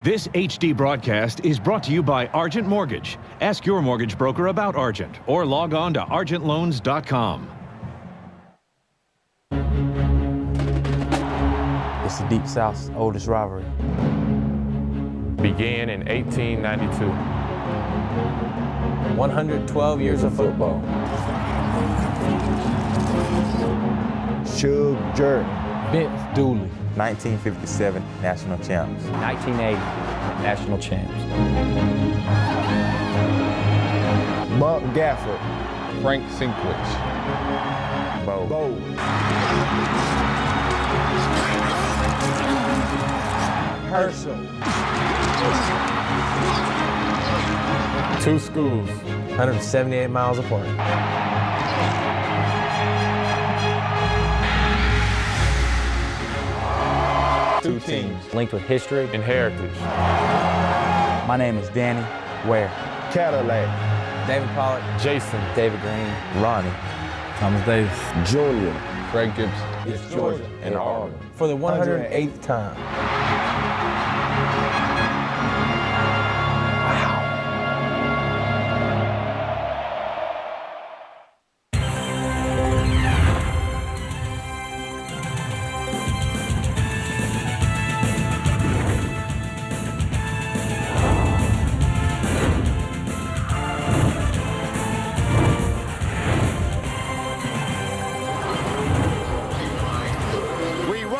This HD broadcast is brought to you by Argent Mortgage. Ask your mortgage broker about Argent or log on to argentloans.com. It's the Deep South's oldest rivalry. Began in 1892. 112 years of football. Shug Jerk. Vince Dooley. 1957 national champs. 1980 national champs. Buck Gafford. Frank Sinkwich. Bo. Herschel. Two schools. 178 miles apart. Two teams. Linked with history And heritage. My name is Danny Ware. Cadillac. David Pollock. Jason. David Green. Ronnie. Thomas Davis. Junior. Craig Gibson. It's Georgia. And Auburn. For the 108th time.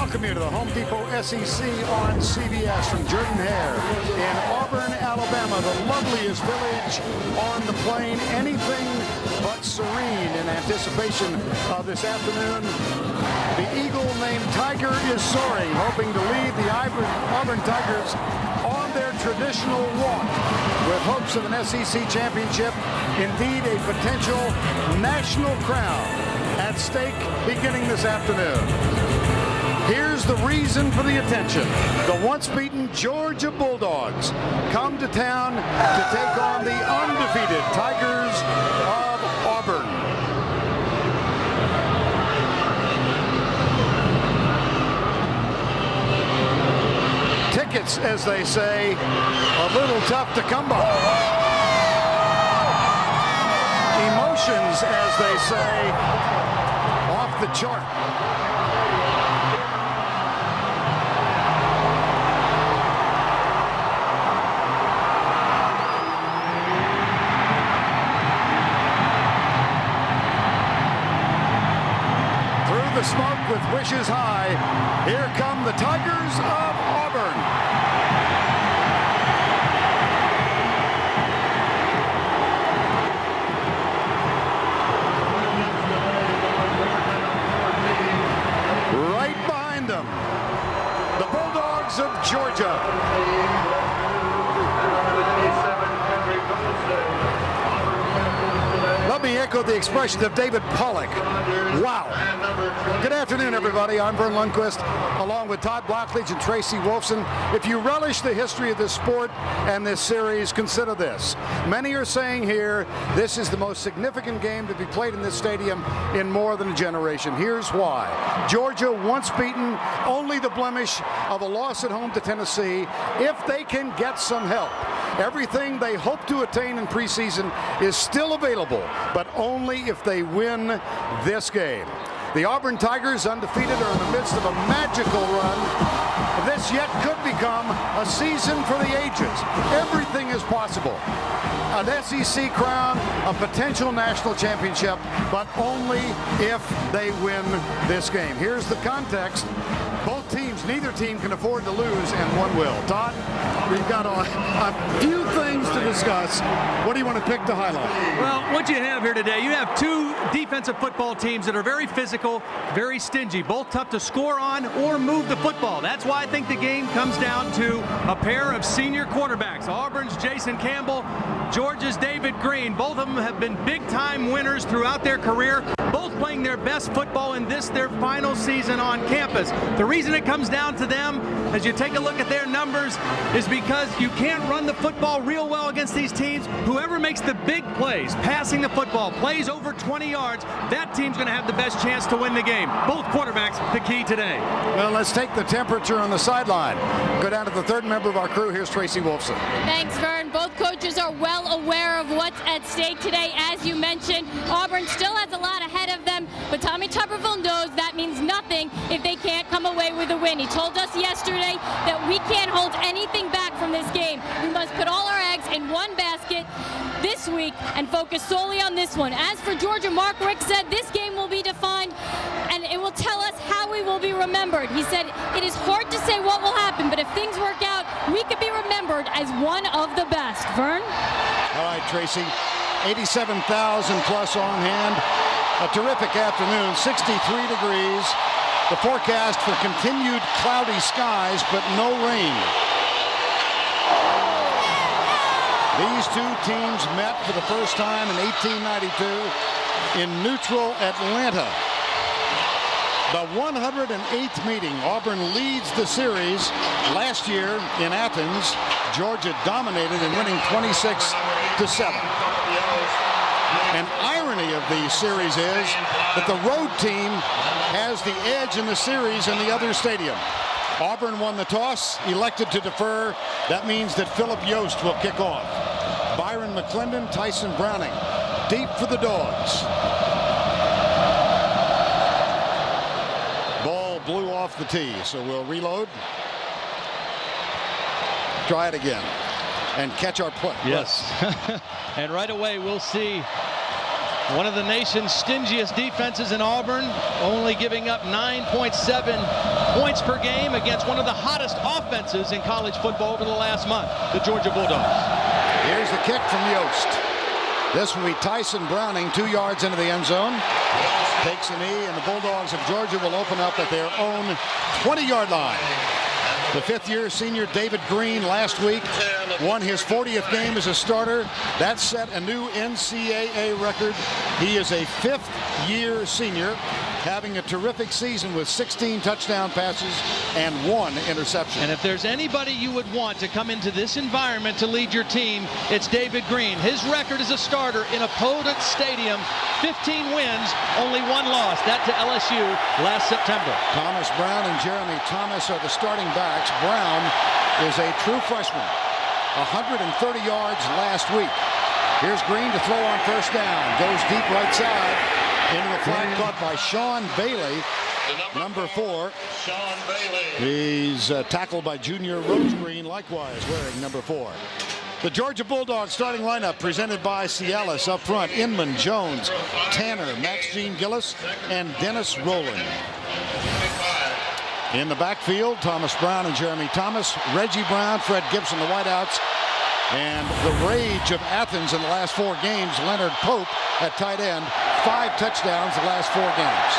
Welcome you to the Home Depot SEC on CBS from Jordan Hare in Auburn, Alabama, the loveliest village on the plain. Anything but serene in anticipation of this afternoon. The eagle named Tiger is soaring, hoping to lead the Auburn Tigers on their traditional walk with hopes of an SEC championship, indeed a potential national crown at stake beginning this afternoon. Here's the reason for the attention. The once-beaten Georgia Bulldogs come to town to take on the undefeated Tigers of Auburn. Tickets, as they say, a little tough to come by. Emotions, as they say, off the chart. The smoke with wishes high. Here come the Tigers of Auburn. Right behind them, the Bulldogs of Georgia. Let me echo the expression of David Pollock. Wow. Good afternoon, everybody. I'm Vern Lundquist, along with Todd Blackledge and Tracy Wolfson. If you relish the history of this sport and this series, consider this. Many are saying here, this is the most significant game to be played in this stadium in more than a generation. Here's why. Georgia, once beaten, only the blemish of a loss at home to Tennessee. If they can get some help, everything they hope to attain in preseason is still available, but only if they win this game. The Auburn Tigers, undefeated, are in the midst of a magical run. This yet could become a season for the ages. Everything is possible. An SEC crown, a potential national championship, but only if they win this game. Here's the context. Both teams, neither team can afford to lose, and one will. Todd, we've got a few things to discuss. What do you want to pick to highlight? Well, what you have here today, you have two defensive football teams that are very physical, very stingy, both tough to score on or move the football. That's why I think the game comes down to a pair of senior quarterbacks. Auburn's Jason Campbell, Georgia's David Green. Both of them have been big-time winners throughout their career. both playing their best football in this, their final season on campus. The reason it comes down to them, as you take a look at their numbers, is because you can't run the football real well against these teams. Whoever makes the big plays, passing the football, plays over 20 yards, that team's going to have the best chance to win the game. Both quarterbacks, the key today. Well, let's take the temperature on the sideline. Go down to the third member of our crew. Here's Tracy Wolfson. Thanks, Vern. Both coaches are well aware of what's at stake today. As you mentioned, Auburn still has a lot ahead of them, but Tommy Tuberville knows that means nothing if they can't come away with a win. He told us yesterday that we can't hold anything back from this game. We must put all our eggs in one basket this week and focus solely on this one. As for Georgia, Mark Richt said this game will be defined and it will tell us how we will be remembered. He said it is hard to say what will happen, but if things work out, we could be remembered as one of the best. Vern? All right, Tracy. 87,000 plus on hand. A terrific afternoon, 63 degrees. The forecast for continued cloudy skies, but no rain. These two teams met for the first time in 1892 in neutral Atlanta. The 108th meeting. Auburn leads the series. Last year in Athens, Georgia dominated in winning 26-7. An irony of the series is that the road team has the edge in the series in the other stadium. Auburn won the toss, elected to defer. That means that Philip Yost will kick off. Byron McClendon, Tyson Browning, deep for the Dogs. Ball blew off the tee, so we'll reload. Try it again and catch our play. Yes. And right away we'll see one of the nation's stingiest defenses in Auburn, only giving up 9.7 points per game against one of the hottest offenses in college football over the last month, the Georgia Bulldogs. Here's the kick from Yost. This will be Tyson Browning, 2 yards into the end zone. Takes a knee, and the Bulldogs of Georgia will open up at their own 20-yard line. The fifth-year senior David Green last week won his 40th game as a starter. That set a new NCAA record. He is a fifth-year senior, having a terrific season with 16 touchdown passes and 1 interception. And if there's anybody you would want to come into this environment to lead your team, it's David Green. His record as a starter in opponent stadium, 15 wins, only 1 loss. That to LSU last September. Thomas Brown and Jeremy Thomas are the starting backs. Brown is a true freshman. 130 yards last week. Here's Green to throw on first down. Goes deep right side. Into the flat caught by Sean Bailey, number 4. Sean Bailey. He's tackled by Junior Rose Green, likewise wearing number 4. The Georgia Bulldogs starting lineup presented by Cialis. Up front, Inman, Jones, Tanner, Max Gene Gillis, and Dennis Rowland. In the backfield, Thomas Brown and Jeremy Thomas, Reggie Brown, Fred Gibson, the wideouts, and the rage of Athens in the last 4 games, Leonard Pope at tight end, 5 touchdowns the last 4 games.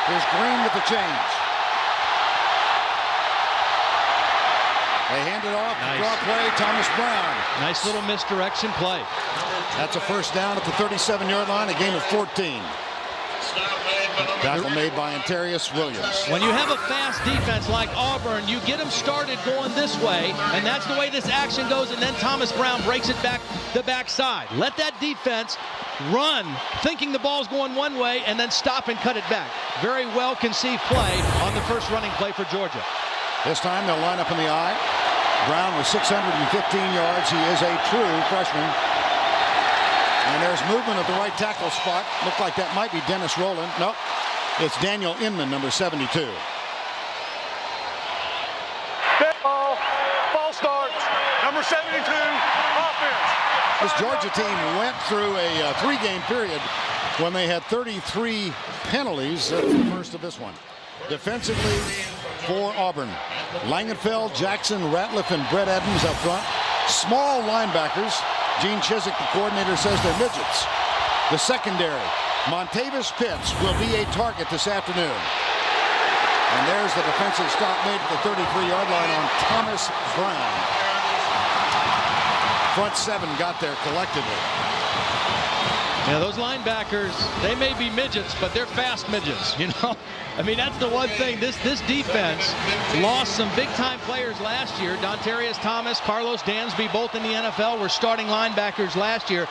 Here's Green with the change. They hand it off. Nice. Draw play, Thomas Brown. Nice little misdirection play. That's a first down at the 37-yard line, a gain of 14. Tackle made by Antarius Williams. When you have a fast defense like Auburn, you get them started going this way, and that's the way this action goes, and then Thomas Brown breaks it back the backside. Let that defense run, thinking the ball's going one way, and then stop and cut it back. Very well conceived play on the first running play for Georgia. This time they'll line up in the I. Brown with 615 yards. He is a true freshman. And there's movement at the right tackle spot. Looked like that might be Dennis Rowland. Nope. It's Daniel Inman, number 72. Ball starts. Number 72, offense. This Georgia team went through a 3-game period when they had 33 penalties. That's the first of this one. Defensively for Auburn, Langenfeld, Jackson, Ratliff, and Brett Adams up front. Small linebackers. Gene Chiswick, the coordinator, says they're midgets. The secondary, Montavis Pitts will be a target this afternoon. And there's the defensive stop made at the 33-yard line on Thomas Brown. Front 7 got there collectively. Yeah, those linebackers, they may be midgets, but they're fast midgets, you know. I mean, that's the one thing. This defense lost some big-time players last year. Dontarius Thomas, Carlos Dansby, both in the NFL, were starting linebackers last year.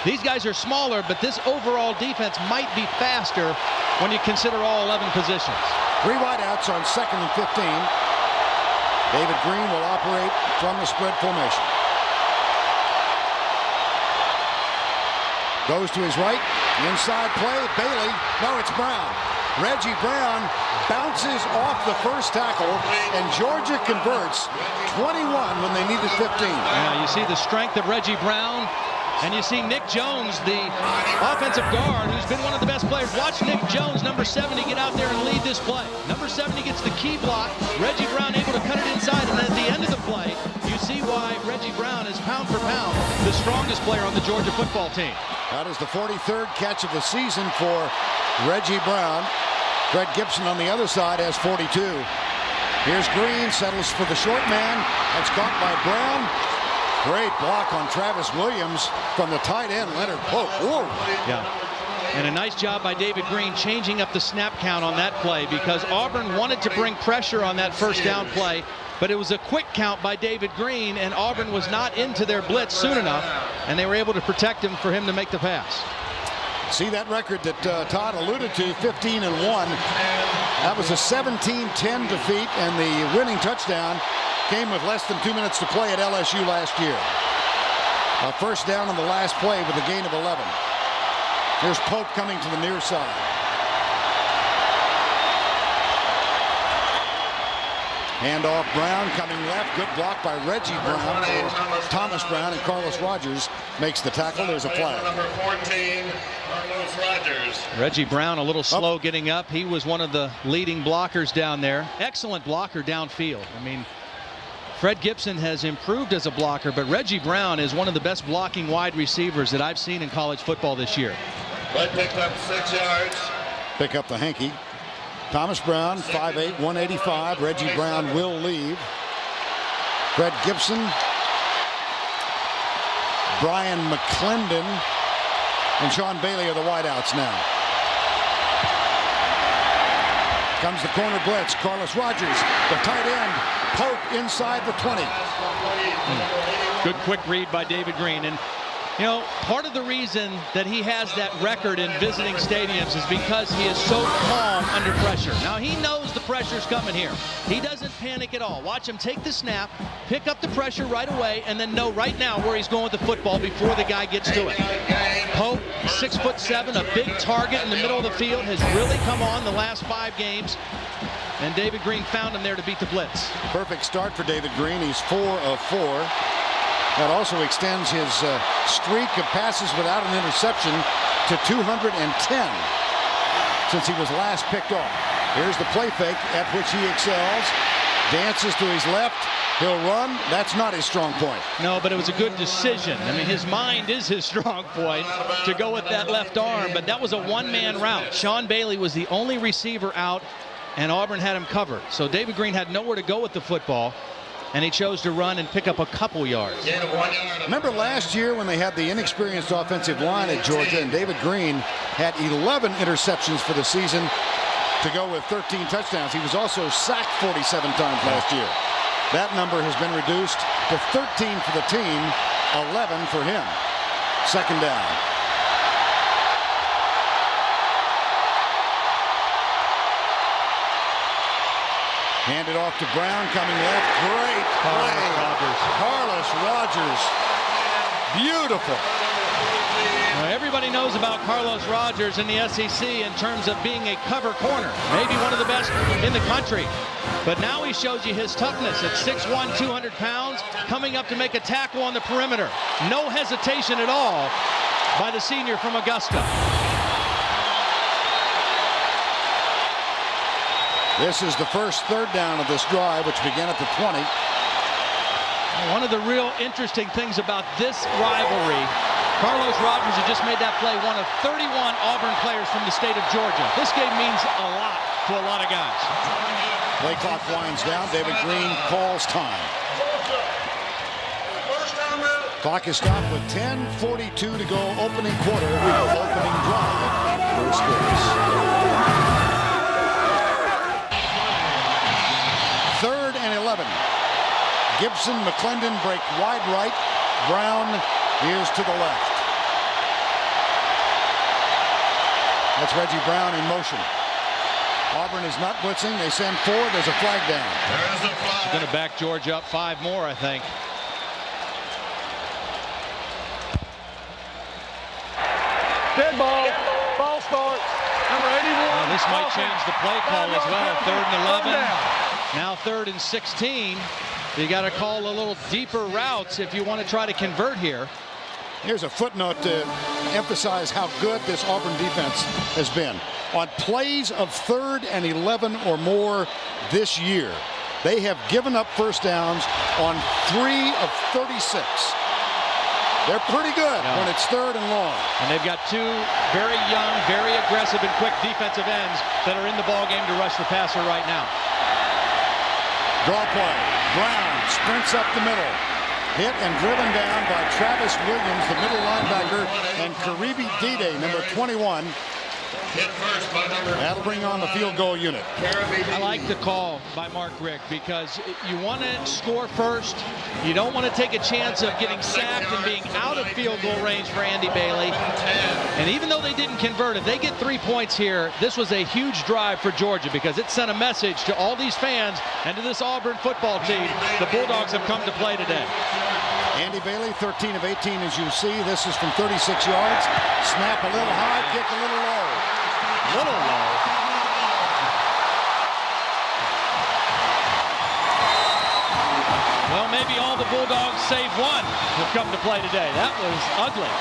These guys are smaller, but this overall defense might be faster when you consider all 11 positions. 3 wideouts on 2nd and 15. David Green will operate from the spread formation. Goes to his right. Inside play. Bailey. No, it's Brown. Reggie Brown bounces off the first tackle, and Georgia converts 21 when they needed 15. Yeah, you see the strength of Reggie Brown. And you see Nick Jones, the offensive guard, who's been one of the best players. Watch Nick Jones, number 70, get out there and lead this play. Number 70 gets the key block. Reggie Brown able to cut it inside. And at the end of the play, you see why Reggie Brown is pound for pound the strongest player on the Georgia football team. That is the 43rd catch of the season for Reggie Brown. Fred Gibson on the other side has 42. Here's Green, settles for the short man. That's caught by Brown. Great block on Travis Williams from the tight end, Leonard Pope. Whoa. Yeah. And a nice job by David Green changing up the snap count on that play, because Auburn wanted to bring pressure on that first down play, but it was a quick count by David Green, and Auburn was not into their blitz soon enough, and they were able to protect him for him to make the pass. See that record that Todd alluded to, 15-1. That was a 17-10 defeat, and the winning touchdown came with less than 2 minutes to play at LSU last year. A first down on the last play with a gain of 11. Here's Pope coming to the near side. Handoff Brown coming left. Good block by Reggie Brown. Thomas Brown, and Carlos Rogers makes the tackle. There's a flag. Number 14, Carlos Rogers. Reggie Brown a little slow getting up. He was one of the leading blockers down there. Excellent blocker downfield. I mean, Fred Gibson has improved as a blocker, but Reggie Brown is one of the best blocking wide receivers that I've seen in college football this year. Red picked up 6 yards. Pick up the hanky. Thomas Brown, 5'8", 185. Reggie Brown will leave. Fred Gibson. Brian McClendon and Sean Bailey are the wideouts now. Comes the corner blitz. Carlos Rogers, the tight end. Pope inside the 20. Good quick read by David Green. And you know, part of the reason that he has that record in visiting stadiums is because he is so calm under pressure. Now, he knows the pressure's coming here. He doesn't panic at all. Watch him take the snap, pick up the pressure right away, and then know right now where he's going with the football before the guy gets to it. Pope, 6'7", a big target in the middle of the field, has really come on the last 5 games. And David Green found him there to beat the blitz. Perfect start for David Green. He's 4 of 4. That also extends his streak of passes without an interception to 210 since he was last picked off. Here's the play fake at which he excels. Dances to his left. He'll run. That's not his strong point. No, but it was a good decision. I mean, his mind is his strong point to go with that left arm, but that was a one-man route. Sean Bailey was the only receiver out, and Auburn had him covered. So David Green had nowhere to go with the football, and he chose to run and pick up a couple yards. Remember last year when they had the inexperienced offensive line at Georgia, and David Green had 11 interceptions for the season to go with 13 touchdowns. He was also sacked 47 times last year. That number has been reduced to 13 for the team, 11 for him. Second down. Handed off to Brown, coming left. Great play. Carlos Rogers. Beautiful. Now, everybody knows about Carlos Rogers in the SEC in terms of being a cover corner. Maybe one of the best in the country. But now he shows you his toughness at 6'1", 200 pounds, coming up to make a tackle on the perimeter. No hesitation at all by the senior from Augusta. This is the first third down of this drive, which began at the 20. One of the real interesting things about this rivalry, Carlos Rogers, who just made that play, one of 31 Auburn players from the state of Georgia. This game means a lot to a lot of guys. Play clock winds down. David Green calls time. Clock is stopped with 10:42 to go. Opening quarter. Opening drive. No scores. 3rd and 11. Gibson, McClendon break wide right. Brown is to the left. That's Reggie Brown in motion. Auburn is not blitzing. They send 4. There's a flag down. There's a flag. Going to back Georgia up 5 more, I think. Dead ball. Ball starts. Number 81. Well, this might change the play call as well. 3rd and 11. Down. Now 3rd and 16. You got to call a little deeper routes if you want to try to convert here. Here's a footnote to emphasize how good this Auburn defense has been. On plays of 3rd and 11 or more this year, they have given up first downs on 3 of 36. They're pretty good when it's 3rd and long. And they've got 2 very young, very aggressive and quick defensive ends that are in the ball game to rush the passer right now. Draw play. Brown sprints up the middle. Hit and driven down by Travis Williams, the middle linebacker, and Karibi Dede, number 21. That'll bring on the field goal unit. I like the call by Mark Richt because you want to score first. You don't want to take a chance of getting sacked and being out of field goal range for Andy Bailey. And even though they didn't convert, if they get 3 points here, this was a huge drive for Georgia because it sent a message to all these fans and to this Auburn football team. The Bulldogs have come to play today. Andy Bailey, 13 of 18, as you see. This is from 36 yards. Snap a little high, kick a little low. Little low. Well, maybe all the Bulldogs save one have come to play today. That was ugly.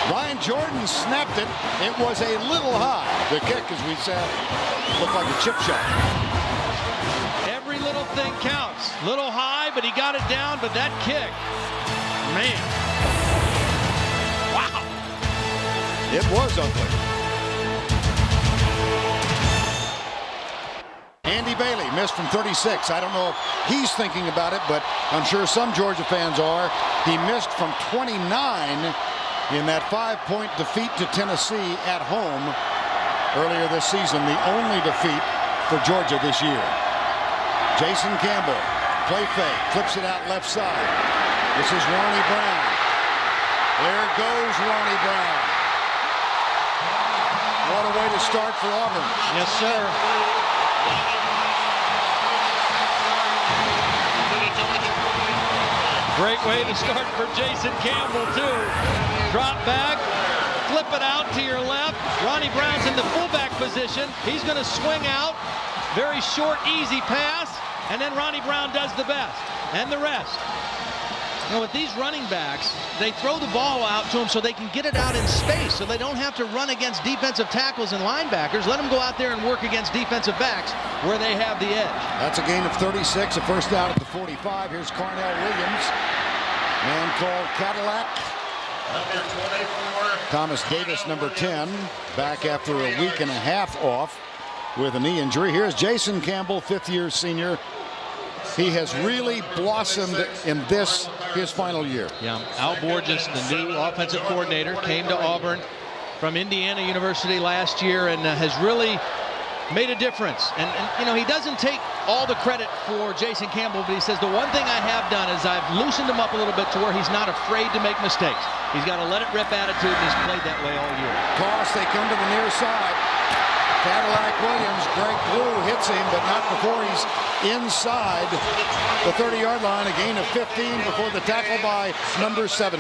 Ryan Jordan snapped it. It was a little high. The kick, as we said, looked like a chip shot. Every little thing counts. Little high, but he got it down. But that kick, man. Wow. It was ugly. Andy Bailey missed from 36. I don't know if he's thinking about it, but I'm sure some Georgia fans are. He missed from 29 in that 5-point defeat to Tennessee at home earlier this season, the only defeat for Georgia this year. Jason Campbell, play fake, flips it out left side. This is Ronnie Brown. There goes Ronnie Brown. What a way to start for Auburn. Yes, sir. Great way to start for Jason Campbell, too. Drop back, flip it out to your left. Ronnie Brown's in the fullback position. He's going to swing out. Very short, easy pass. And then Ronnie Brown does the best. And the rest. You know, with these running backs, they throw the ball out to them so they can get it out in space, so they don't have to run against defensive tackles and linebackers. Let them go out there and work against defensive backs where they have the edge. That's a gain of 36, a first down at the 45. Here's Carnell Williams. Man called Cadillac. Number 24. Thomas Davis, number 10, back after a week and a half off with a knee injury. Here's Jason Campbell, 5th-year senior. He has really blossomed in this, his final year. Yeah, Al Borges, the new offensive coordinator, came to Auburn from Indiana University last year and has really made a difference. And, you know, he doesn't take all the credit for Jason Campbell, but he says the one thing I have done is I've loosened him up a little bit to where he's not afraid to make mistakes. He's got a let-it-rip attitude, and he's played that way all year. Toss, they come to the near side. Cadillac Williams, Greg Blue hits him, but not before he's inside the 30-yard line. A gain of 15 before the tackle by number 17.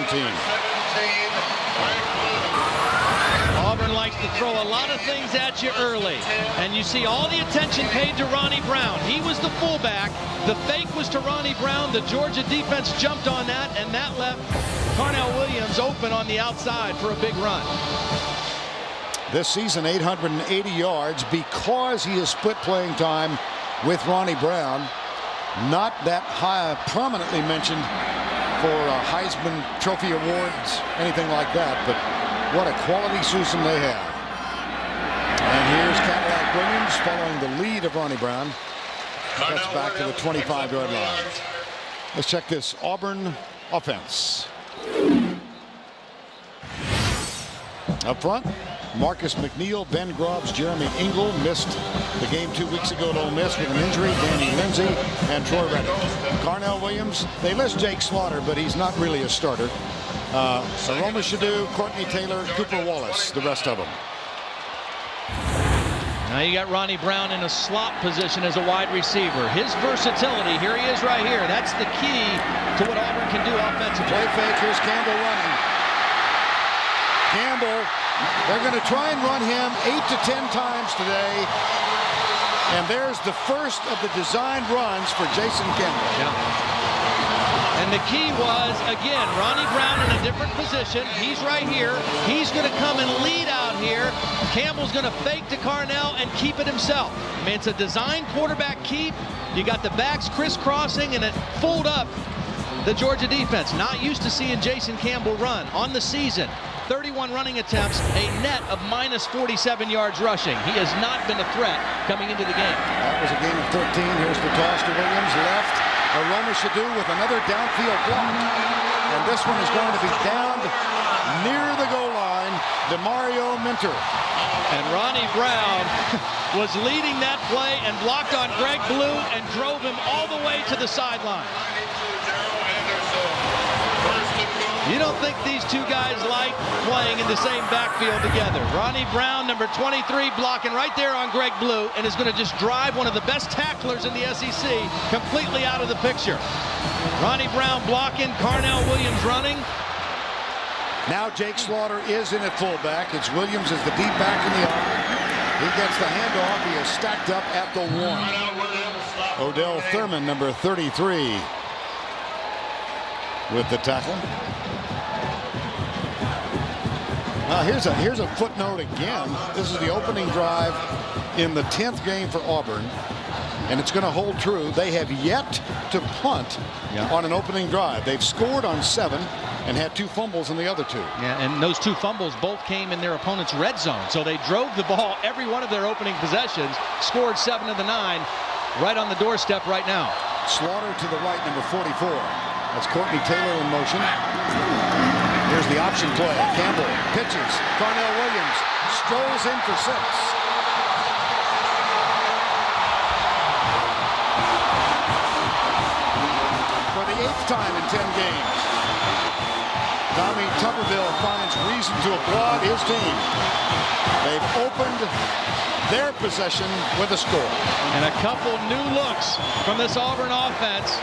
Auburn likes to throw a lot of things at you early, and you see all the attention paid to Ronnie Brown. He was the fullback. The fake was to Ronnie Brown. The Georgia defense jumped on that, and that left Carnell Williams open on the outside for a big run. This season, 880 yards because he has split playing time with Ronnie Brown. Not that high, prominently mentioned for Heisman Trophy awards, anything like that, but what a quality season they have. And here's Cadillac Williams following the lead of Ronnie Brown. That's back to the 25-yard line. Let's check this Auburn offense. Up front, Marcus McNeil, Ben Grobbs, Jeremy Ingle missed the game 2 weeks ago at Ole Miss with an injury. Danny Lindsay and Troy Reddick. Carnell Williams, they list Jake Slaughter, but he's not really a starter. Aroma Shadu, Courtney Taylor, Cooper Wallace, the rest of them. Now you got Ronnie Brown in a slot position as a wide receiver. His versatility, here he is right here. That's the key to what Auburn can do offensively. Play fake, here's Campbell running. Campbell, they're going to try and run him 8 to 10 times today. And there's the first of the designed runs for Jason Campbell. Yeah. And the key was, again, Ronnie Brown in a different position. He's right here. He's going to come and lead out here. Campbell's going to fake to Carnell and keep it himself. I mean, it's a design quarterback keep. You got the backs crisscrossing and it fooled up the Georgia defense. Not used to seeing Jason Campbell run on the season. 31 running attempts, a net of minus 47 yards rushing. He has not been a threat coming into the game. That was a gain of 13. Here's the toss to Williams, left. Aroma Shadu with another downfield block. And this one is going to be downed near the goal line. DeMario Minter. And Ronnie Brown was leading that play and blocked on Greg Blue and drove him all the way to the sideline. You don't think these two guys like playing in the same backfield together. Ronnie Brown, number 23, blocking right there on Greg Blue, and is going to just drive one of the best tacklers in the SEC completely out of the picture. Ronnie Brown blocking, Carnell Williams running. Now Jake Slaughter is in at fullback. It's Williams as the deep back in the arm. He gets the handoff. He is stacked up at the 1. Odell Thurman, number 33, with the tackle. Here's a footnote again. This is the opening drive in the 10th game for Auburn, and it's going to hold true. They have yet to punt on an opening drive. They've scored on 7 and had 2 fumbles in the other 2. Yeah, and those 2 fumbles both came in their opponent's red zone. So they drove the ball every one of their opening possessions, scored 7 of the 9, right on the doorstep right now. Slaughter to the right, number 44. That's Courtney Taylor in motion. Here's the option play. Campbell pitches. Carnell Williams strolls in for 6. For the 8th time in 10 games, Tommy Tuberville finds reason to applaud his team. They've opened their possession with a score. And a couple new looks from this Auburn offense.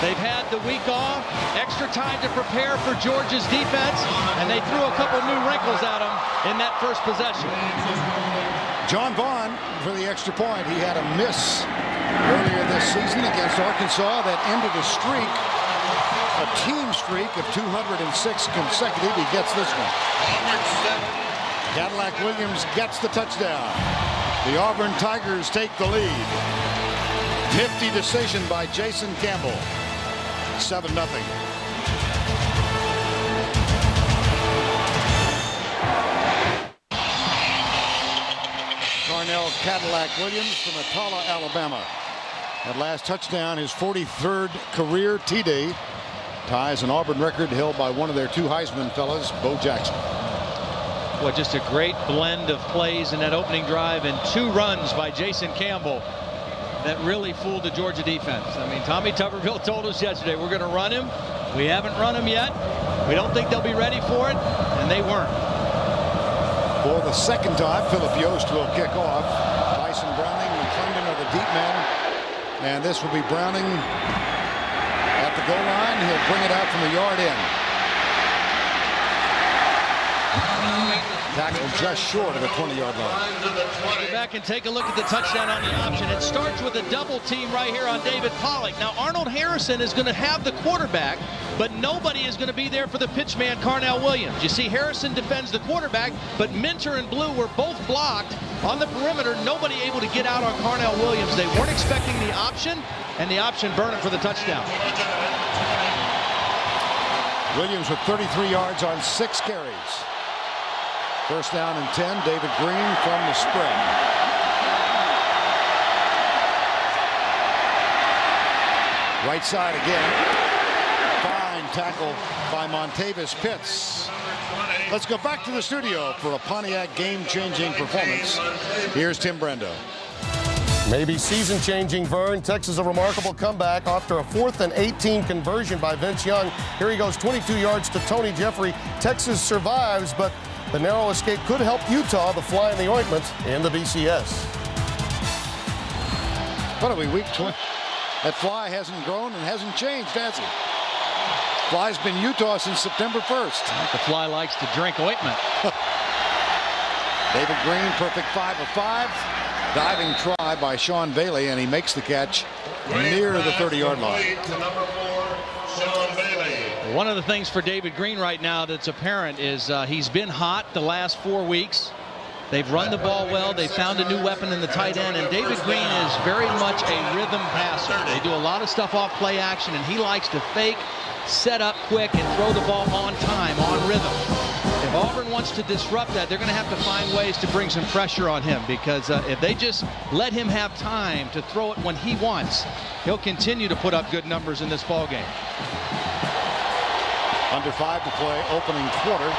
They've had the week off, extra time to prepare for Georgia's defense, and they threw a couple new wrinkles at them in that first possession. John Vaughn for the extra point. He had a miss earlier this season against Arkansas that ended a streak, a team streak of 206 consecutive. He gets this one. Cadillac Williams gets the touchdown. The Auburn Tigers take the lead. Nifty decision by Jason Campbell. 7-0. Carnell Cadillac Williams from Atala, Alabama. That last touchdown, his 43rd career TD. Ties an Auburn record held by one of their 2 Heisman fellas, Bo Jackson. Well, just a great blend of plays in that opening drive and 2 runs by Jason Campbell that really fooled the Georgia defense. I mean, Tommy Tuberville told us yesterday, we're going to run him. We haven't run him yet. We don't think they'll be ready for it, and they weren't. For the second time, Philip Yost will kick off. Tyson Browning, McClendon are the deep men. And this will be Browning at the goal line. He'll bring it out from the yard end. Tackle just short of the 20-yard line. Go back and take a look at the touchdown on the option. It starts with a double team right here on David Pollock. Now Arnold Harrison is going to have the quarterback, but nobody is going to be there for the pitch man, Carnell Williams. You see Harrison defends the quarterback, but Minter and Blue were both blocked on the perimeter. Nobody able to get out on Carnell Williams. They weren't expecting the option, and the option burned him for the touchdown. Williams with 33 yards on 6 carries. First down and 10. David Green from the spread. Right side again. Fine tackle by Montavis Pitts. Let's go back to the studio for a Pontiac game-changing performance. Here's Tim Brando. Maybe season-changing, Vern. Texas a remarkable comeback after a 4th and 18 conversion by Vince Young. Here he goes, 22 yards to Tony Jeffrey. Texas survives, but the narrow escape could help Utah, the fly in the ointment, in the BCS. What are we, week 20? That fly hasn't grown and hasn't changed, has it? Fly's been Utah since September 1st. The fly likes to drink ointment. David Green, perfect 5 of 5. Diving try by Sean Bailey, and he makes the catch near the 30-yard line. One of the things for David Green right now that's apparent is he's been hot the last 4 weeks. They've run the ball well. They found a new weapon in the tight end, and David Green is very much a rhythm passer. They do a lot of stuff off play action, and he likes to fake, set up quick, and throw the ball on time, on rhythm. If Auburn wants to disrupt that, they're going to have to find ways to bring some pressure on him, because if they just let him have time to throw it when he wants, he'll continue to put up good numbers in this ball game. Under 5 to play, opening quarter.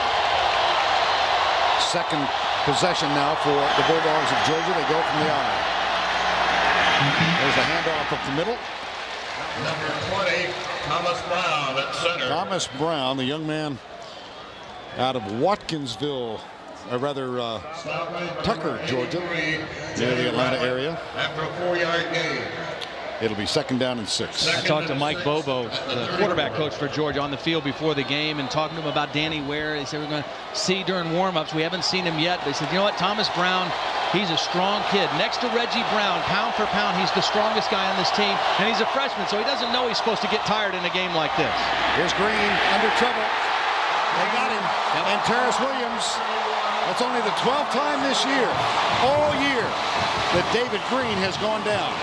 Second possession now for the Bulldogs of Georgia. They go from the eye. There's the handoff up the middle. Number 20, Thomas Brown at center. Thomas Brown, the young man out of Watkinsville, or rather Tucker, Georgia, near the Atlanta area. After a 4-yard gain. It'll be 2nd down and 6. I talked to Mike Bobo, the quarterback coach for Georgia, on the field before the game, and talking to him about Danny Ware. They said we're going to see during warm-ups. We haven't seen him yet. They said, you know what, Thomas Brown, he's a strong kid. Next to Reggie Brown, pound for pound, he's the strongest guy on this team, and he's a freshman, so he doesn't know he's supposed to get tired in a game like this. Here's Green under trouble. They got him. Yep. And Terrence Williams, that's only the 12th time this year, all year, that David Green has gone down.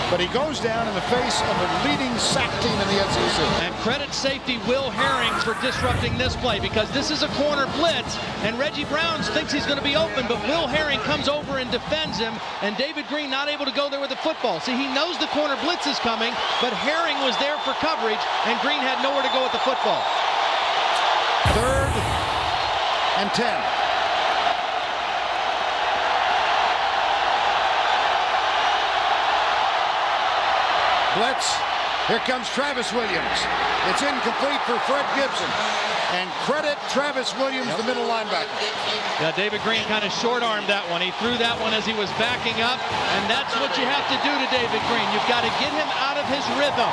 But he goes down in the face of a leading sack team in the SEC. And credit safety Will Herring for disrupting this play, because this is a corner blitz, and Reggie Brown thinks he's going to be open, but Will Herring comes over and defends him, and David Green not able to go there with the football. See, he knows the corner blitz is coming, but Herring was there for coverage, and Green had nowhere to go with the football. 3rd and 10. Blitz. Here comes Travis Williams. It's incomplete for Fred Gibson. And credit Travis Williams, the middle linebacker. Yeah, David Green kind of short-armed that one. He threw that one as he was backing up, and that's what you have to do to David Green. You've got to get him out of his rhythm.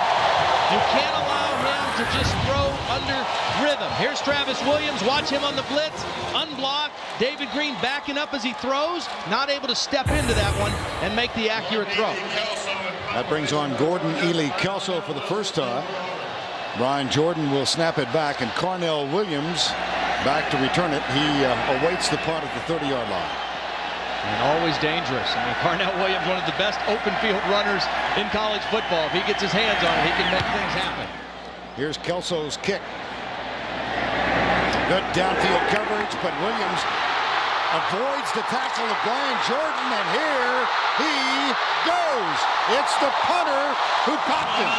You can't allow him to just throw under rhythm. Here's Travis Williams. Watch him on the blitz. Unblocked. David Green backing up as he throws. Not able to step into that one and make the accurate throw. That brings on Gordon Ely Kelso for the first time. Brian Jordan will snap it back, and Carnell Williams back to return it. He awaits the punt at the 30-yard line. And always dangerous. I mean, Carnell Williams, one of the best open field runners in college football. If he gets his hands on it, he can make things happen. Here's Kelso's kick. Good downfield coverage, but Williams avoids the tackle of Brian Jordan, and here he goes. It's the punter who popped him.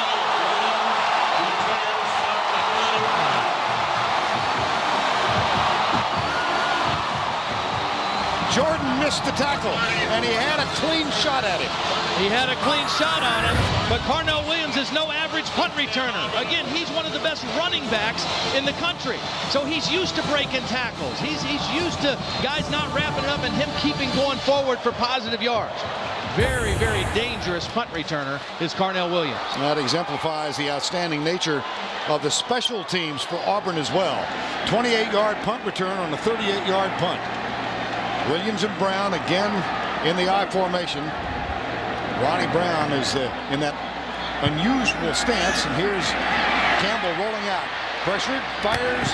Jordan missed the tackle, and he had a clean shot at him. He had a clean shot on him, but Carnell Williams is no average punt returner. Again, he's one of the best running backs in the country, so he's used to breaking tackles. He's used to guys not wrapping up and him keeping going forward for positive yards. Very, very dangerous punt returner is Carnell Williams. That exemplifies the outstanding nature of the special teams for Auburn as well. 28-yard punt return on a 38-yard punt. Williams and Brown again in the I formation. Ronnie Brown is in that unusual stance, and here's Campbell rolling out. Pressured, fires,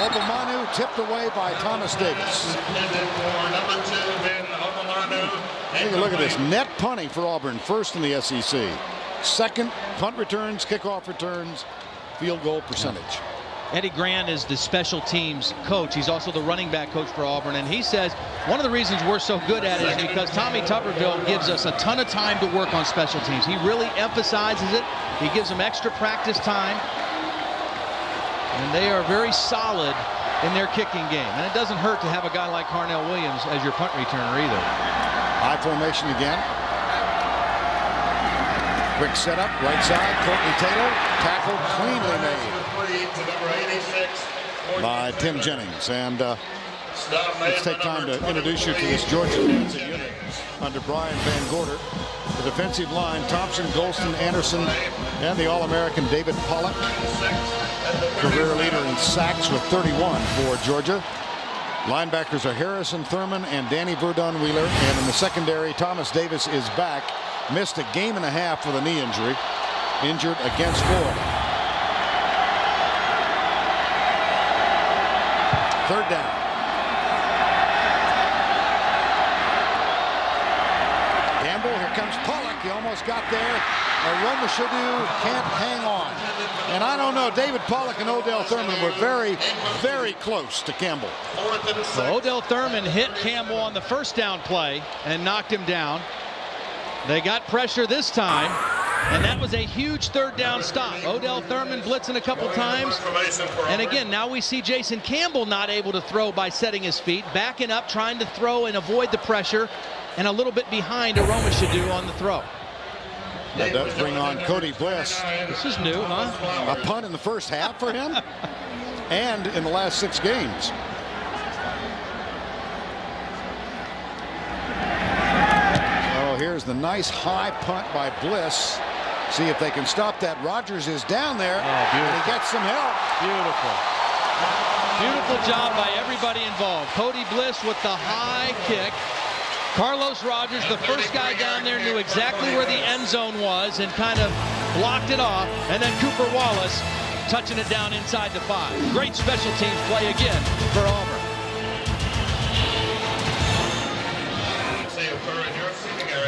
Obamanu tipped away by Thomas Davis. Take a look at this. Net punting for Auburn, first in the SEC. Second, punt returns, kickoff returns, field goal percentage. Eddie Grant is the special teams coach. He's also the running back coach for Auburn, and he says one of the reasons we're so good at it is because Tommy Tuberville gives us a ton of time to work on special teams. He really emphasizes it. He gives them extra practice time, and they are very solid in their kicking game. And it doesn't hurt to have a guy like Carnell Williams as your punt returner either. High formation again. Quick setup, right side, Courtney Taylor, tackle cleanly made by Tim Jennings. And let's take time to introduce you to this Georgia defensive unit under Brian Van Gorder. The defensive line, Thompson, Golston, Anderson, and the All-American David Pollock. Career leader in sacks with 31 for Georgia. Linebackers are Harrison Thurman and Danny Verdon Wheeler. And in the secondary, Thomas Davis is back. Missed a game and a half with a knee injury. Injured against Florida. Third down. Campbell, here comes Pollock. He almost got there. Aroma Shadu can't hang on. And I don't know, David Pollock and Odell Thurman were very, very close to Campbell. So Odell Thurman hit Campbell on the first down play and knocked him down. They got pressure this time, and that was a huge third down stop. Odell Thurman blitzing a couple times. And again, now we see Jason Campbell not able to throw by setting his feet, backing up, trying to throw and avoid the pressure, and a little bit behind Aroma Shadu on the throw. That does bring on Cody Bliss. This is new, huh? A punt in the first half for him, and in the last 6 games. Here's the nice high punt by Bliss. See if they can stop that. Rogers is down there, and he gets some help. Beautiful. Beautiful job by everybody involved. Cody Bliss with the high kick. Carlos Rogers, the first guy down there, knew exactly where the end zone was and kind of blocked it off. And then Cooper Wallace touching it down inside the 5. Great special teams play again for Auburn.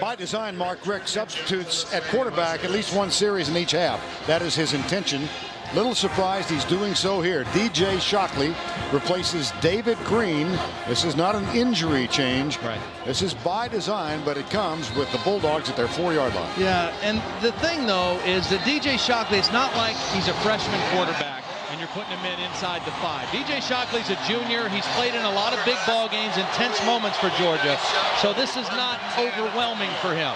By design, Mark Richt substitutes at quarterback at least 1 series in each half. That is his intention. Little surprised he's doing so here. DJ Shockley replaces David Green. This is not an injury change. Right. This is by design, but it comes with the Bulldogs at their 4-yard line. Yeah, and the thing, though, is that DJ Shockley, it's not like he's a freshman quarterback and you're putting him in inside the 5. DJ Shockley's a junior. He's played in a lot of big ball games, intense moments for Georgia. So this is not overwhelming for him.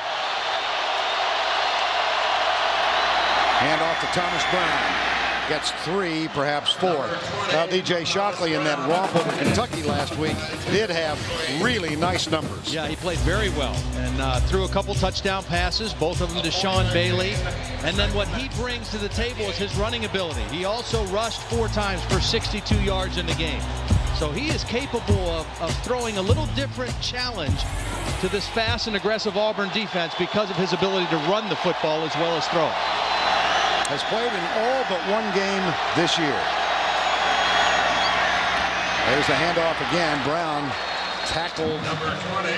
Hand off to Thomas Brown. Gets 3, perhaps 4. Now DJ Shockley in that romp over Kentucky last week did have really nice numbers. Yeah, he played very well and threw a couple touchdown passes, both of them to Sean Bailey. And then what he brings to the table is his running ability. He also rushed 4 times for 62 yards in the game. So he is capable of throwing a little different challenge to this fast and aggressive Auburn defense because of his ability to run the football as well as throw it. Has played in all but 1 game this year. There's the handoff again. Brown tackled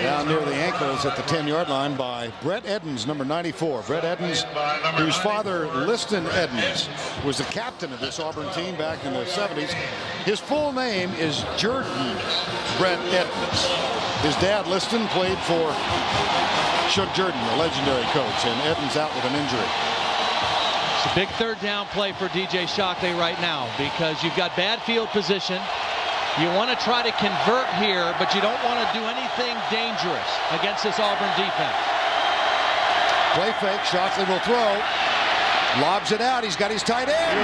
down near the ankles at the 10-yard line by Brett Edens, number 94. Brett Edens, whose father, Liston Edens, was the captain of this Auburn team back in the 70s. His full name is Jordan Brett Edens. His dad, Liston, played for Shug Jordan, the legendary coach, and Edens out with an injury. It's a big third down play for DJ Shockley right now because you've got bad field position. You want to try to convert here, but you don't want to do anything dangerous against this Auburn defense. Play fake. Shockley will throw. Lobs it out. He's got his tight end.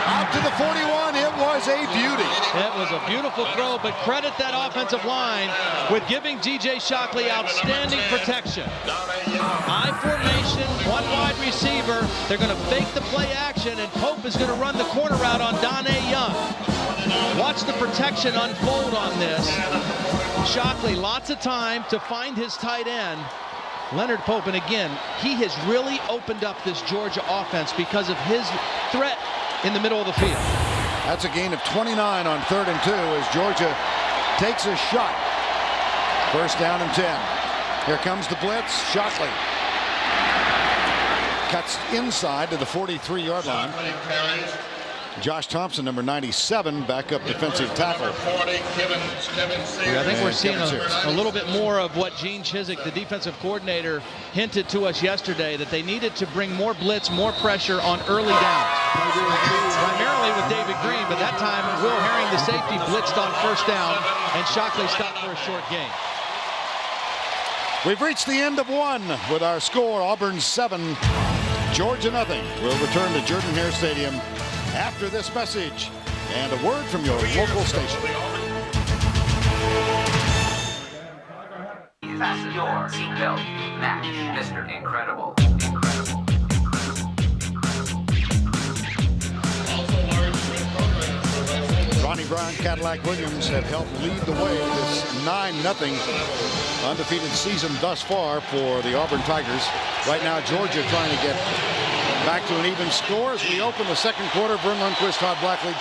Out to the 41. It was a beauty. It was a beautiful throw, but credit that offensive line with giving DJ Shockley outstanding protection. High formation, 1 wide receiver. They're going to fake the play action, and Pope is going to run the corner route on Donnie Young. Watch the protection unfold on this. Shockley, lots of time to find his tight end. Leonard Pope, and again, he has really opened up this Georgia offense because of his threat in the middle of the field. That's a gain of 29 on 3rd and 2 as Georgia takes a shot. 1st down and 10. Here comes the blitz. Shockley cuts inside to the 43-yard line. Josh Thompson, number 97, backup defensive tackle. Yeah, I think we're seeing a little bit more of what Gene Chizik, the defensive coordinator, hinted to us yesterday, that they needed to bring more blitz, more pressure on early downs. Primarily with David Green, but that time Will Herring, the safety, blitzed on first down, and Shockley stopped for a short gain. We've reached the end of one with our score, Auburn 7, Georgia nothing. We'll return to Jordan-Hare Stadium after this message and a word from your local station. Fasten your seatbelt. Max, Mr. Incredible. Ronnie Brown, Cadillac Williams have helped lead the way this 9-0 undefeated season thus far for the Auburn Tigers. Right now, Georgia trying to get back to an even score as we open the second quarter. Vern Lundquist, Todd Blackledge,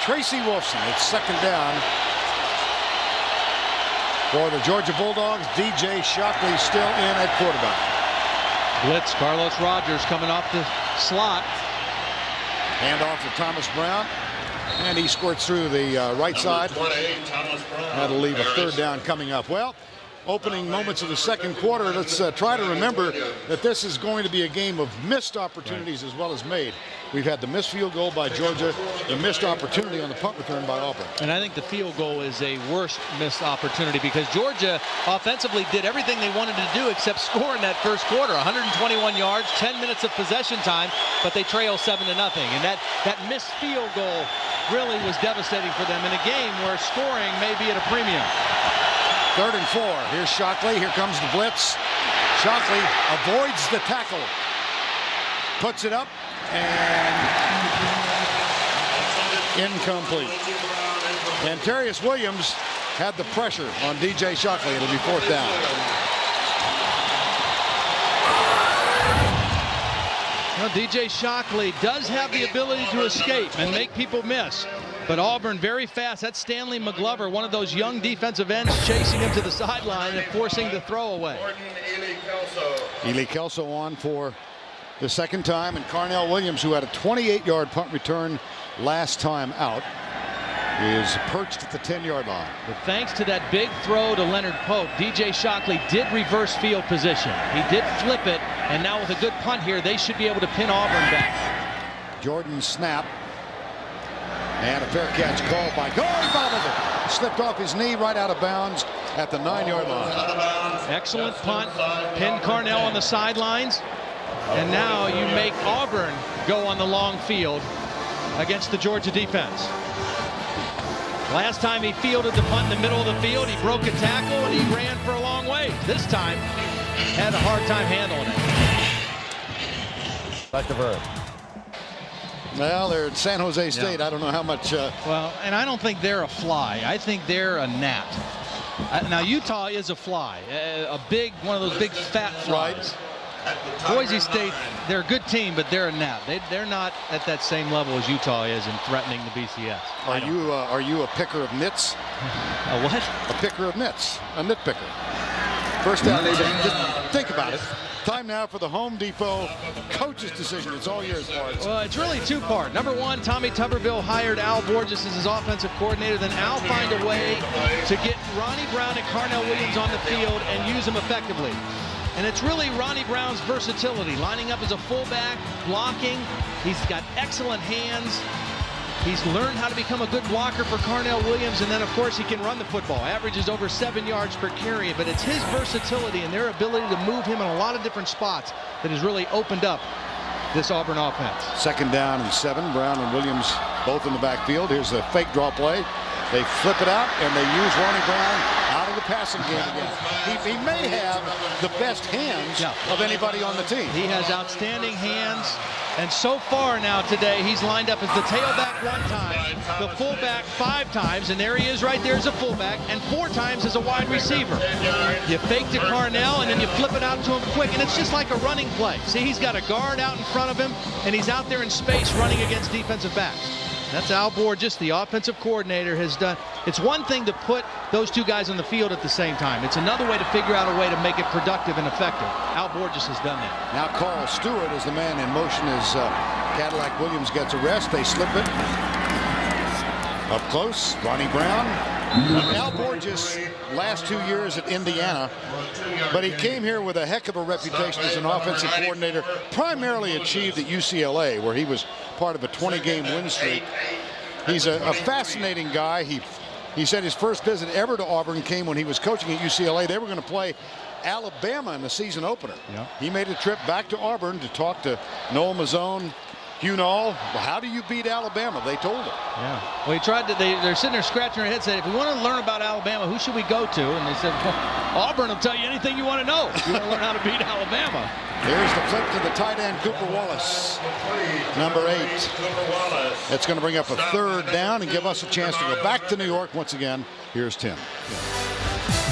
Tracy Wolfson. It's second down for the Georgia Bulldogs. DJ Shockley still in at quarterback. Blitz, Carlos Rogers coming off the slot. Hand off to Thomas Brown. And he squirts through the right side. That'll leave a third down coming up. Well, opening moments of the second quarter, let's try to remember that this is going to be a game of missed opportunities as well as made. We've had the missed field goal by Georgia, the missed opportunity on the punt return by Auburn. And I think the field goal is a worse missed opportunity because Georgia offensively did everything they wanted to do except score in that first quarter. 121 yards, 10 minutes of possession time, but they trail 7-0. And that missed field goal really was devastating for them in a game where scoring may be at a premium. 3rd and 4. Here's Shockley. Here comes the blitz. Shockley avoids the tackle. Puts it up and incomplete. And Antarius Williams had the pressure on DJ Shockley. It'll be 4th down. Well, DJ Shockley does have the ability to escape and make people miss. But Auburn very fast. That's Stanley McGlover, one of those young defensive ends, chasing him to the sideline and forcing the throw away. Ely Kelso on for the second time, and Carnell Williams, who had a 28-yard punt return last time out, is perched at the 10-yard line. But thanks to that big throw to Leonard Pope, DJ Shockley did reverse field position. He did flip it, and now with a good punt here, they should be able to pin Auburn back. Jordan snap. And a fair catch called by he bobbled it. Slipped off his knee right out of bounds at the 9-yard line. Excellent punt. Pinned Carnell on the sidelines. And now you make Auburn go on the long field against the Georgia defense. Last time he fielded the punt in the middle of the field, he broke a tackle and he ran for a long way. This time, had a hard time handling it. Back to Vern. Well, they're at San Jose State. Yeah. I don't know how much. Well, and I don't think they're a fly. I think they're a gnat. Now, Utah is a fly, one of those big fat flies. Right. Boise State, they're a good team, but they're a gnat. They're not at that same level as Utah is in threatening the BCS. Are you a picker of nits? A what? A picker of nits. A nitpicker. First down, just think about it. Time now for the Home Depot coach's decision. It's all yours, Lawrence. Well, it's really two-part. Number one, Tommy Tuberville hired Al Borges as his offensive coordinator. Then Al find a way to get Ronnie Brown and Carnell Williams on the field and use them effectively. And it's really Ronnie Brown's versatility, lining up as a fullback, blocking. He's got excellent hands. He's learned how to become a good blocker for Carnell Williams, and then, of course, he can run the football. Averages over 7 yards per carry, but it's his versatility and their ability to move him in a lot of different spots that has really opened up this Auburn offense. 2nd down and 7. Brown and Williams both in the backfield. Here's a fake draw play. They flip it out, and they use Ronnie Brown out of the passing game again. He may have the best hands of anybody on the team. He has outstanding hands. And so far now today, he's lined up as the tailback 1 time, the fullback 5 times, and there he is right there as a fullback, and 4 times as a wide receiver. You fake to Carnell, and then you flip it out to him quick, and it's just like a running play. See, he's got a guard out in front of him, and he's out there in space running against defensive backs. That's Al Borges, the offensive coordinator, has done It's one thing to put those two guys on the field at the same time. It's another way to figure out a way to make it productive and effective. Al Borges has done that. Now Carl Stewart is the man in motion as Cadillac Williams gets a rest. They slip it. Up close, Ronnie Brown. Al Borges, last 2 years at Indiana, but he came here with a heck of a reputation as an offensive coordinator, primarily achieved at UCLA, where he was part of a 20-game win streak. He's a fascinating guy. He said his first visit ever to Auburn came when he was coaching at UCLA. They were going to play Alabama in the season opener. Yep. He made a trip back to Auburn to talk to Noel Mazzone, Hugh Null. Well, how do you beat Alabama? They told him. Yeah. Well, he tried to. They're sitting there scratching their heads, saying, "If we want to learn about Alabama, who should we go to?" And they said, well, "Auburn will tell you anything you want to know. You want to learn how to beat Alabama." Here's the flip to the tight end, Cooper Wallace, number 8. That's going to bring up a 3rd down and give us a chance to go back to New York once again. Here's Tim.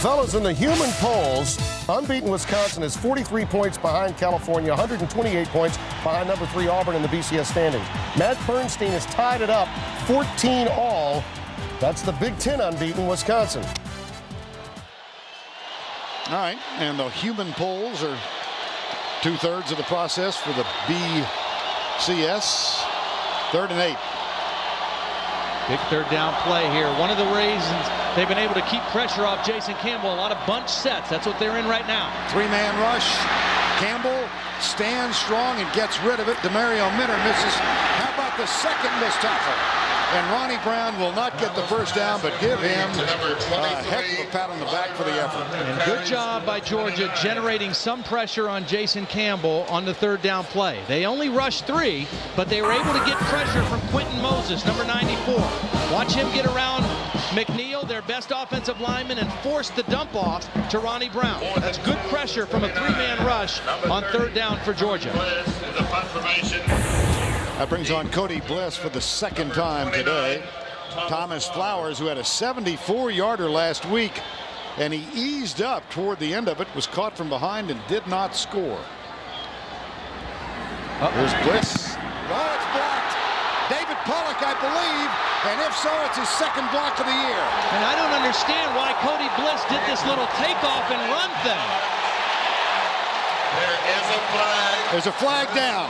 Fellas, in the human polls, unbeaten Wisconsin is 43 points behind California, 128 points behind number 3 Auburn in the BCS standings. Matt Bernstein has tied it up 14 all. That's the Big Ten unbeaten Wisconsin. All right, and the human polls are 2/3 of the process for the BCS. 3rd and 8. Big 3rd down play here. One of the reasons they've been able to keep pressure off Jason Campbell, a lot of bunch sets. That's what they're in right now. 3-man rush. Campbell stands strong and gets rid of it. Demario Minner misses. How about the second missed tackle? And Ronnie Brown will not get the first down, but give him a heck of a pat on the back for the effort. And good job by Georgia generating some pressure on Jason Campbell on the 3rd down play. They only rushed 3, but they were able to get pressure from Quentin Moses, number 94. Watch him get around McNeil, their best offensive lineman, and force the dump off to Ronnie Brown. That's good pressure from a 3-man rush on 3rd down for Georgia. That brings on Cody Bliss for the 2nd time today. Thomas Flowers, who had a 74-yarder last week, and he eased up toward the end of it, was caught from behind and did not score. Here's Bliss. Oh, it's blocked. David Pollock, I believe, and if so, it's his 2nd block of the year. And I don't understand why Cody Bliss did this little takeoff and run thing. There is a flag. There's a flag down.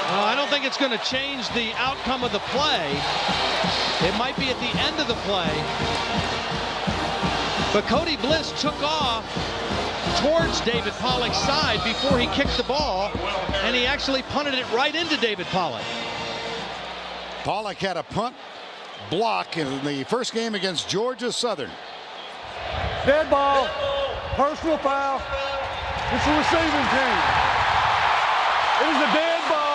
I don't think it's going to change the outcome of the play. It might be at the end of the play. But Cody Bliss took off towards David Pollock's side before he kicked the ball, and he actually punted it right into David Pollock. Pollock had a punt block in the first game against Georgia Southern. Dead ball. Personal foul. It's the receiving team. It is a dead ball.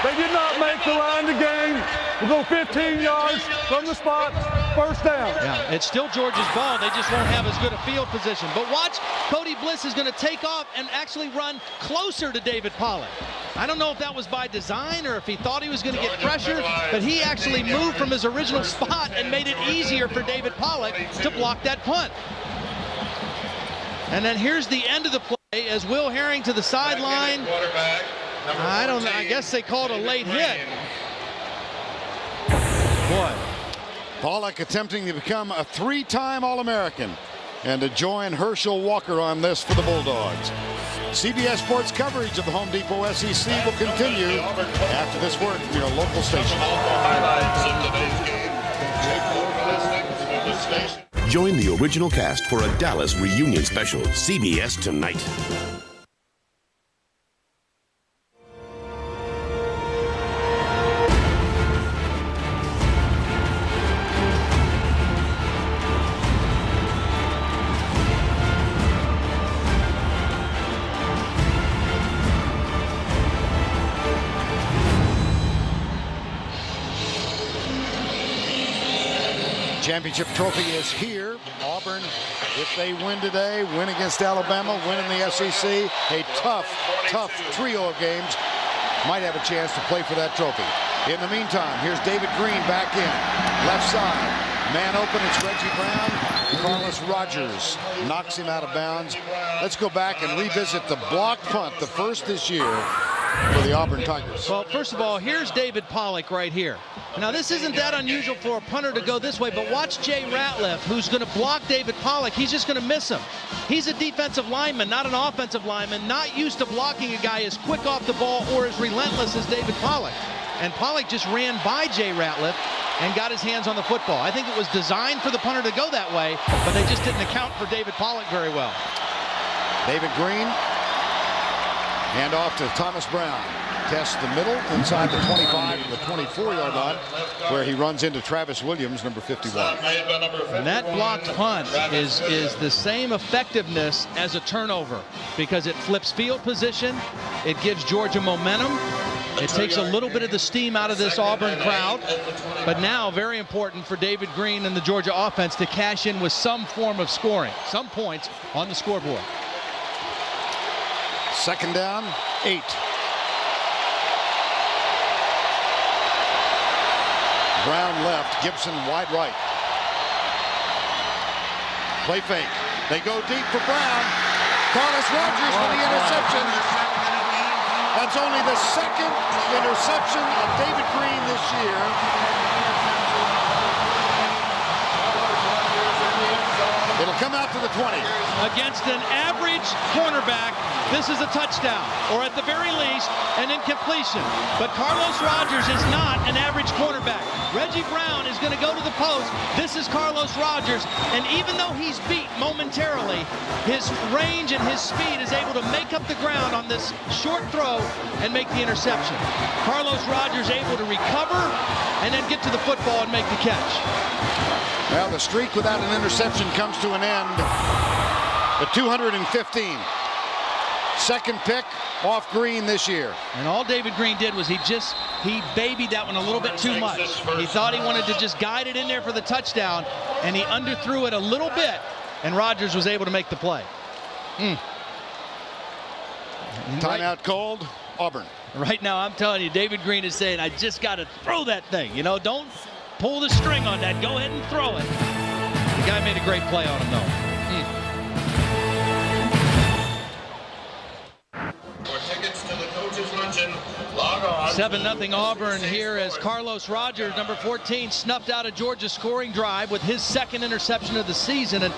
They did not make the line to gain. We'll go 15 yards from the spot. First down. Yeah, it's still Georgia's ball. They just won't have as good a field position. But watch, Cody Bliss is going to take off and actually run closer to David Pollock. I don't know if that was by design or if he thought he was going to get pressure, but he actually moved from his original spot and made it easier for David Pollock to block that punt. And then here's the end of the play as Will Herring to the sideline. I guess they called a late hit. Boy. Pollock attempting to become a 3-time All-American and to join Herschel Walker on this for the Bulldogs. CBS Sports coverage of the Home Depot SEC will continue after this word from your local station. Join the original cast for a Dallas reunion special, CBS Tonight. Championship trophy is here. Auburn, if they win today, win against Alabama, win in the SEC, a tough trio of games, might have a chance to play for that trophy. In the meantime, here's David Green back in. Left side. Man open, it's Reggie Brown. Carlos Rogers knocks him out of bounds. Let's go back and revisit the block punt, the first this year for the Auburn Tigers. Well, first of all, here's David Pollock right here. Now, this isn't that unusual for a punter to go this way, but watch Jay Ratliff, who's going to block David Pollock. He's just going to miss him. He's a defensive lineman, not an offensive lineman, not used to blocking a guy as quick off the ball or as relentless as David Pollock. And Pollock just ran by Jay Ratliff and got his hands on the football. I think it was designed for the punter to go that way, but they just didn't account for David Pollock very well. David Green, hand off to Thomas Brown. Tests the middle inside the 25 to the 24-yard line, where he runs into Travis Williams, number 51. And that blocked punt is the same effectiveness as a turnover because it flips field position, it gives Georgia momentum, it takes a little bit of the steam out of this Auburn crowd, but now very important for David Green and the Georgia offense to cash in with some form of scoring, some points on the scoreboard. Second down, 8. Brown left, Gibson wide right. Play fake. They go deep for Brown. Carlos Rogers for the interception. That's only the second interception of David Green this year. It'll come out to the 20. Against an average cornerback, this is a touchdown, or at the very least, an incompletion. But Carlos Rogers is not an average cornerback. Reggie Brown is going to go to the post. This is Carlos Rogers, and even though he's beat momentarily, his range and his speed is able to make up the ground on this short throw and make the interception. Carlos Rogers able to recover and then get to the football and make the catch. Well, the streak without an interception comes to an end at 215. Second pick off Green this year. And all David Green did was he babied that one a little bit too much. He thought he wanted to just guide it in there for the touchdown, and he underthrew it a little bit, and Rogers was able to make the play. Timeout called, Auburn. Right now, I'm telling you, David Green is saying, I just got to throw that thing. You know, don't pull the string on that. Go ahead and throw it. The guy made a great play on him, though. For tickets to the coaches' luncheon, log on. 7-0 Auburn here as Carlos Rogers, number 14, snuffed out a Georgia scoring drive with his second interception of the season. And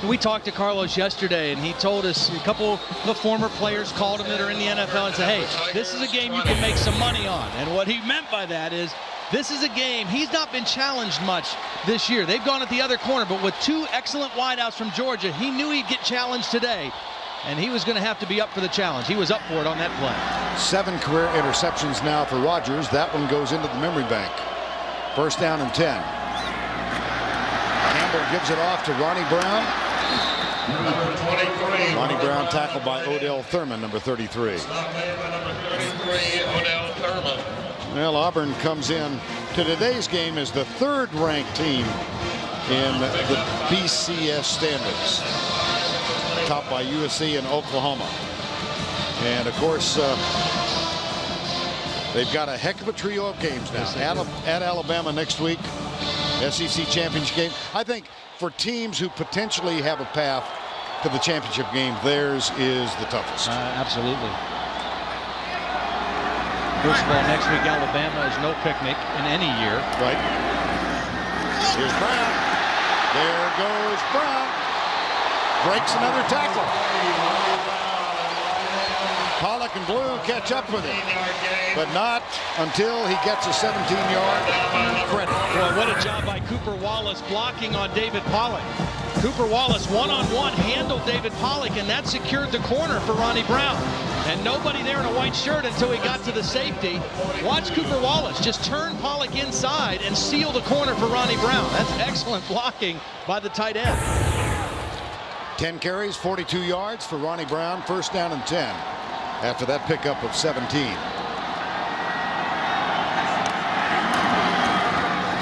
we talked to Carlos yesterday, and he told us a couple of the former players called him that are in the NFL and said, hey, this is a game you can make some money on. And what he meant by that is, this is a game, he's not been challenged much this year. They've gone at the other corner, but with two excellent wideouts from Georgia, he knew he'd get challenged today, and he was going to have to be up for the challenge. He was up for it on that play. 7 career interceptions now for Rogers. That one goes into the memory bank. First down and 10. Campbell gives it off to Ronnie Brown. Number 23. Ronnie Brown tackled by Odell Thurman, number 33. Number 33, Odell Thurman. Well, Auburn comes in to today's game as the third-ranked team in the BCS standings, topped by USC and Oklahoma. And, of course, they've got a heck of a trio of games now. At Alabama next week, SEC championship game. I think for teams who potentially have a path to the championship game, theirs is the toughest. Absolutely. First of all, next week Alabama is no picnic in any year. Right. Here's Brown. There goes Brown. Breaks another tackle. Pollock and Blue catch up with him, but not until he gets a 17-yard credit. Boy, what a job by Cooper Wallace blocking on David Pollock. Cooper Wallace one-on-one handled David Pollock, and that secured the corner for Ronnie Brown. And nobody there in a white shirt until he got to the safety. Watch Cooper Wallace just turn Pollock inside and seal the corner for Ronnie Brown. That's excellent blocking by the tight end. 10 carries, 42 yards for Ronnie Brown. First down and 10 after that pickup of 17.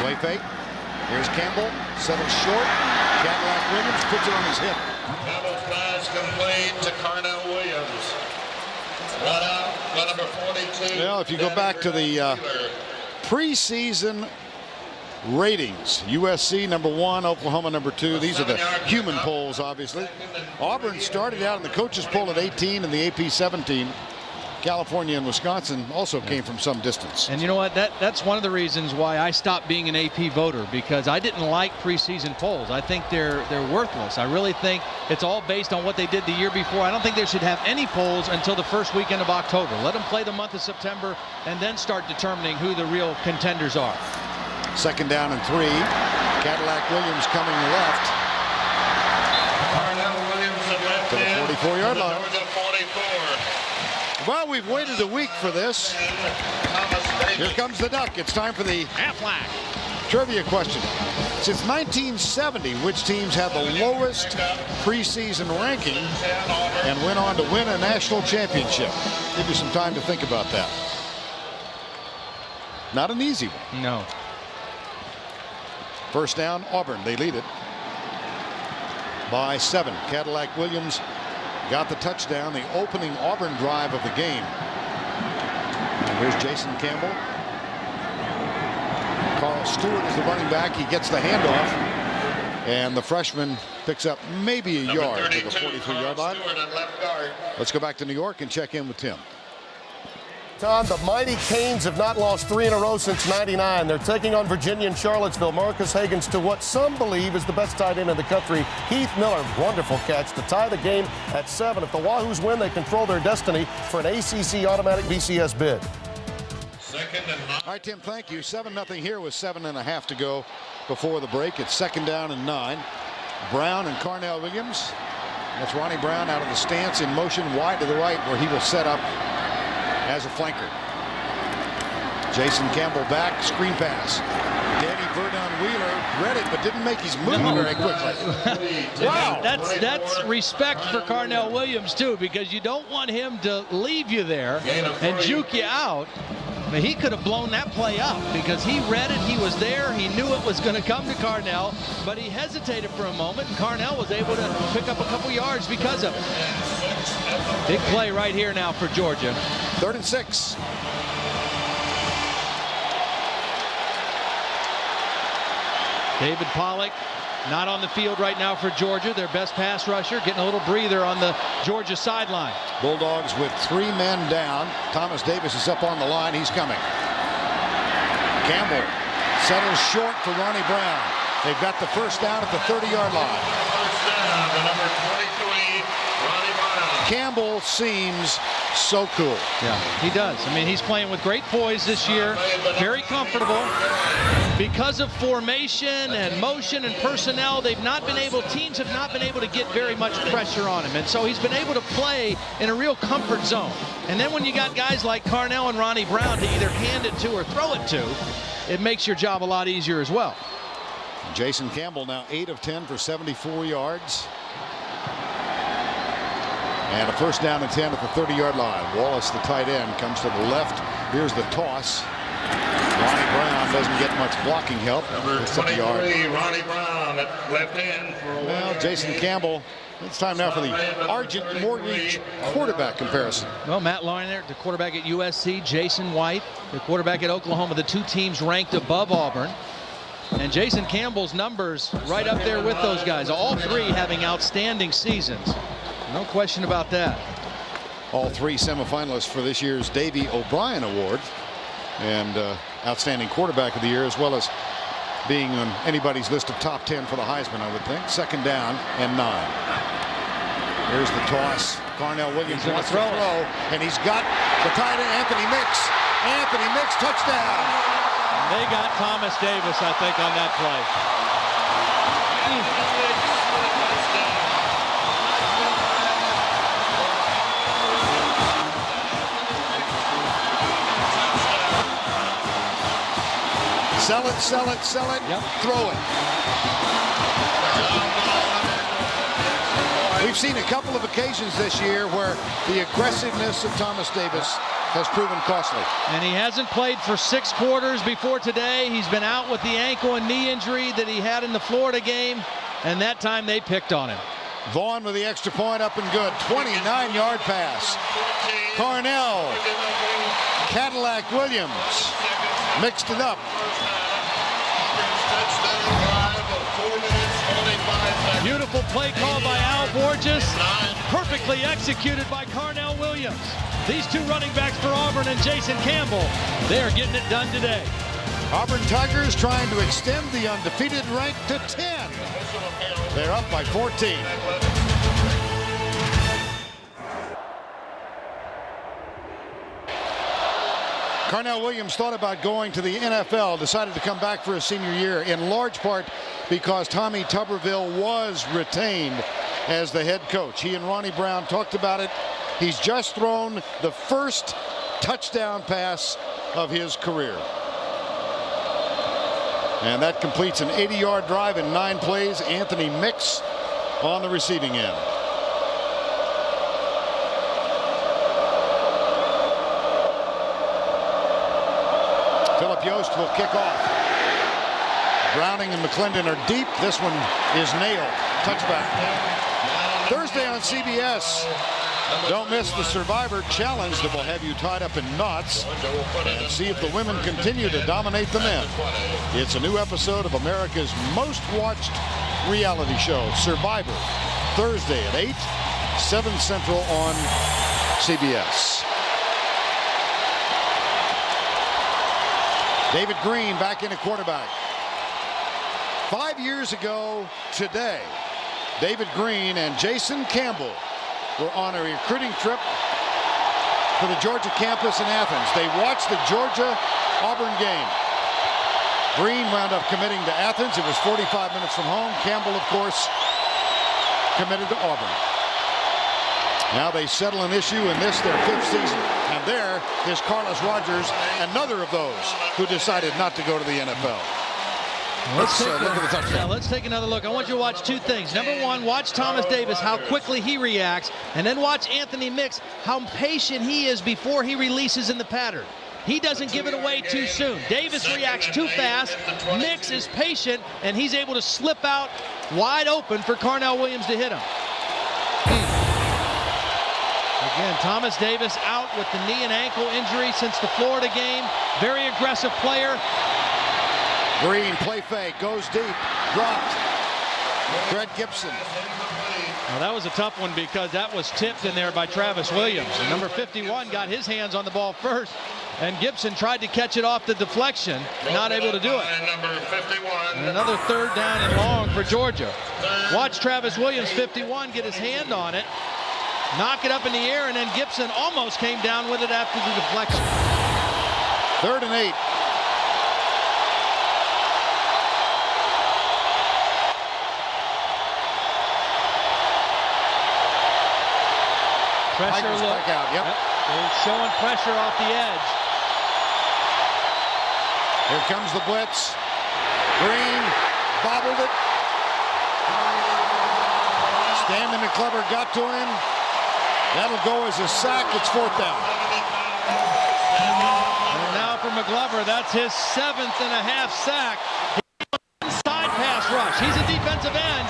Play fake. Here's Campbell. Settles short. Cadillac Williams puts it on his hip. Campbell's pass complete to Carnell Williams. Run out by number 42. Well, if you go back to the preseason ratings, USC number 1, Oklahoma number 2. These are the human polls, obviously. Auburn started out in the coaches poll at 18 and the AP 17. California and Wisconsin also came from some distance. And you know what? That's one of the reasons why I stopped being an AP voter, because I didn't like preseason polls. I think they're worthless. I really think it's all based on what they did the year before. I don't think they should have any polls until the first weekend of October. Let them play the month of September and then start determining who the real contenders are. 2nd down and 3. Cadillac Williams coming left. Carnell Williams at left To the end. 44-yard line. Over the 44. Well, we've waited a week for this. Here comes the duck. It's time for the Aflac trivia question. Since 1970, which teams had the lowest preseason ranking and went on to win a national championship? Give you some time to think about that. Not an easy one. No. 1st down, Auburn. They lead it by 7. Cadillac Williams got the touchdown, the opening Auburn drive of the game. And here's Jason Campbell. Carl Stewart is the running back. He gets the handoff, and the freshman picks up maybe a yard to the 43-yard line. Let's go back to New York and check in with Tim. Tom, the mighty Canes have not lost 3 in a row since '99. They're taking on Virginia and Charlottesville. Marcus Hagan's to what some believe is the best tight end in the country. Heath Miller, wonderful catch to tie the game at 7. If the Wahoos win, they control their destiny for an ACC automatic BCS bid. All right, Tim, thank you. 7-0 here with 7.5 to go before the break. It's 2nd down and 9. Brown and Carnell Williams. That's Ronnie Brown out of the stance in motion wide to the right, where he will set up as a flanker. Jason Campbell back, screen pass. Danny Verdon Wheeler read it, but didn't make his move very quickly. Wow, that's respect for Carnell Williams too, because you don't want him to leave you there and juke you out. I mean, he could have blown that play up because he read it, he was there, he knew it was going to come to Carnell, but he hesitated for a moment, and Carnell was able to pick up a couple yards because of it. Big play right here now for Georgia. 3rd and 6. David Pollock not on the field right now for Georgia, their best pass rusher, getting a little breather on the Georgia sideline. Bulldogs with 3 men down. Thomas Davis is up on the line. He's coming. Campbell settles short for Ronnie Brown. They've got the 1st down at the 30-yard line. First down to number 23, Ronnie Brown. Campbell seems so cool. Yeah, he does. I mean, he's playing with great poise this year, very comfortable. Because of formation and motion and personnel, teams have not been able to get very much pressure on him. And so he's been able to play in a real comfort zone. And then when you got guys like Carnell and Ronnie Brown to either hand it to or throw it to, it makes your job a lot easier as well. Jason Campbell now 8 of 10 for 74 yards. And a 1st down and 10 at the 30-yard line. Wallace, the tight end, comes to the left. Here's the toss. Ronnie Brown doesn't get much blocking help. Number 23, Ronnie Brown at left end. Well, Jason Campbell, it's time now for the Argent Mortgage quarterback comparison. Well, Matt Leinart, the quarterback at USC, Jason White, the quarterback at Oklahoma, the 2 teams ranked above Auburn. And Jason Campbell's numbers right up there with those guys, all 3 having outstanding seasons. No question about that. All 3 semifinalists for this year's Davey O'Brien Award. And outstanding quarterback of the year, as well as being on anybody's list of top 10 for the Heisman, I would think. 2nd down and 9. Here's the toss. Carnell Williams wants to throw, and he's got the tight end, Anthony Mix. Anthony Mix, touchdown. They got Thomas Davis, I think, on that play. Sell it, sell it, sell it, yep. Throw it. We've seen a couple of occasions this year where the aggressiveness of Thomas Davis has proven costly. And he hasn't played for 6 quarters before today. He's been out with the ankle and knee injury that he had in the Florida game, and that time they picked on him. Vaughn with the extra point, up and good. 29-yard pass. Carnell. Cadillac Williams mixed it up. Beautiful play call by Al Borges. Perfectly executed by Carnell Williams. These two running backs for Auburn and Jason Campbell, they are getting it done today. Auburn Tigers trying to extend the undefeated rank to 10. They're up by 14. Carnell Williams thought about going to the NFL, decided to come back for his senior year, in large part because Tommy Tuberville was retained as the head coach. He and Ronnie Brown talked about it. He's just thrown the first touchdown pass of his career. And that completes an 80-yard drive in 9 plays. Anthony Mix on the receiving end. Philip Yost will kick off. Browning and McClendon are deep. This one is nailed. Touchback. Thursday on CBS. Don't miss the Survivor Challenge that will have you tied up in knots and see if the women continue to dominate the men. It's a new episode of America's most watched reality show, Survivor, Thursday at 8, 7 Central on CBS. David Green back in at quarterback. 5 years ago today, David Green and Jason Campbell were on a recruiting trip to the Georgia campus in Athens. They watched the Georgia-Auburn game. Green wound up committing to Athens. It was 45 minutes from home. Campbell, of course, committed to Auburn. Now they settle an issue in this, their 5th season. And there is Carlos Rogers, another of those who decided not to go to the NFL. Let's look at the touchdown. Yeah, let's take another look. I want you to watch 2 things. Number 1, watch Thomas Davis, how quickly he reacts. And then watch Anthony Mix, how patient he is before he releases in the pattern. He doesn't give it away too soon. Davis reacts too fast. Mix is patient, and he's able to slip out wide open for Carnell Williams to hit him. Again, Thomas Davis out with the knee and ankle injury since the Florida game. Very aggressive player. Green, play fake, goes deep, dropped. Greg Gibson. Well, that was a tough one because that was tipped in there by Travis Williams. And number 51 got his hands on the ball first, and Gibson tried to catch it off the deflection, not able to do it. And another 3rd down and long for Georgia. Watch Travis Williams, 51, get his hand on it, knock it up in the air, and then Gibson almost came down with it after the deflection. 3rd and 8. Pressure look. Out. Yep. They're showing pressure off the edge. Here comes the blitz. Green bobbled it. Stanley McClever got to him. That'll go as a sack. It's 4th down. And now for McGlover, that's his 7.5 sack. Inside pass rush. He's a defensive end,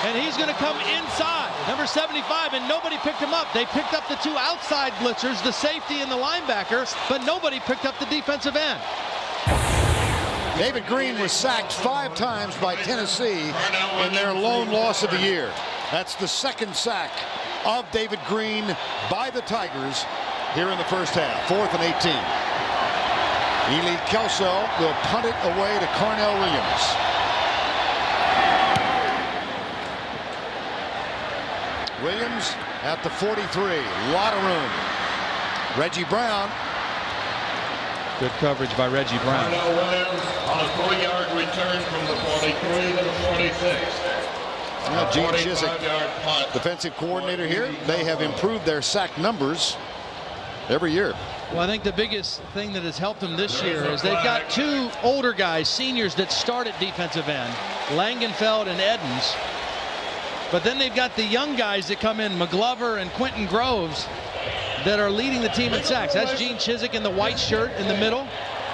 and he's going to come inside. Number 75, and nobody picked him up. They picked up the 2 outside blitzers, the safety and the linebacker, but nobody picked up the defensive end. David Green was sacked 5 times by Tennessee in their lone loss of the year. That's the 2nd sack of David Green by the Tigers here in the first half. 4th and 18. Ely Kelso will punt it away to Carnell Williams. Williams at the 43. Lot of room. Reggie Brown. Good coverage by Reggie Brown. Williams on a 3-yard return from the 43 to the 46. Gene Chizik, defensive coordinator here. They have improved their sack numbers every year. Well, I think the biggest thing that has helped them this year is they've got 2 older guys, seniors, that start at defensive end, Langenfeld and Edens. But then they've got the young guys that come in, McGlover and Quentin Groves, that are leading the team in sacks. That's Gene Chizik in the white shirt in the middle.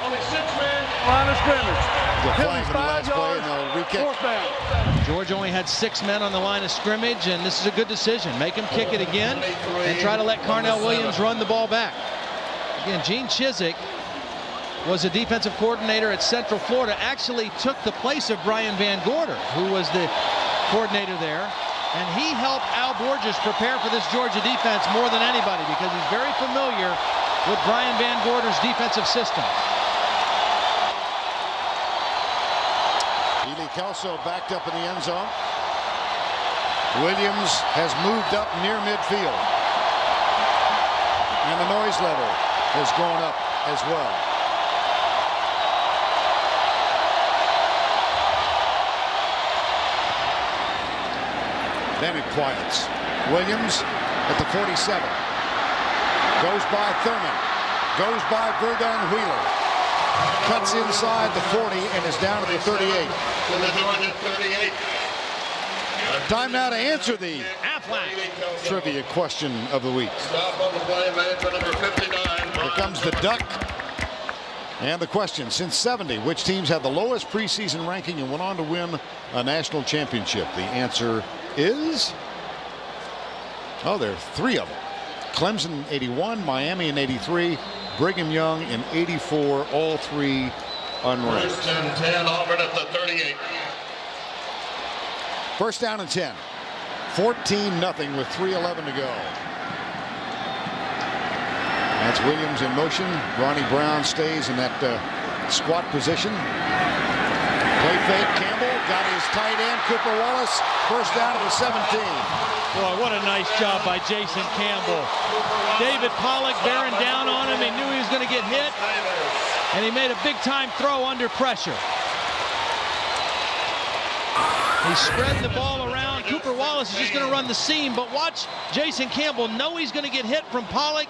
Only 6 men, line of scrimmage. The flag on the last play and they'll re-kick. 4th down. Georgia only had 6 men on the line of scrimmage, and this is a good decision. Make him kick it again and try to let Carnell Williams run the ball back. Again, Gene Chizik was a defensive coordinator at Central Florida, actually took the place of Brian Van Gorder, who was the coordinator there. And he helped Al Borges prepare for this Georgia defense more than anybody because he's very familiar with Brian Van Gorder's defensive system. Ely Kelso backed up in the end zone. Williams has moved up near midfield. And the noise level has gone up as well. Then it quiets. Williams at the 47. Goes by Thurman. Goes by Verdun Wheeler. Cuts inside the 40 and is down to the 38. To the Georgia 38. Time now to answer the trivia question of the week. Stop on the play made for number 59. Here comes the duck. And the question, since 70, which teams had the lowest preseason ranking and went on to win a national championship? The answer is, there are 3 of them. Clemson in 81, Miami in 83, Brigham Young in 84, all 3 unranked. First and 10, Auburn at the 38. First down and 10. 14-0 with 3:11 to go. That's Williams in motion. Ronnie Brown stays in that squat position. Play fake. Campbell got his tight end, Cooper Wallace. First down to the 17. Boy, what a nice job by Jason Campbell. David Pollock bearing down on him. He knew he was going to get hit, and he made a big-time throw under pressure. He spread the ball around. Cooper Wallace is just going to run the seam, but watch Jason Campbell know he's going to get hit from Pollock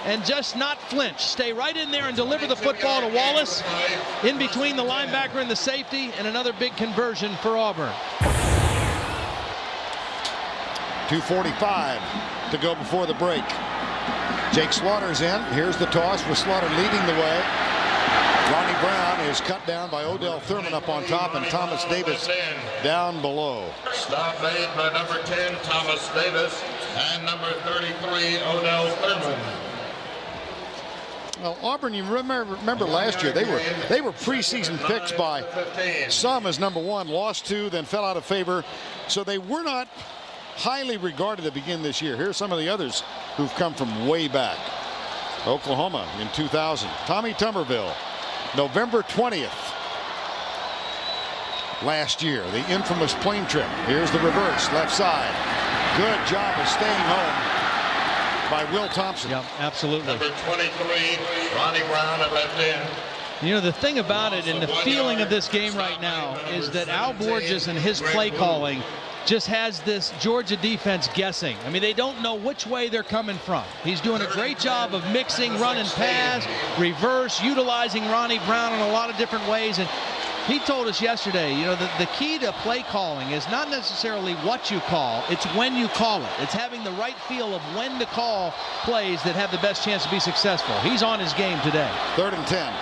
and just not flinch. Stay right in there and deliver the football to Wallace in between the linebacker and the safety, and another big conversion for Auburn. 2:45 to go before the break. Jake Slaughter's in. Here's the toss with Slaughter leading the way. Ronnie Brown is cut down by Odell Thurman up on top, and Thomas Davis down below. Stop made by number 10, Thomas Davis, and number 33, Odell Thurman. Well, Auburn, you remember last year, they were preseason picks by some as number 1, lost 2, then fell out of favor. So they were not highly regarded to begin this year. Here's some of the others who've come from way back. Oklahoma in 2000. Tommy Tuberville, November 20th last year, the infamous plane trip. Here's the reverse, left side. Good job of staying home by Will Thompson. Yep, absolutely. Number 23, Ronnie Brown at left end. You know, the thing about it and the feeling of this game right now is that Al Borges and his play calling just has this Georgia defense guessing. I mean, they don't know which way they're coming from. He's doing a great job of mixing run and pass, reverse, utilizing Ronnie Brown in a lot of different ways. And he told us yesterday, you know, the key to play calling is not necessarily what you call, it's when you call it. It's having the right feel of when to call plays that have the best chance to be successful. He's on his game today. 3rd and 10.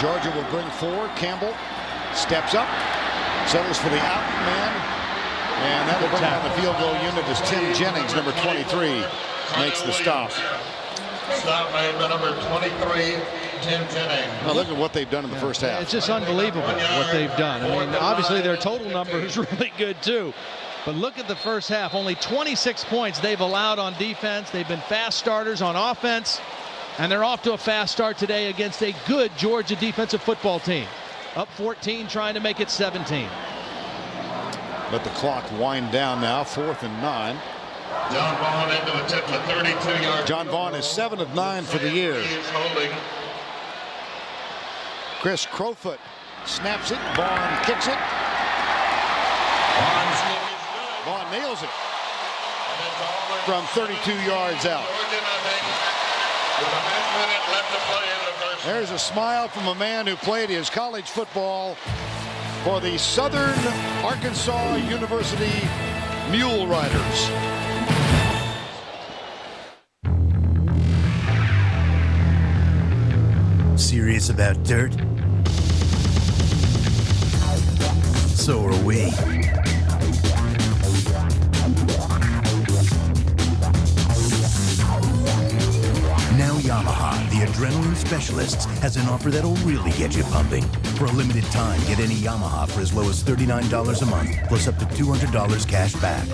Georgia will bring 4. Campbell steps up, settles for the out man, and that will bring on the field goal unit as Tim Jennings, number 23, makes the stop. Stop made by number 23, Tim Jennings. Now look at what they've done in the first half. It's just unbelievable what they've done. I mean, obviously their total number is really good too. But look at the first half. Only 26 points they've allowed on defense. They've been fast starters on offense. And they're off to a fast start today against a good Georgia defensive football team. Up 14, trying to make it 17. Let the clock wind down now. 4th and 9. John Vaughn into the tip, the 32-yard. John Vaughn is 7 of 9 for the year. He is holding. Chris Crowfoot snaps it. Vaughn kicks it. Vaughn nails it from 32 yards out. There's a smile from a man who played his college football for the Southern Arkansas University Mule Riders. Serious about dirt? So are we. Now Yamaha, the Adrenaline Specialists has an offer that'll really get you pumping. For a limited time, get any Yamaha for as low as $39 a month, plus up to $200 cash back.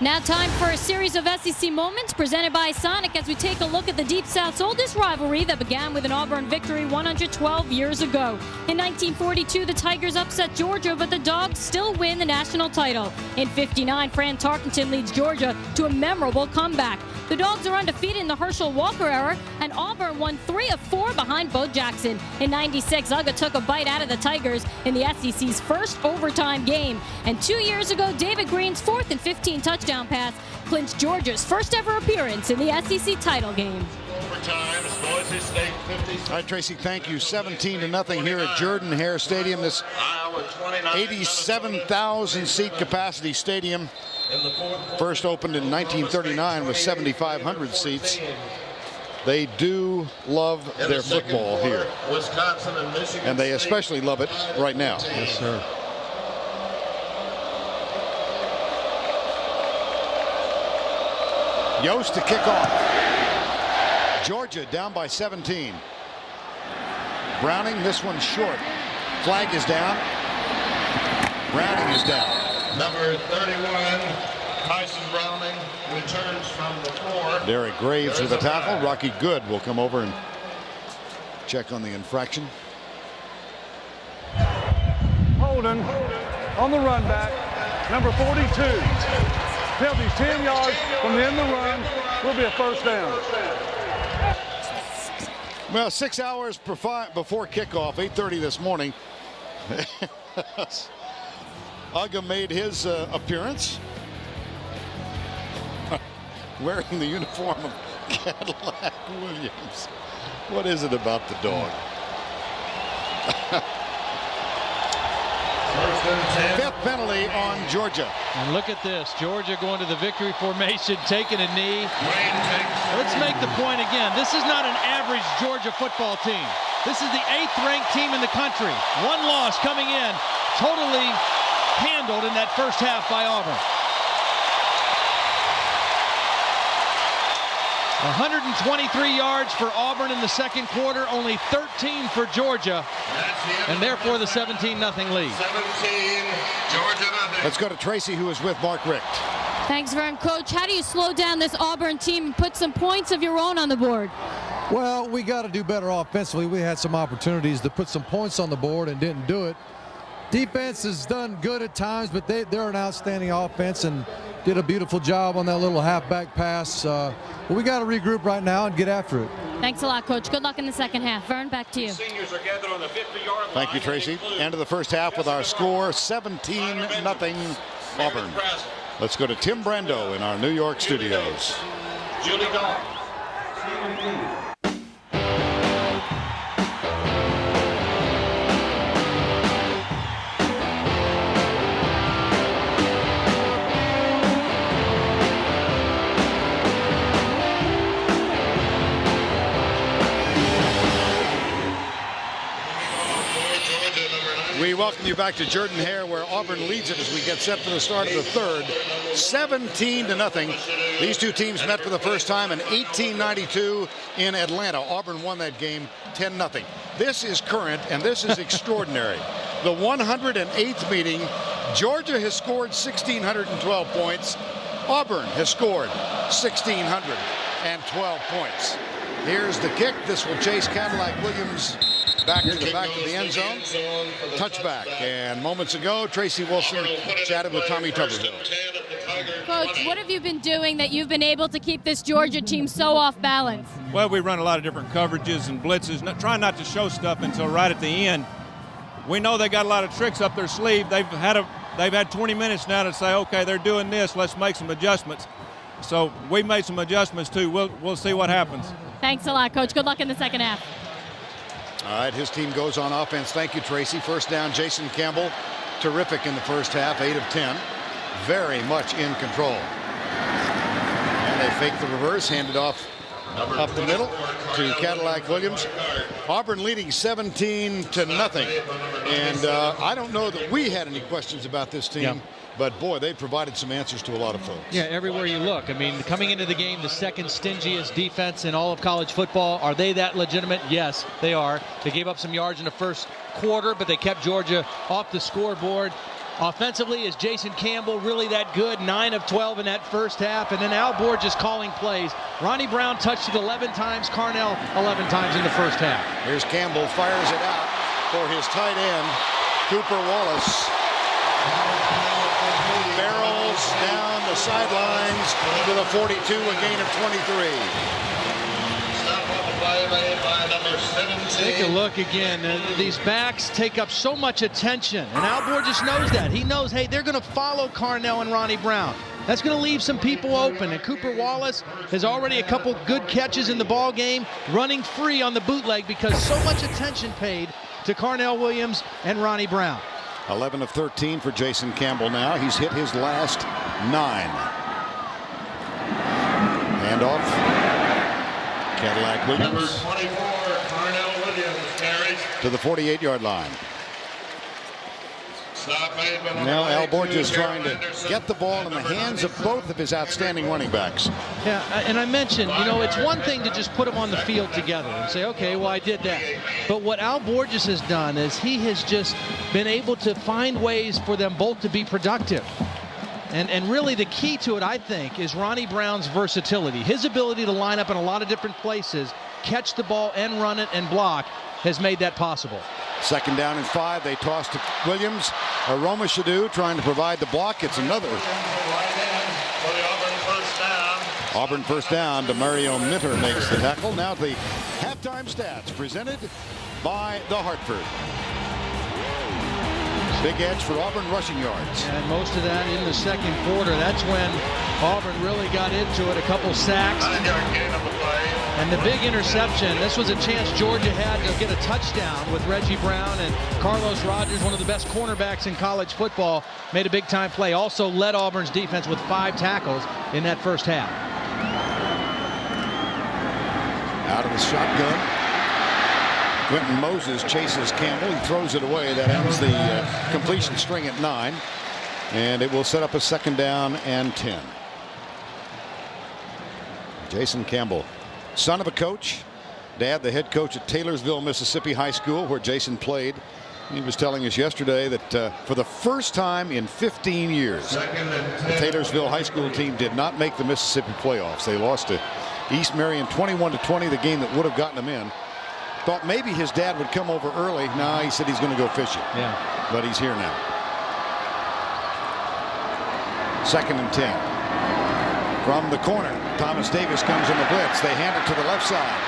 Now time for a series of SEC moments presented by Sonic as we take a look at the Deep South's oldest rivalry that began with an Auburn victory 112 years ago. In 1942, the Tigers upset Georgia, but the Dogs still win the national title. In '59, Fran Tarkenton leads Georgia to a memorable comeback. The Dogs are undefeated in the Herschel Walker era, and Auburn won 3 of 4 behind Bo Jackson. In '96, Uga took a bite out of the Tigers in the SEC's first overtime game. And 2 years ago, David Green's 4th and 15 touchdown pass clinched Georgia's first ever appearance in the SEC title game. All right, Tracy, thank you. 17-0 here at Jordan-Hare Stadium. This 87,000 seat capacity stadium first opened in 1939 with 7,500 seats. They do love their football here, and they especially love it right now. Yes, sir. Yost to kick off. Georgia down by 17. Browning, this one short. Flag is down. Browning is down. Number 31, Tyson Browning, returns from the floor. Derek Graves with a tackle. Rocky Good will come over and check on the infraction. Holden on the run back. Number 42. Penalties 10 yards from the end of the run. Will be a first down. Well, 6 hours before kickoff, 8:30 this morning. Uga made his appearance wearing the uniform of Cadillac Williams. What is it about the dog? Fifth penalty on Georgia. And look at this. Georgia going to the victory formation, taking a knee. Let's make the point again. This is not an average Georgia football team. This is the 8th ranked team in the country. One loss coming in, totally handled in that first half by Auburn. 123 yards for Auburn in the second quarter, only 13 for Georgia, and therefore the 17-0 lead. 17, Georgia. Let's go to Tracy, who is with Mark Richt. Thanks, Vern. Coach, how do you slow down this Auburn team and put some points of your own on the board? Well, we got to do better offensively. We had some opportunities to put some points on the board and didn't do it. Defense has done good at times, but they're an outstanding offense and did a beautiful job on that little halfback pass. But we got to regroup right now and get after it. Thanks a lot, Coach. Good luck in the second half. Vern, back to you. Seniors are gathered on the 50-yard line. Thank you, Tracy. End of the first half with our score, 17-0 Auburn. Let's go to Tim Brando in our New York studios. Julie Goff. We welcome you back to Jordan-Hare, where Auburn leads it as we get set for the start of the third. 17-0. These two teams met for the first time in 1892 in Atlanta. Auburn won that game 10-0. This is current, and this is extraordinary. The 108th meeting. Georgia has scored 1,612 points. Auburn has scored 1,612 points. Here's the kick. This will chase Cadillac Williams back to the back of the end zone. Touchback. And moments ago, Tracy Wilson chatted with Tommy Tuberville. Coach, what have you been doing that you've been able to keep this Georgia team so off balance? Well, we run a lot of different coverages and blitzes, trying not to show stuff until right at the end. We know they got a lot of tricks up their sleeve. They've had 20 minutes now to say, okay, they're doing this, let's make some adjustments. So we made some adjustments too. We'll see what happens. Thanks a lot, Coach. Good luck in the second half. All right, his team goes on offense. Thank you, Tracy. First down, Jason Campbell. Terrific in the first half, 8 of 10. Very much in control. And they fake the reverse, hand it off up the middle to Cadillac Williams. Auburn leading 17-0. And I don't know that we had any questions about this team. But, boy, they provided some answers to a lot of folks. Yeah, everywhere you look. I mean, coming into the game, the second stingiest defense in all of college football. Are they that legitimate? Yes, they are. They gave up some yards in the first quarter, but they kept Georgia off the scoreboard. Offensively, is Jason Campbell really that good? 9 of 12 in that first half. And then Al Borges calling plays. Ronnie Brown touched it 11 times. Carnell 11 times in the first half. Here's Campbell, fires it out for his tight end, Cooper Wallace. Barrels down the sidelines to the 42, a gain of 23. Take a look again. These backs take up so much attention, and Al Borges knows that. He knows, hey, they're going to follow Carnell and Ronnie Brown. That's going to leave some people open, and Cooper Wallace has already a couple good catches in the ball game, running free on the bootleg because so much attention paid to Carnell Williams and Ronnie Brown. 11 of 13 for Jason Campbell now. He's hit his last 9. Handoff. Cadillac Williams. Number 24, Carnell Williams, carries to the 48-yard line. Now Al Borges trying to get the ball in the hands of both of his outstanding running backs. Yeah, and I mentioned, you know, it's one thing to just put them on the field together and say, okay, well, I did that. But what Al Borges has done is he has just been able to find ways for them both to be productive. And really the key to it, I think, is Ronnie Brown's versatility. His ability to line up in a lot of different places, catch the ball and run it and block has made that possible. 2nd down and 5. They toss to Williams. Aroma Shadu trying to provide the block. It's another. Auburn first down. DeMario Minter makes the tackle. Now the halftime stats presented by the Hartford. Big edge for Auburn rushing yards. And most of that in the second quarter. That's when Auburn really got into it. A couple sacks. And the big interception. This was a chance Georgia had to get a touchdown with Reggie Brown, and Carlos Rogers, one of the best cornerbacks in college football, made a big time play. Also led Auburn's defense with 5 tackles in that first half. Out of the shotgun. Quentin Moses chases Campbell. He throws it away. That ends the completion string at 9. And it will set up a 2nd down and 10. Jason Campbell, son of a coach. Dad, the head coach at Taylorsville, Mississippi High School, where Jason played. He was telling us yesterday that for the first time in 15 years, the Taylorsville High School team did not make the Mississippi playoffs. They lost to East Marion 21-20, the game that would have gotten them in. Thought maybe his dad would come over early. No, he said he's going to go fishing. Yeah. But he's here now. 2nd and 10. From the corner, Thomas Davis comes in the blitz. They hand it to the left side.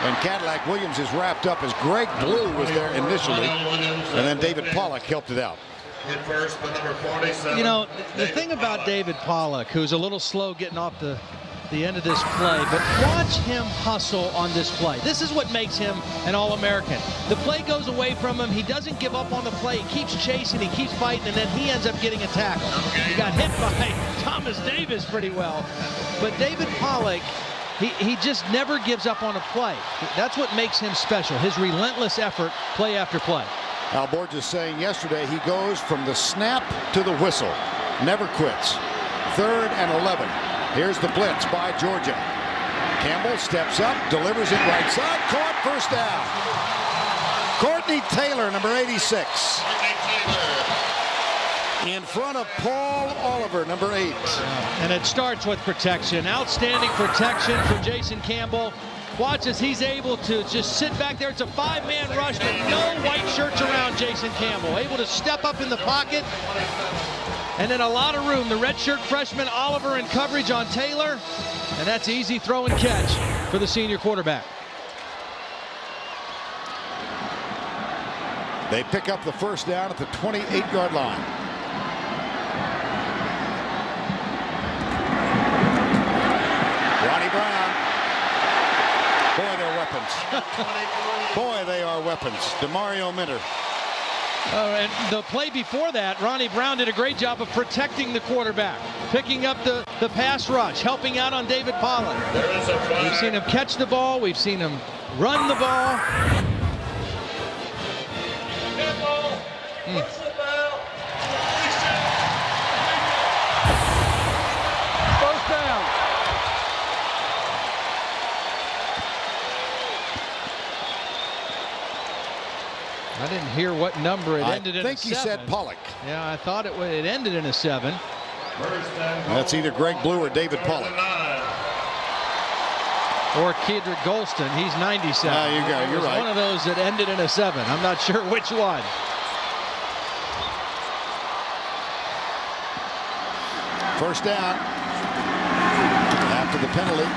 And Cadillac Williams is wrapped up as Greg Blue was there initially. And then David Pollock helped it out. You know, the thing about David Pollock, who's a little slow getting off the end of this play, but watch him hustle on this play. This is what makes him an All-American. The play goes away from him. He doesn't give up on the play. He keeps chasing, he keeps fighting, and then he ends up getting a tackle. He got hit by Thomas Davis pretty well. But David Pollock, he just never gives up on a play. That's what makes him special, his relentless effort play after play. Al Borges saying yesterday he goes from the snap to the whistle. Never quits. 3rd and 11. Here's the blitz by Georgia. Campbell steps up, delivers it right side, caught, first down. Courtney Taylor, number 86. In front of Paul Oliver, number 8. And it starts with protection. Outstanding protection for Jason Campbell. Watch as he's able to just sit back there. It's a 5-man rush with no white shirts around Jason Campbell. Able to step up in the pocket. And then a lot of room. The redshirt freshman Oliver in coverage on Taylor. And that's easy throw and catch for the senior quarterback. They pick up the first down at the 28-yard line. Ronnie Brown. Boy, they're weapons. Boy, they are weapons. DeMario Minter. And the play before that, Ronnie Brown did a great job of protecting the quarterback, picking up the pass rush, helping out on David Pollack. We've seen him catch the ball. We've seen him run the ball. First down. I didn't hear what number it ended in. I think he said Pollock. Yeah, I thought it ended in a 7. That's either Greg Blue or David Pollock. Or Kedrick Golston. He's 97. You go. You're right. One of those that ended in a 7. I'm not sure which one. First down after the penalty.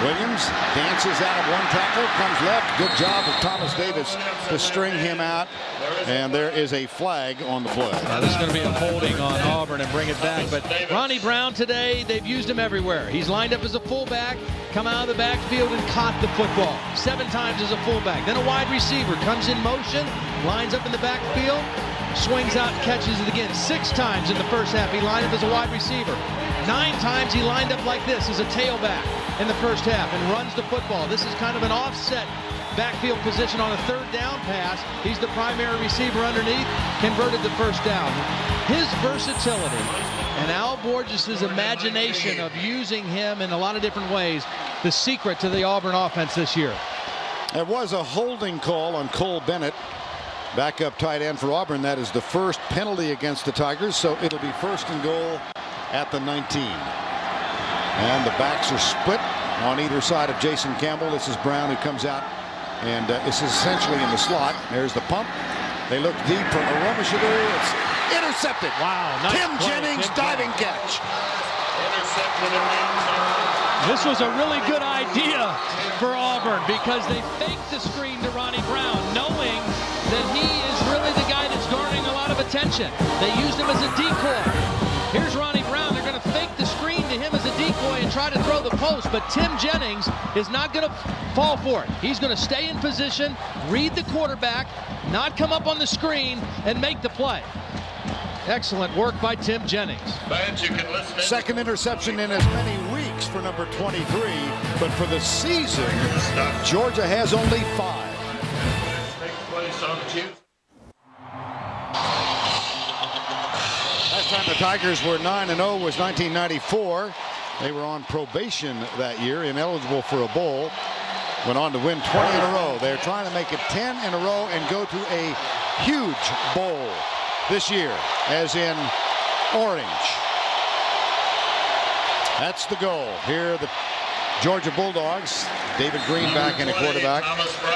Williams dances out of one tackle, comes left. Good job of Thomas Davis to string him out. And there is a flag on the play. This is going to be a holding on Auburn and bring it back. But Ronnie Brown today, they've used him everywhere. He's lined up as a fullback, come out of the backfield and caught the football 7 times as a fullback. Then a wide receiver comes in motion, lines up in the backfield, swings out and catches it again. 6 times in the first half he lined up as a wide receiver. 9 times he lined up like this as a tailback in the first half and runs the football. This is kind of an offset backfield position on a 3rd down pass. He's the primary receiver underneath, converted the first down. His versatility and Al Borges' imagination of using him in a lot of different ways, the secret to the Auburn offense this year. There was a holding call on Cole Bennett, backup tight end for Auburn. That is the first penalty against the Tigers, so it'll be 1st and goal at the 19. And the backs are split on either side of Jason Campbell. This is Brown who comes out, and it's essentially in the slot. There's the pump. They look deep for Aromashidu. It's intercepted. Wow. Nice Tim play. Jennings diving catch. This was a really good idea for Auburn because they faked the screen to Ronnie Brown, knowing that he is really the guy that's garnering a lot of attention. They used him as a decoy. Here's Ronnie Brown. They're going to fake the screen to him as a decoy and try to throw the post, but Tim Jennings is not going to fall for it. He's going to stay in position, read the quarterback, not come up on the screen, and make the play. Excellent work by Tim Jennings. Second interception in as many weeks for number 23, but for the season, Georgia has only 5. Last time the Tigers were 9-0 was 1994. They were on probation that year, ineligible for a bowl. Went on to win 20 in a row. They're trying to make it 10 in a row and go to a huge bowl this year, as in orange. That's the goal. Here the Georgia Bulldogs. David Green back in a quarterback.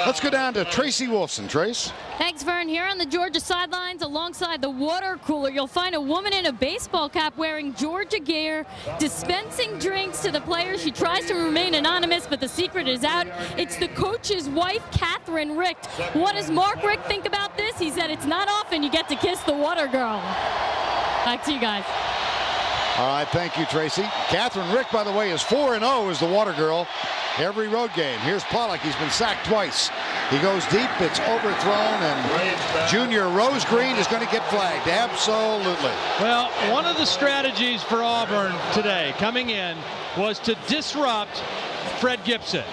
Let's go down to Tracy Wolfson. Trace. Thanks, Vern. Here on the Georgia sidelines alongside the water cooler, you'll find a woman in a baseball cap wearing Georgia gear, dispensing drinks to the players. She tries to remain anonymous, but the secret is out. It's the coach's wife, Catherine Richt. What does Mark Richt think about this? He said it's not often you get to kiss the water girl. Back to you guys. All right, thank you, Tracy. Catherine Richt, by the way, is 4-0 as the water girl every road game. Here's Pollock. He's been sacked twice. He goes deep. It's overthrown, and Junior Rose Green is going to get flagged. Absolutely. Well, one of the strategies for Auburn today coming in was to disrupt Fred Gibson,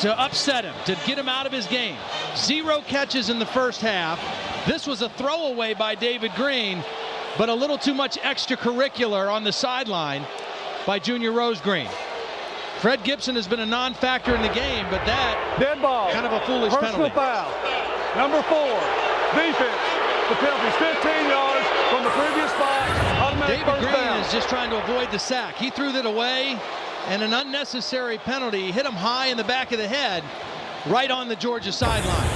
to upset him, to get him out of his game. 0 catches in the first half. This was a throwaway by David Green, but a little too much extracurricular on the sideline by Junior Rose Green. Fred Gibson has been a non-factor in the game, but that dead ball, kind of a foolish personal penalty. Foul. Number 4, defense. The penalty's 15 yards from the previous spot. Automatic David Green down. is just trying to avoid the sack. He threw that away, and an unnecessary penalty hit him high in the back of the head, right on the Georgia sideline.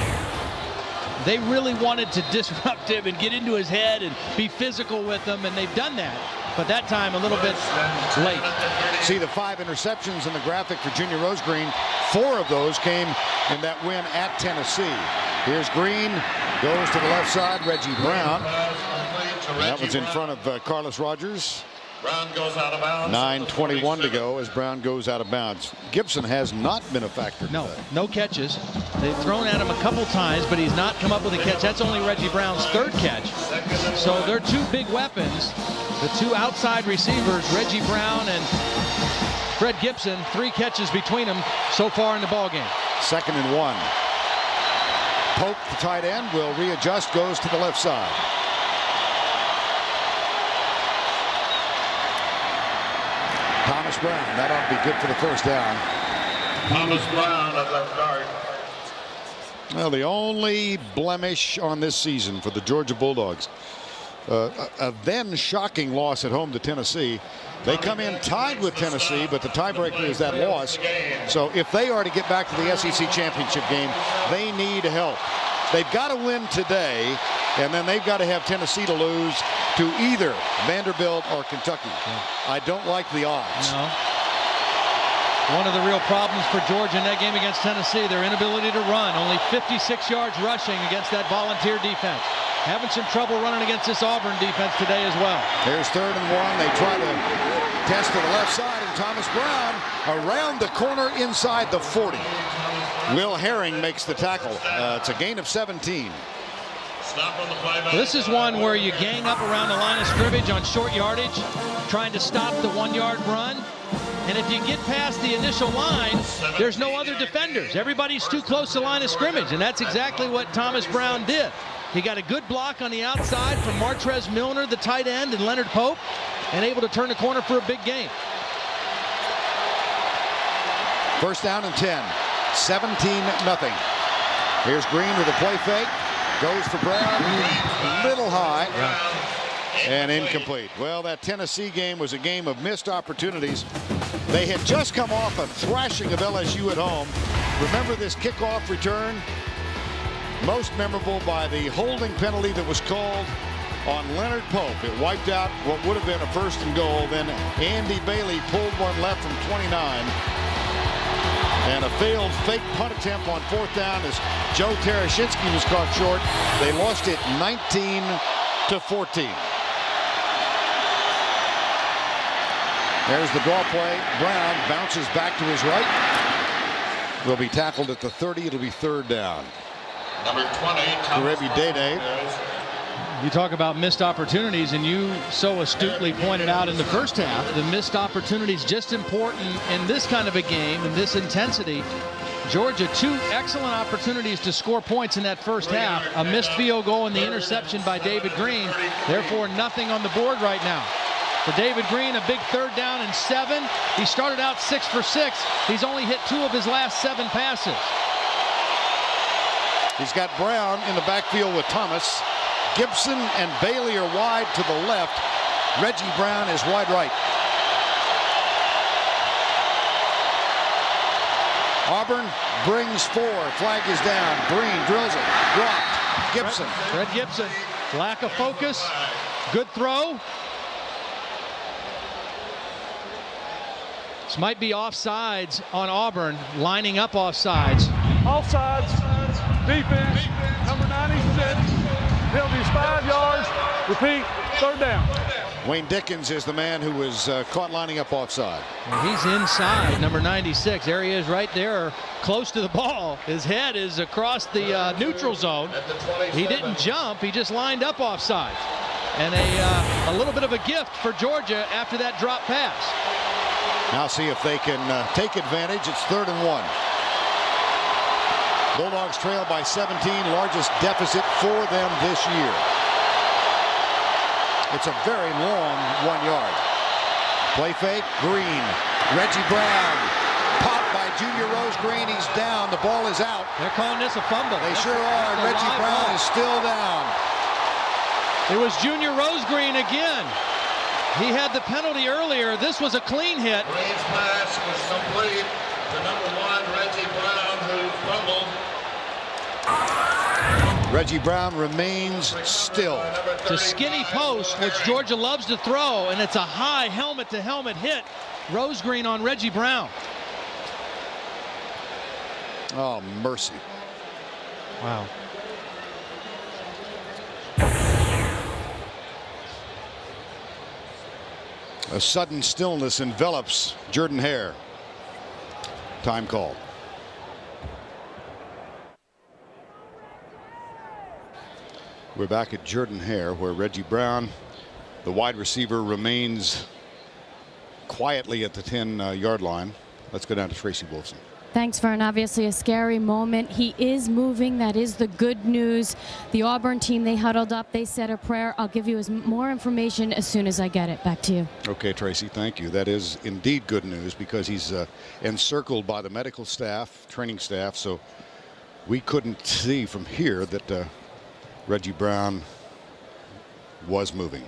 They really wanted to disrupt him and get into his head and be physical with him, and they've done that. But that time a little bit late. See the 5 interceptions in the graphic for Junior Rose Green. 4 of those came in that win at Tennessee. Here's Green, goes to the left side. Reggie Brown. That was in front of Carlos Rogers. Brown goes out of bounds. 9:21 to go as Brown goes out of bounds. Gibson has not been a factor No, today. no catches. They've thrown at him a couple times, but he's not come up with a catch. That's only Reggie Brown's third catch. So they're two big weapons. The two outside receivers, Reggie Brown and Fred Gibson, 3 catches between them so far in the ball game. 2nd and 1. Pope, the tight end, will readjust, goes to the left side. Thomas Brown, that ought to be good for the first down. Thomas Brown at left guard. Well, the only blemish on this season for the Georgia Bulldogs, a then shocking loss at home to Tennessee. They come in tied with Tennessee, but the tiebreaker is that loss. So if they are to get back to the SEC championship game, they need help. They've got to win today, and then they've got to have Tennessee to lose to either Vanderbilt or Kentucky. I don't like the odds. No. One of the real problems for Georgia in that game against Tennessee, their inability to run. Only 56 yards rushing against that volunteer defense. Having some trouble running against this Auburn defense today as well. There's 3rd and 1. They try to test to the left side, and Thomas Brown around the corner inside the 40. Will Herring makes the tackle. It's a gain of 17. This is one where you gang up around the line of scrimmage on short yardage, trying to stop the 1-yard run. And if you get past the initial line, there's no other defenders. Everybody's too close to the line of scrimmage, and that's exactly what Thomas Brown did. He got a good block on the outside from Martrez Milner, the tight end, and Leonard Pope, and able to turn the corner for a big gain. 1st down and 10. 17-0. Here's Green with a play fake. Goes for Brown. Little high. And incomplete. Well, that Tennessee game was a game of missed opportunities. They had just come off a thrashing of LSU at home. Remember this kickoff return? Most memorable by the holding penalty that was called on Leonard Pope. It wiped out what would have been a 1st and goal. Then Andy Bailey pulled one left from 29. And a failed fake punt attempt on 4th down as Joe Tereshinski was caught short. They lost it 19-14. There's the draw play. Brown bounces back to his right. Will be tackled at the 30. It'll be 3rd down. Number 20, Karevi Dede. You talk about missed opportunities, and you so astutely pointed out in the first half, the missed opportunities just important in this kind of a game, in this intensity. Georgia, 2 excellent opportunities to score points in that first half. A missed field goal and the interception by David Green. Therefore, nothing on the board right now. For David Green, a big 3rd down and 7. He started out 6 for 6. He's only hit 2 of his last 7 passes. He's got Brown in the backfield with Thomas. Gibson and Bailey are wide to the left. Reggie Brown is wide right. Auburn brings 4. Flag is down. Green drills it. Dropped. Gibson. Fred Gibson. Lack of focus. Good throw. This might be offsides on Auburn. Lining up offsides. Offsides. Defense. Number 96. Penalties 5 yards. Repeat. 3rd down. Wayne Dickens is the man who was caught lining up offside. And he's inside, number 96. There he is right there, close to the ball. His head is across the neutral zone. He didn't jump. He just lined up offside. And a little bit of a gift for Georgia after that drop pass. Now see if they can take advantage. It's 3rd and 1. Bulldogs trail by 17, largest deficit for them this year. It's a very long 1 yard. Play fake, Green. Reggie Brown. Popped by Junior Rose Green. He's down. The ball is out. They're calling this a fumble. They sure are. And Reggie Brown is still down. It was Junior Rose Green again. He had the penalty earlier. This was a clean hit. Green's pass was complete to number 1, Reggie Brown, who fumbled. Reggie Brown remains still. It's a skinny post, which Georgia loves to throw, and it's a high helmet-to-helmet hit. Rose Green on Reggie Brown. Oh, mercy. Wow. A sudden stillness envelops Jordan-Hare. Time called. We're back at Jordan-Hare, where Reggie Brown, the wide receiver, remains quietly at the 10-yard line. Let's go down to Tracy Wolfson. Thanks, Vern. Obviously a scary moment. He is moving. That is the good news. The Auburn team, they huddled up. They said a prayer. I'll give you more information as soon as I get it. Back to you. Okay, Tracy, thank you. That is indeed good news, because he's encircled by the medical staff, training staff, so we couldn't see from here that Reggie Brown was moving.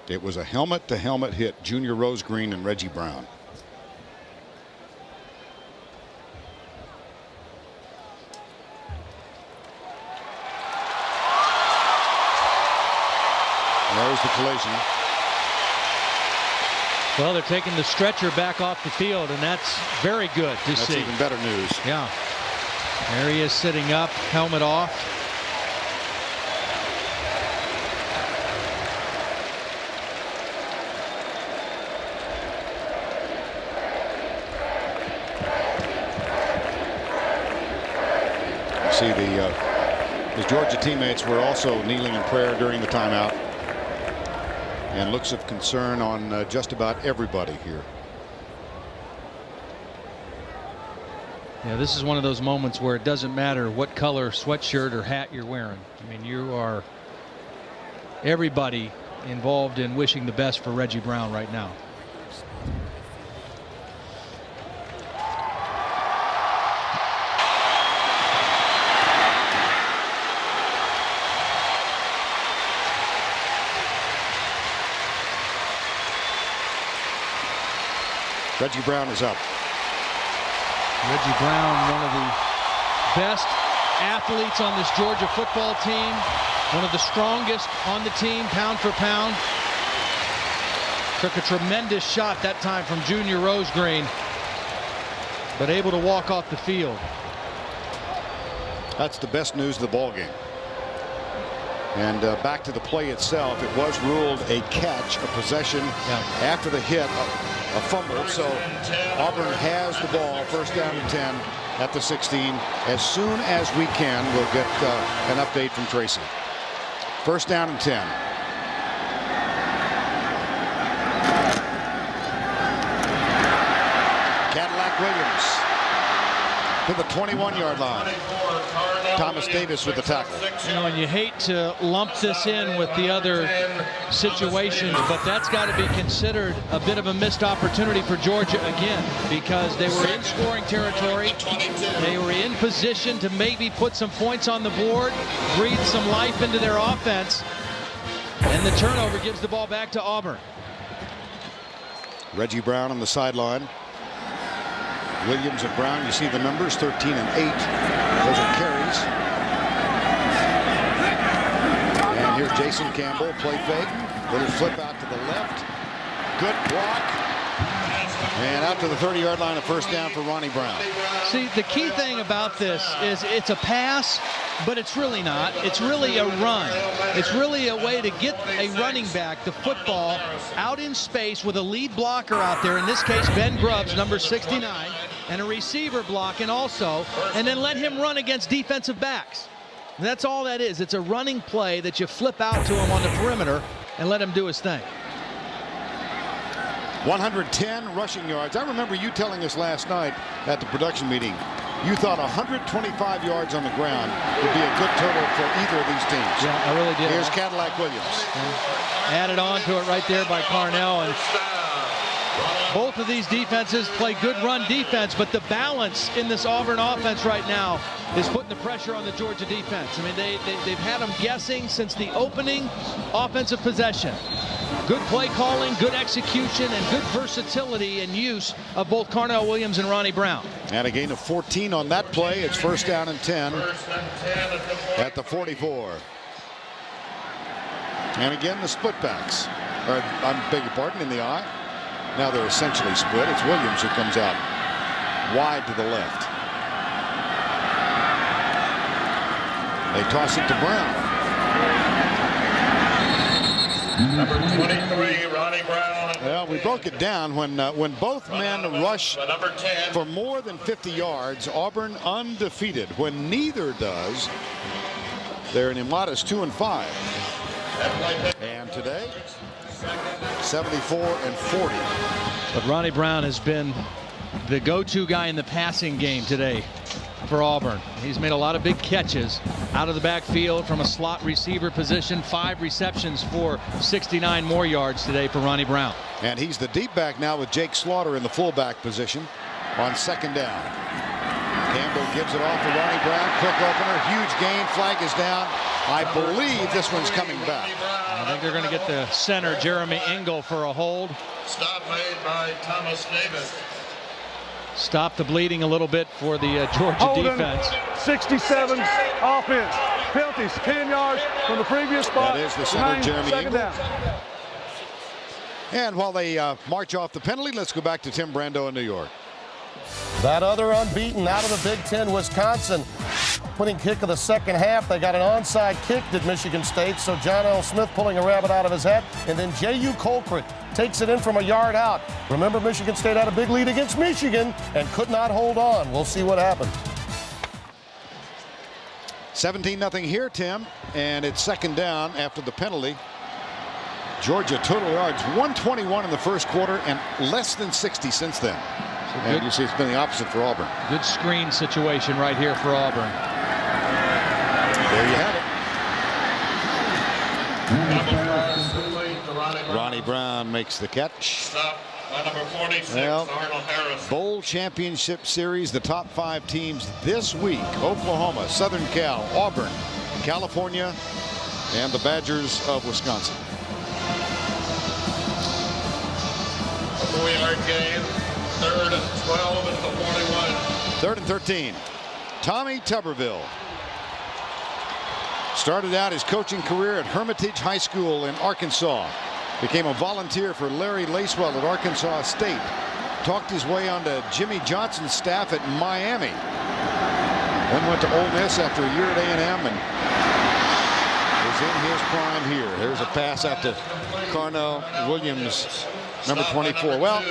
It was a helmet-to-helmet hit, Junior Rosegreen and Reggie Brown. There's the collision. Well, they're taking the stretcher back off the field, and that's very good to see. That's even better news. Yeah. There he is sitting up, helmet off. See, his Georgia teammates were also kneeling in prayer during the timeout. And looks of concern on just about everybody here. Yeah, this is one of those moments where it doesn't matter what color sweatshirt or hat you're wearing. I mean, you are everybody involved in wishing the best for Reggie Brown right now. Reggie Brown is up. Reggie Brown, one of the best athletes on this Georgia football team, one of the strongest on the team, pound for pound. Took a tremendous shot that time from Junior Rosegreen, but able to walk off the field. That's the best news of the ball game. And back to the play itself, it was ruled a catch, a possession after the hit, a fumble. So Auburn has the ball, first down and 10 at the 16. As soon as we can, we'll get an update from Tracy. First down and 10. Cadillac Williams to the 21-yard line. Thomas Davis with the tackle. You know, and you hate to lump this in with the other situations, but that's got to be considered a bit of a missed opportunity for Georgia again, because they were in scoring territory. They were in position to maybe put some points on the board, breathe some life into their offense, and the turnover gives the ball back to Auburn. Reggie Brown on the sideline. Williams and Brown, you see the numbers, 13 and 8. Those are carries. And here's Jason Campbell, play fake. Little flip out to the left. Good block. And out to the 30-yard line, a first down for Ronnie Brown. See, the key thing about this is it's a pass, but it's really not. It's really a run. It's really a way to get a running back the football out in space with a lead blocker out there, in this case Ben Grubbs, number 69, and a receiver blocking also, and then let him run against defensive backs. And that's all that is. It's a running play that you flip out to him on the perimeter and let him do his thing. 110 rushing yards. I remember you telling us last night at the production meeting, you thought 125 yards on the ground would be a good total for either of these teams. Yeah, I really did. Here's Cadillac Williams. Added on to it right there by Carnell. And both of these defenses play good run defense, but the balance in this Auburn offense right now is putting the pressure on the Georgia defense. I mean, they've had them guessing since the opening offensive possession. Good play calling, good execution, and good versatility and use of both Carnell Williams and Ronnie Brown. And a gain of 14 on that play. It's first down and 10 at the 44. And again, the split backs. I beg your pardon, in the eye. Now they're essentially split. It's Williams who comes out wide to the left. They toss it to Brown. Number 23, Ronnie Brown. Well, we broke it down when both men rush for more than 50 yards. Auburn undefeated. When neither does, they're an immodest 2-5. And today, 74-40. But Ronnie Brown has been the go-to guy in the passing game today for Auburn. He's made a lot of big catches out of the backfield from a slot receiver position. 5 receptions for 69 more yards today for Ronnie Brown. And he's the deep back now with Jake Slaughter in the fullback position on second down. Campbell gives it off to Ronnie Brown. Quick opener, huge gain. Flag is down. I believe this one's coming back. I think they're going to get the center, Jeremy Engel, for a hold. Stop made by Thomas Davis. Stop the bleeding a little bit for the Georgia defense. 67 offense. Penalties, 10 yards from the previous spot. That is the center, Jeremy Engel. Down. And while they march off the penalty, let's go back to Tim Brando in New York. That other unbeaten out of the Big Ten, Wisconsin. Winning kick of the second half. They got an onside kick, did Michigan State. So John L. Smith pulling a rabbit out of his hat. And then J.U. Colquitt takes it in from a yard out. Remember, Michigan State had a big lead against Michigan and could not hold on. We'll see what happens. 17-0 here, Tim. And it's second down after the penalty. Georgia total yards 121 in the first quarter and less than 60 since then. And you see it's been the opposite for Auburn. Good screen situation right here for Auburn. There you have it. Ronnie Brown makes the catch. Stop by number 46, well, Arnold Harris. Bowl championship series, the top 5 teams this week: Oklahoma, Southern Cal, Auburn, California, and the Badgers of Wisconsin. A 4-yard gain. 3rd and 12 at the 41. 3rd and 13. Tommy Tuberville started out his coaching career at Hermitage High School in Arkansas. Became a volunteer for Larry Lacewell at Arkansas State. Talked his way onto Jimmy Johnson's staff at Miami. Then went to Ole Miss after a year at A&M and was in his prime here. There's a pass out to Carnell Williams, number 24. Well,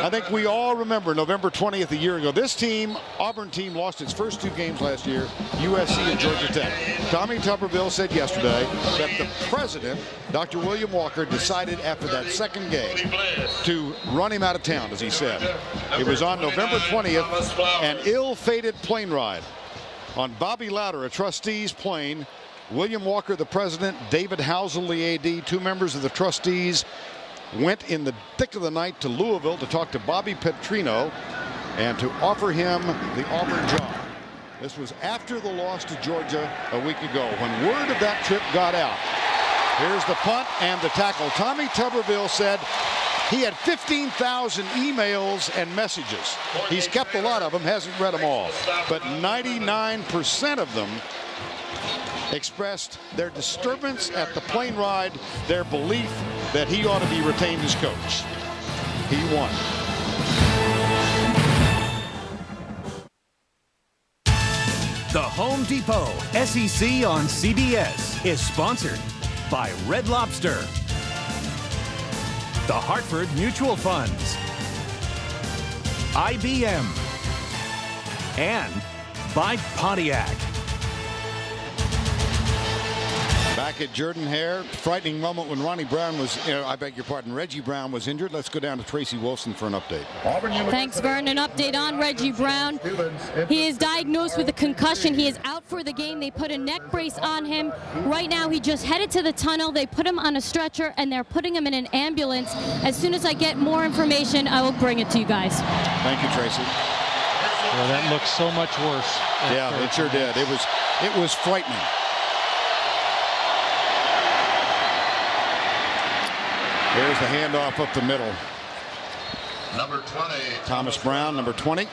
I think we all remember November 20th a year ago. This team, Auburn team, lost its first 2 games last year, USC and Georgia Tech. Tommy Tuberville said yesterday that the president, Dr. William Walker, decided after that second game to run him out of town, as he said. It was on November 20th, an ill-fated plane ride on Bobby Louder, a trustee's plane. William Walker, the president, David Housel, the AD, 2 members of the trustees, went in the thick of the night to Louisville to talk to Bobby Petrino and to offer him the Auburn job. This was after the loss to Georgia a week ago. When word of that trip got out, here's the punt and the tackle. Tommy Tuberville said he had 15,000 emails and messages. He's kept a lot of them, hasn't read them all, but 99% of them expressed their disturbance at the plane ride, their belief that he ought to be retained as coach. He won. The Home Depot SEC on CBS is sponsored by Red Lobster, the Hartford Mutual Funds, IBM, and by Pontiac. Back at Jordan-Hare, frightening moment when Ronnie Brown was, I beg your pardon, Reggie Brown was injured. Let's go down to Tracy Wilson for an update. Thanks, Vern. An update on Reggie Brown. He is diagnosed with a concussion. He is out for the game. They put a neck brace on him. Right now, he just headed to the tunnel. They put him on a stretcher, and they're putting him in an ambulance. As soon as I get more information, I will bring it to you guys. Thank you, Tracy. Well, that looks so much worse. Yeah, it sure did. It was frightening. There's the handoff up the middle. Number 20. Thomas Brown, number 20.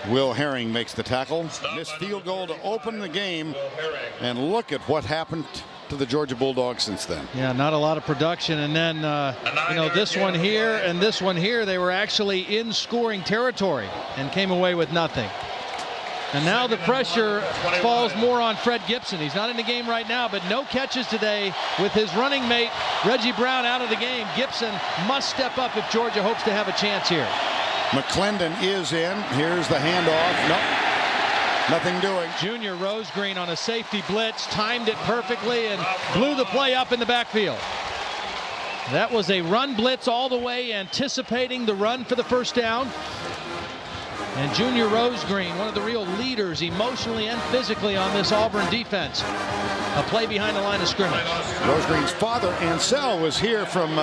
Will Herring makes the tackle. Missed field goal to open the game. And look at what happened to the Georgia Bulldogs since then. Yeah, not a lot of production. And then, this one here and this one here, they were actually in scoring territory and came away with nothing. And now the pressure falls more on Fred Gibson. He's not in the game right now, but no catches today with his running mate, Reggie Brown, out of the game. Gibson must step up if Georgia hopes to have a chance here. McClendon is in. Here's the handoff. Nope. Nothing doing. Junior Rosegreen on a safety blitz, timed it perfectly and blew the play up in the backfield. That was a run blitz all the way, anticipating the run for the first down. And Junior Rosegreen, one of the real leaders emotionally and physically on this Auburn defense. A play behind the line of scrimmage. Rosegreen's father, Ansel, was here from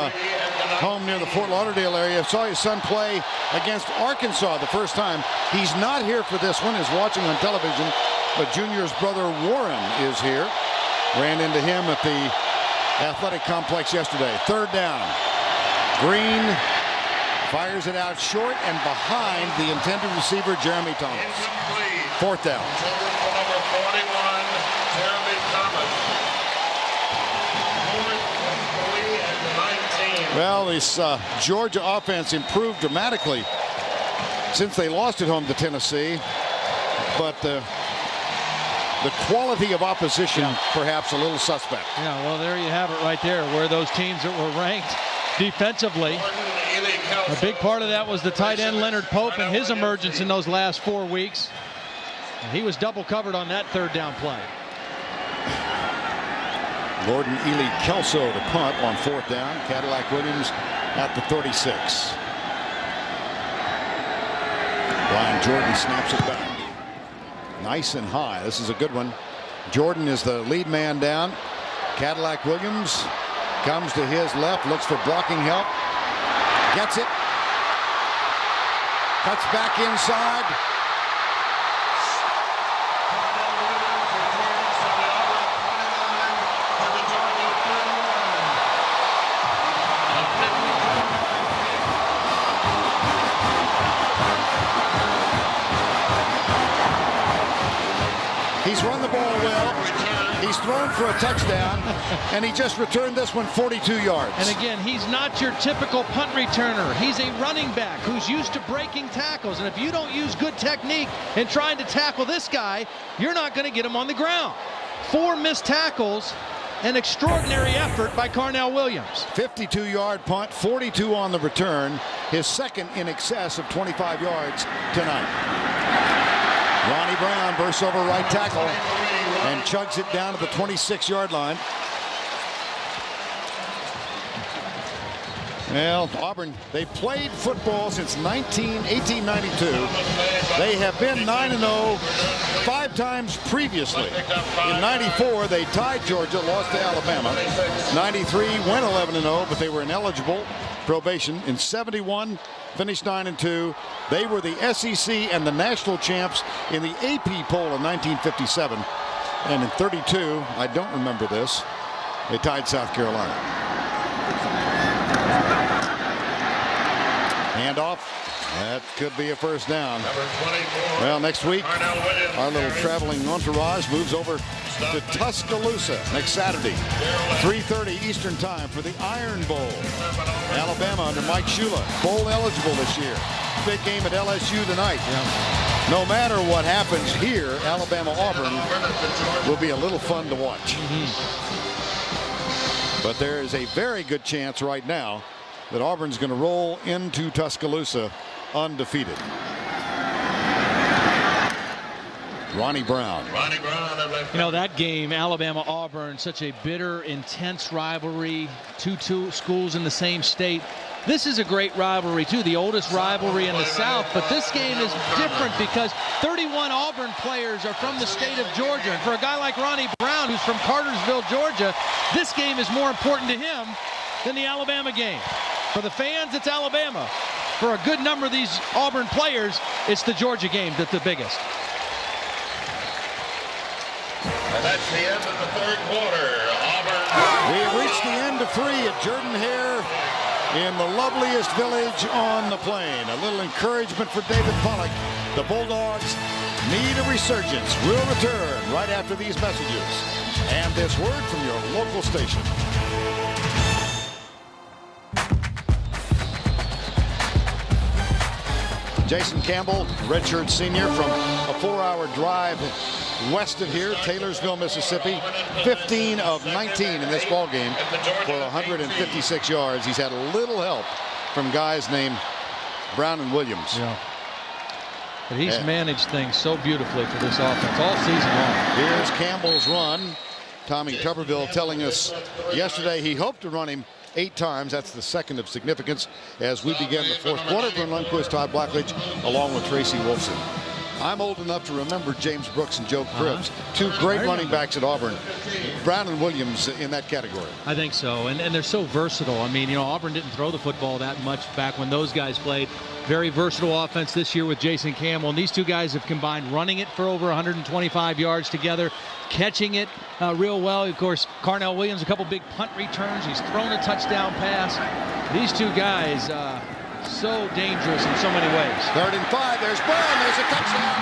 home near the Fort Lauderdale area. Saw his son play against Arkansas the first time. He's not here for this one. He's watching on television. But Junior's brother Warren is here. Ran into him at the athletic complex yesterday. Third down. Green fires it out short and behind the intended receiver, Jeremy Thomas. Fourth down. Number 41, Jeremy Thomas. 4th and 3 and 19. Well, this Georgia offense improved dramatically since they lost at home to Tennessee. But the quality of opposition, perhaps a little suspect. Yeah, well, there you have it right there, where those teams that were ranked defensively. A big part of that was the tight end Leonard Pope and his emergence in those last 4 weeks. And he was double covered on that third down play. Gordon Ely Kelso to punt on fourth down. Cadillac Williams at the 36. Brian Jordan snaps it back. Nice and high. This is a good one. Jordan is the lead man down. Cadillac Williams comes to his left, looks for blocking help. Gets it. Cuts back inside. He's run the ball well. He's thrown for a touchdown, and he just returned this one 42 yards. And again, he's not your typical punt returner. He's a running back who's used to breaking tackles. And if you don't use good technique in trying to tackle this guy, you're not going to get him on the ground. 4 missed tackles, an extraordinary effort by Carnell Williams. 52-yard punt, 42 on the return. His second in excess of 25 yards tonight. Ronnie Brown bursts over right tackle and chugs it down to the 26-yard line. Well, Auburn, they played football since 1892. They have been 9-0 5 times previously. In 94, they tied Georgia, lost to Alabama. 93 went 11-0, but they were ineligible probation. In 71, finished 9-2. They were the SEC and the national champs in the AP poll in 1957. And in 32, I don't remember this, they tied South Carolina. Handoff. That could be a first down. Well, next week, our little traveling entourage moves over to Tuscaloosa next Saturday, 3:30 Eastern Time for the Iron Bowl. Alabama under Mike Shula, bowl eligible this year. Big game at LSU tonight. Yeah. No matter what happens here, Alabama-Auburn will be a little fun to watch. But there is a very good chance right now that Auburn's going to roll into Tuscaloosa undefeated. Ronnie Brown. You know, that game, Alabama-Auburn, such a bitter, intense rivalry. Two schools in the same state. This is a great rivalry, too, the oldest rivalry in the South. But this game is different because 31 Auburn players are from the state of Georgia. And for a guy like Ronnie Brown, who's from Cartersville, Georgia, this game is more important to him than the Alabama game. For the fans, it's Alabama. For a good number of these Auburn players, it's the Georgia game that's the biggest. And that's the end of the third quarter. Auburn. We have reached the end of 3 at Jordan-Hare in the loveliest village on the plain. A little encouragement for David Pollock. The Bulldogs need a resurgence. We'll return right after these messages and this word from your local station. Jason Campbell, redshirt senior from a 4-hour drive west of here, Taylorsville, Mississippi. 15 of 19 in this ball game for 156 yards. He's had a little help from guys named Brown and Williams. Yeah. But he's managed things so beautifully for this offense all season long. Here's Campbell's run. Tommy Tuberville telling us yesterday he hoped to run him 8 times. That's the second of significance as we begin the fourth quarter. Vern Lundquist, Todd Blackledge, along with Tracy Wolfson. I'm old enough to remember James Brooks and Joe Cribbs, 2 great running backs at Auburn. Brown and Williams in that category. I think so, and they're so versatile. I mean, you know, Auburn didn't throw the football that much back when those guys played. Very versatile offense this year with Jason Campbell, and these 2 guys have combined running it for over 125 yards together, catching it real well. Of course, Carnell Williams, a couple big punt returns. He's thrown a touchdown pass. These 2 guys, so dangerous in so many ways. 3rd and 5. There's Brown. There's a touchdown.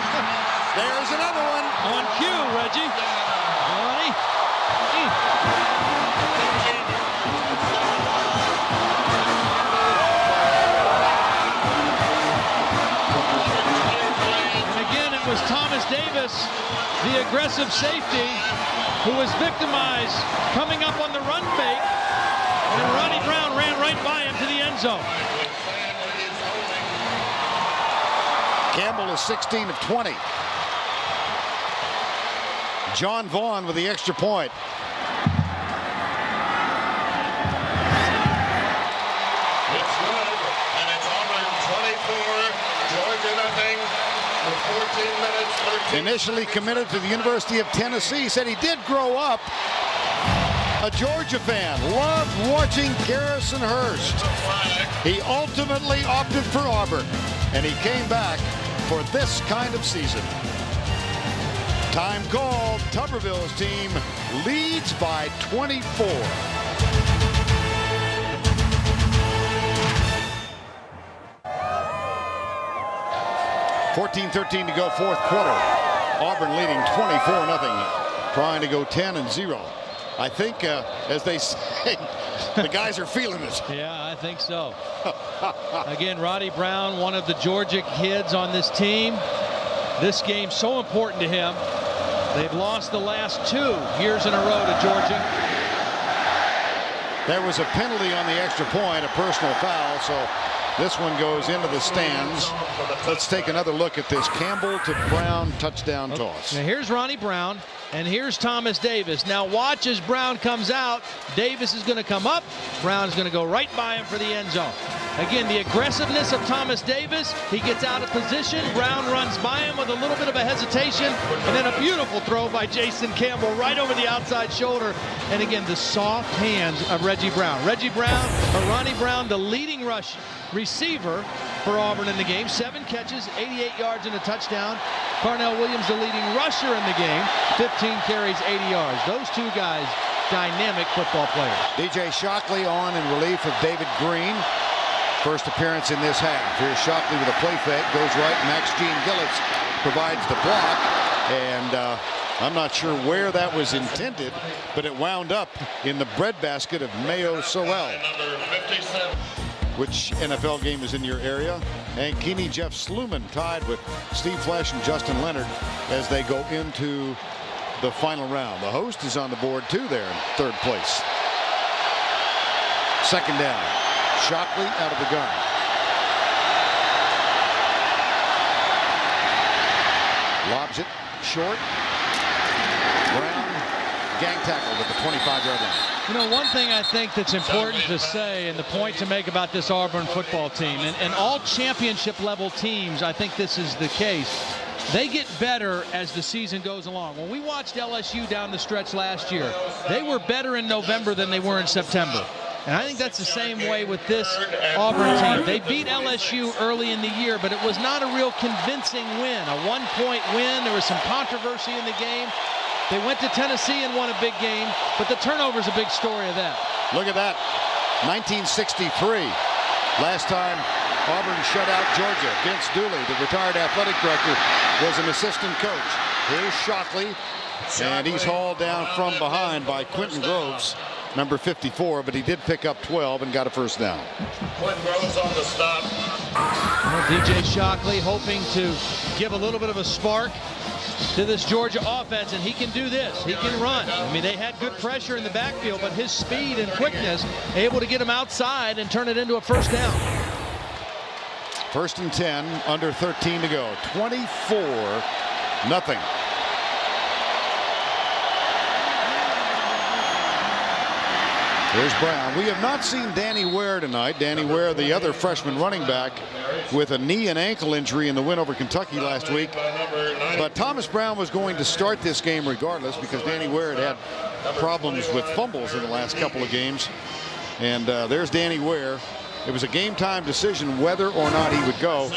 There's another one. On cue, Reggie. Ronnie. And again, it was Thomas Davis, the aggressive safety, who was victimized coming up on the run fake. And Ronnie Brown ran right by him to the end zone. Campbell is 16 of 20. John Vaughn with the extra point. It's good, and it's Auburn 24, Georgia nothing, with 14 minutes, 13. Initially committed to the University of Tennessee, said he did grow up a Georgia fan, loved watching Garrison Hurst. He ultimately opted for Auburn, and he came back for this kind of season. Time called. Tuberville's team leads by 24. .13 to go, fourth quarter. Auburn leading 24-0, trying to go 10-0. I think, as they say, the guys are feeling it. Yeah, I think so. Again, Roddy Brown, one of the Georgia kids on this team. This game's so important to him. They've lost the last 2 years in a row to Georgia. There was a penalty on the extra point, a personal foul, so this one goes into the stands. Let's take another look at this Campbell to Brown touchdown toss. Now here's Ronnie Brown, and here's Thomas Davis. Now watch as Brown comes out. Davis is going to come up. Brown is going to go right by him for the end zone. Again, the aggressiveness of Thomas Davis. He gets out of position. Brown runs by him with a little bit of a hesitation, and then a beautiful throw by Jason Campbell right over the outside shoulder. And again, the soft hands of Reggie Brown. Reggie Brown, or Ronnie Brown, the leading receiver for Auburn in the game. 7 catches, 88 yards and a touchdown. Carnell Williams, the leading rusher in the game. 15 carries, 80 yards. Those 2 guys, dynamic football players. DJ Shockley on in relief of David Green. First appearance in this half. Here's Shockley with a play fake. Goes right. Max Gene Gillets provides the block. And I'm not sure where that was intended, but it wound up in the breadbasket of Mayo Sorrell. Which NFL game is in your area? And Keeney Jeff Sluman tied with Steve Flesh and Justin Leonard as they go into the final round. The host is on the board too there in 3rd place. 2nd down. Shockley out of the gun. Lobs it short. Brown gang tackled at the 25-yard line. You know, one thing I think that's important to say, and the point to make about this Auburn football team, and all championship level teams, I think this is the case, they get better as the season goes along. When we watched LSU down the stretch last year, they were better in November than they were in September. And I think that's the same way with this Auburn team. They beat LSU early in the year, but it was not a real convincing win. A 1-point win. There was some controversy in the game. They went to Tennessee and won a big game, but the turnover is a big story of that. Look at that. 1963. Last time Auburn shut out Georgia. Vince Dooley, the retired athletic director, was an assistant coach. Here's Shockley, and he's hauled down from behind by Quentin Groves. number 54, but he did pick up 12 and got a first down. Quinn Groves on the stop. Well, DJ Shockley hoping to give a little bit of a spark to this Georgia offense, and he can do this. He can run. I mean, they had good pressure in the backfield, but his speed and quickness able to get him outside and turn it into a first down. 1st and 10, under 13 to go. 24-0. Here's Brown. We have not seen Danny Ware tonight. Danny Ware, the other freshman running back, with a knee and ankle injury in the win over Kentucky last week. But Thomas Brown was going to start this game regardless because Danny Ware had problems with fumbles in the last couple of games. And there's Danny Ware. It was a game time decision whether or not he would go.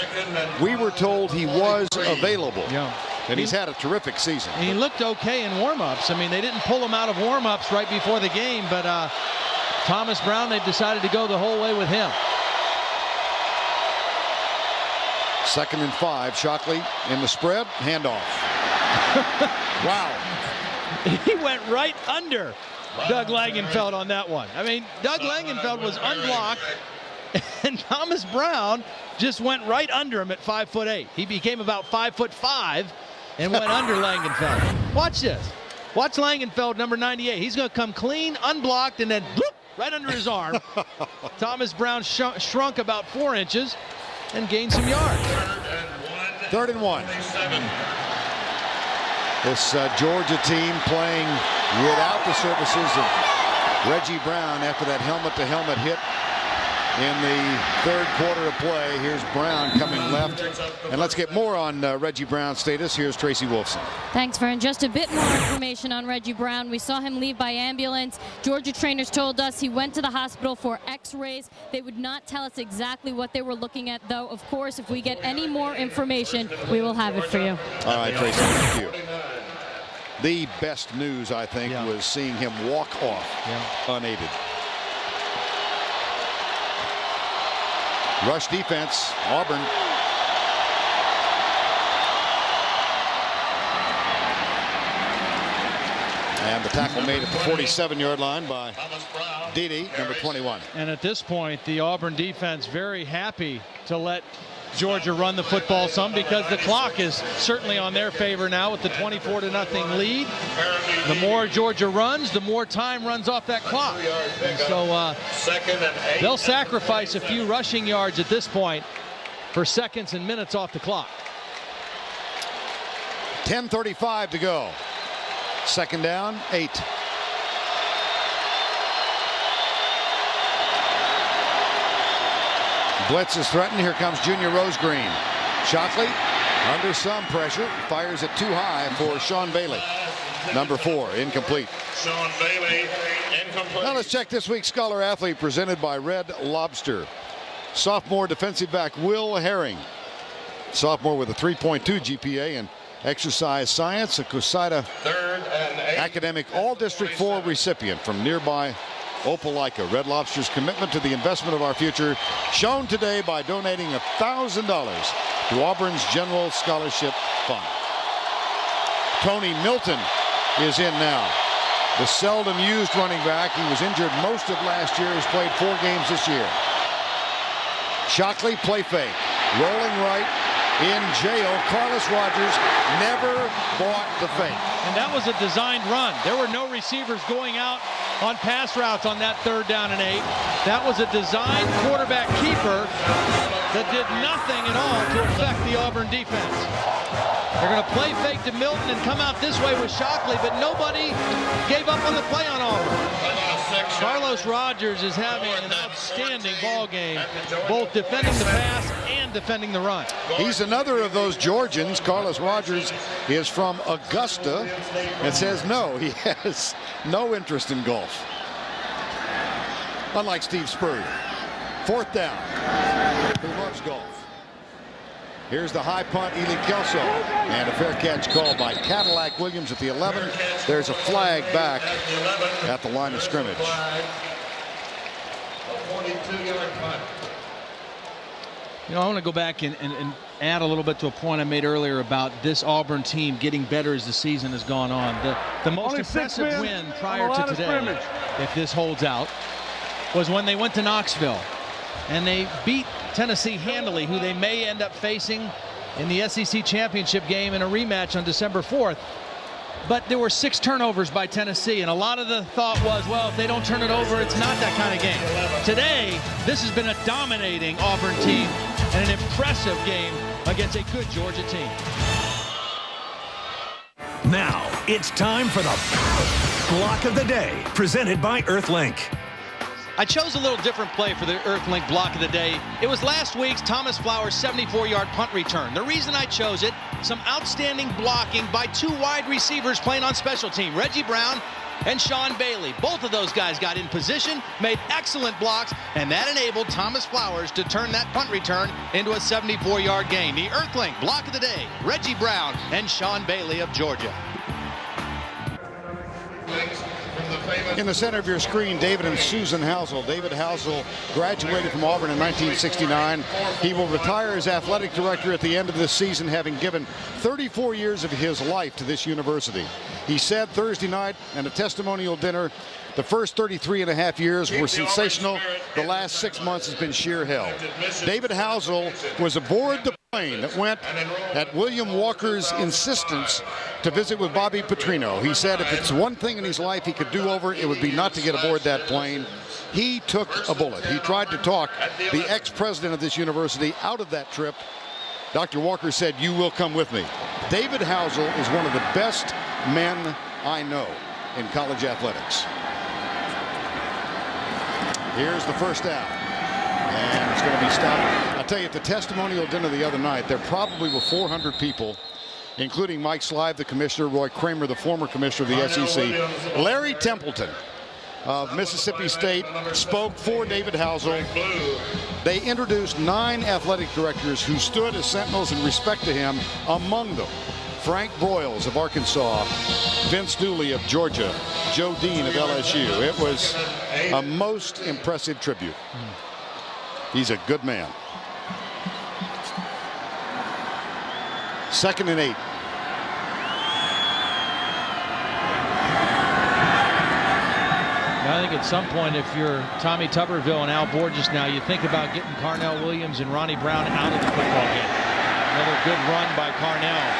We were told he was available. Yeah. And he's had a terrific season. And he looked okay in warm-ups. I mean, they didn't pull him out of warm-ups right before the game, but Thomas Brown, they've decided to go the whole way with him. 2nd and 5. Shockley in the spread. Handoff. Wow. He went right under Doug Langenfeld on that one. I mean, Doug Langenfeld was unblocked, and Thomas Brown just went right under him at 5'8". He became about 5'5" and went under Langenfeld. Watch this. Watch Langenfeld, number 98. He's going to come clean, unblocked, and then bloop, right under his arm. Thomas Brown shrunk about 4 inches and gained some yards. 3rd and 1. This Georgia team playing without the services of Reggie Brown after that helmet-to-helmet hit in the 3rd quarter of play. Here's Brown coming left. And let's get more on Reggie Brown's status. Here's Tracy Wolfson. Thanks, Vern. Just a bit more information on Reggie Brown. We saw him leave by ambulance. Georgia trainers told us he went to the hospital for x-rays. They would not tell us exactly what they were looking at, though. Of course, if we get any more information, we will have it for you. All right, Tracy, thank you. The best news, I think, was seeing him walk off unaided. Rush defense, Auburn. And the tackle made at the 47-yard line by Dede, number 21. And at this point, the Auburn defense very happy to let Georgia run the football some because the clock is certainly on their favor now with the 24-0 lead. The more Georgia runs, the more time runs off that clock. And so they'll sacrifice a few rushing yards at this point for seconds and minutes off the clock. 10:35 to go. 2nd down, 8. Blitz is threatened. Here comes Junior Rosegreen. Shockley under some pressure. Fires it too high for Sean Bailey. Number 4, incomplete. Sean Bailey, incomplete. Now let's check this week's Scholar Athlete presented by Red Lobster. Sophomore defensive back Will Herring. Sophomore with a 3.2 GPA in exercise science. A CUSIDA Academic All-District 4 recipient from nearby Opelika. Red Lobster's commitment to the investment of our future shown today by donating $1,000 to Auburn's General Scholarship Fund. Tony Milton is in now. The seldom used running back. He was injured most of last year. He's played 4 games this year. Shockley play fake. Rolling right. In jail. Carlos Rogers never bought the fake. And that was a designed run. There were no receivers going out on pass routes on that 3rd down and 8. That was a designed quarterback keeper that did nothing at all to affect the Auburn defense. They're going to play fake to Milton and come out this way with Shockley, but nobody gave up on the play on Auburn. Carlos Rogers is having an outstanding ball game, both defending the pass and defending the run. He's another of those Georgians. Carlos Rogers is from Augusta and says no, he has no interest in golf. Unlike Steve Spurrier. 4th down. He loves golf. Here's the high punt, Ely Kelso, and a fair catch called by Cadillac Williams at the 11. There's a flag back at the line of scrimmage. You know, I want to go back and add a little bit to a point I made earlier about this Auburn team getting better as the season has gone on. The most impressive win prior to today, if this holds out, was when they went to Knoxville and they beat Tennessee handily, who they may end up facing in the SEC championship game in a rematch on December 4th. But there were 6 turnovers by Tennessee, and a lot of the thought was, well, if they don't turn it over, it's not that kind of game. Today, this has been a dominating Auburn team and an impressive game against a good Georgia team. Now, it's time for the Block of the Day, presented by Earthlink. I chose a little different play for the Earthlink Block of the Day. It was last week's Thomas Flowers 74-yard punt return. The reason I chose it, some outstanding blocking by 2 wide receivers playing on special team, Reggie Brown and Sean Bailey. Both of those guys got in position, made excellent blocks, and that enabled Thomas Flowers to turn that punt return into a 74-yard gain. The Earthlink Block of the Day, Reggie Brown and Sean Bailey of Georgia. In the center of your screen, David and Susan Housel. David Housel graduated from Auburn in 1969. He will retire as athletic director at the end of this season, having given 34 years of his life to this university. He said Thursday night at a testimonial dinner, the first 33.5 years were sensational. The last 6 months has been sheer hell. David Housel was aboard the plane that went at William Walker's insistence to visit with Bobby Petrino. He said if it's one thing in his life he could do over, it would be not to get aboard that plane. He took a bullet. He tried to talk the ex-president of this university out of that trip. Dr. Walker said, "You will come with me." David Housel is one of the best men I know in college athletics. Here's the first down, and it's going to be stopped. I'll tell you, at the testimonial dinner the other night, there probably were 400 people, including Mike Slive, the commissioner, Roy Kramer, the former commissioner of the SEC. Larry Templeton of Mississippi State spoke for David Housel. They introduced 9 athletic directors who stood as sentinels in respect to him, among them Frank Broyles of Arkansas, Vince Dooley of Georgia, Joe Dean of LSU. It was a most impressive tribute. He's a good man. 2nd and 8. I think at some point, if you're Tommy Tuberville and Al Borges now, you think about getting Carnell Williams and Ronnie Brown out of the football game. Another good run by Carnell.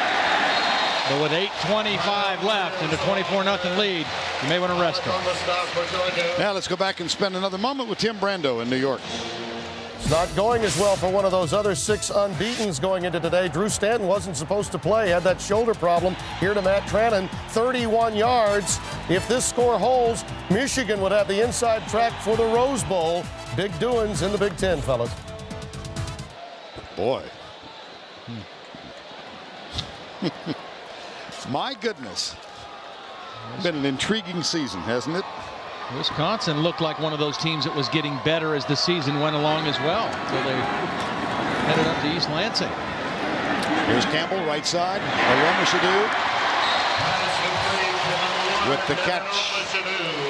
But with 8:25 left and a 24-0 lead, you may want to rest him. Now let's go back and spend another moment with Tim Brando in New York. It's not going as well for one of those other 6 unbeatens going into today. Drew Stanton wasn't supposed to play, had that shoulder problem. Here to Matt Trannon, 31 yards. If this score holds, Michigan would have the inside track for the Rose Bowl. Big doings in the Big Ten, fellas. Boy. My goodness. Been an intriguing season, hasn't it? Wisconsin looked like one of those teams that was getting better as the season went along as well. So they headed up to East Lansing. Here's Campbell, right side. Aroma with the catch.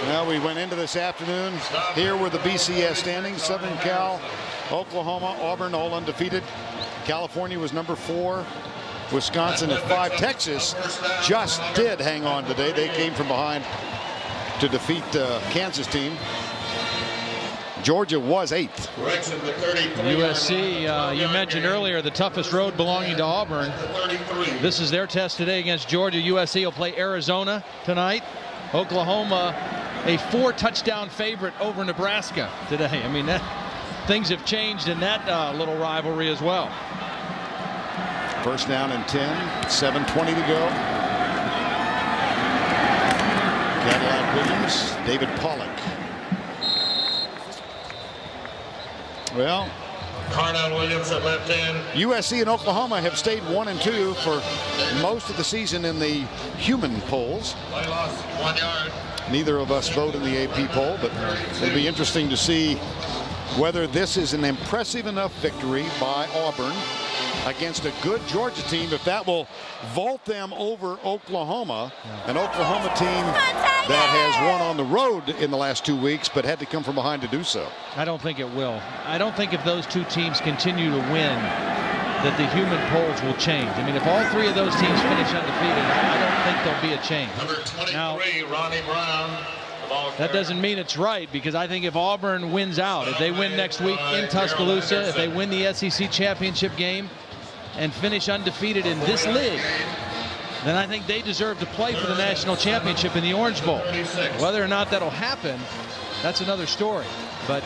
Now we went into this afternoon. Here were the BCS standings. Southern Cal, Oklahoma, Auburn, all undefeated. California was number 4. Wisconsin at 5. Texas just did hang on today. They came from behind to defeat the Kansas team. Georgia was 8th. USC, you mentioned earlier, the toughest road belonging to Auburn. This is their test today against Georgia. USC will play Arizona tonight. Oklahoma, a 4-touchdown favorite over Nebraska today. I mean, things have changed in that little rivalry as well. First down and 10, 7:20 to go. Cadillac Williams, David Pollock. Well, Carnell Williams at left end. USC and Oklahoma have stayed 1 and 2 for most of the season in the human polls. They lost 1 yard. Neither of us vote in the AP poll, but it'll be interesting to see whether this is an impressive enough victory by Auburn against a good Georgia team, if that will vault them over Oklahoma, an Oklahoma team that has won on the road in the last 2 weeks, but had to come from behind to do so. I don't think it will. I don't think if those two teams continue to win that the human polls will change. I mean, if all three of those teams finish undefeated, I don't think there'll be a change. Number 23, now, Ronnie Brown. That doesn't mean it's right, because I think if Auburn wins out, if they win next week in Tuscaloosa, if they win the SEC championship game and finish undefeated in this league, then I think they deserve to play for the national championship in the Orange Bowl. Whether or not that'll happen, that's another story. But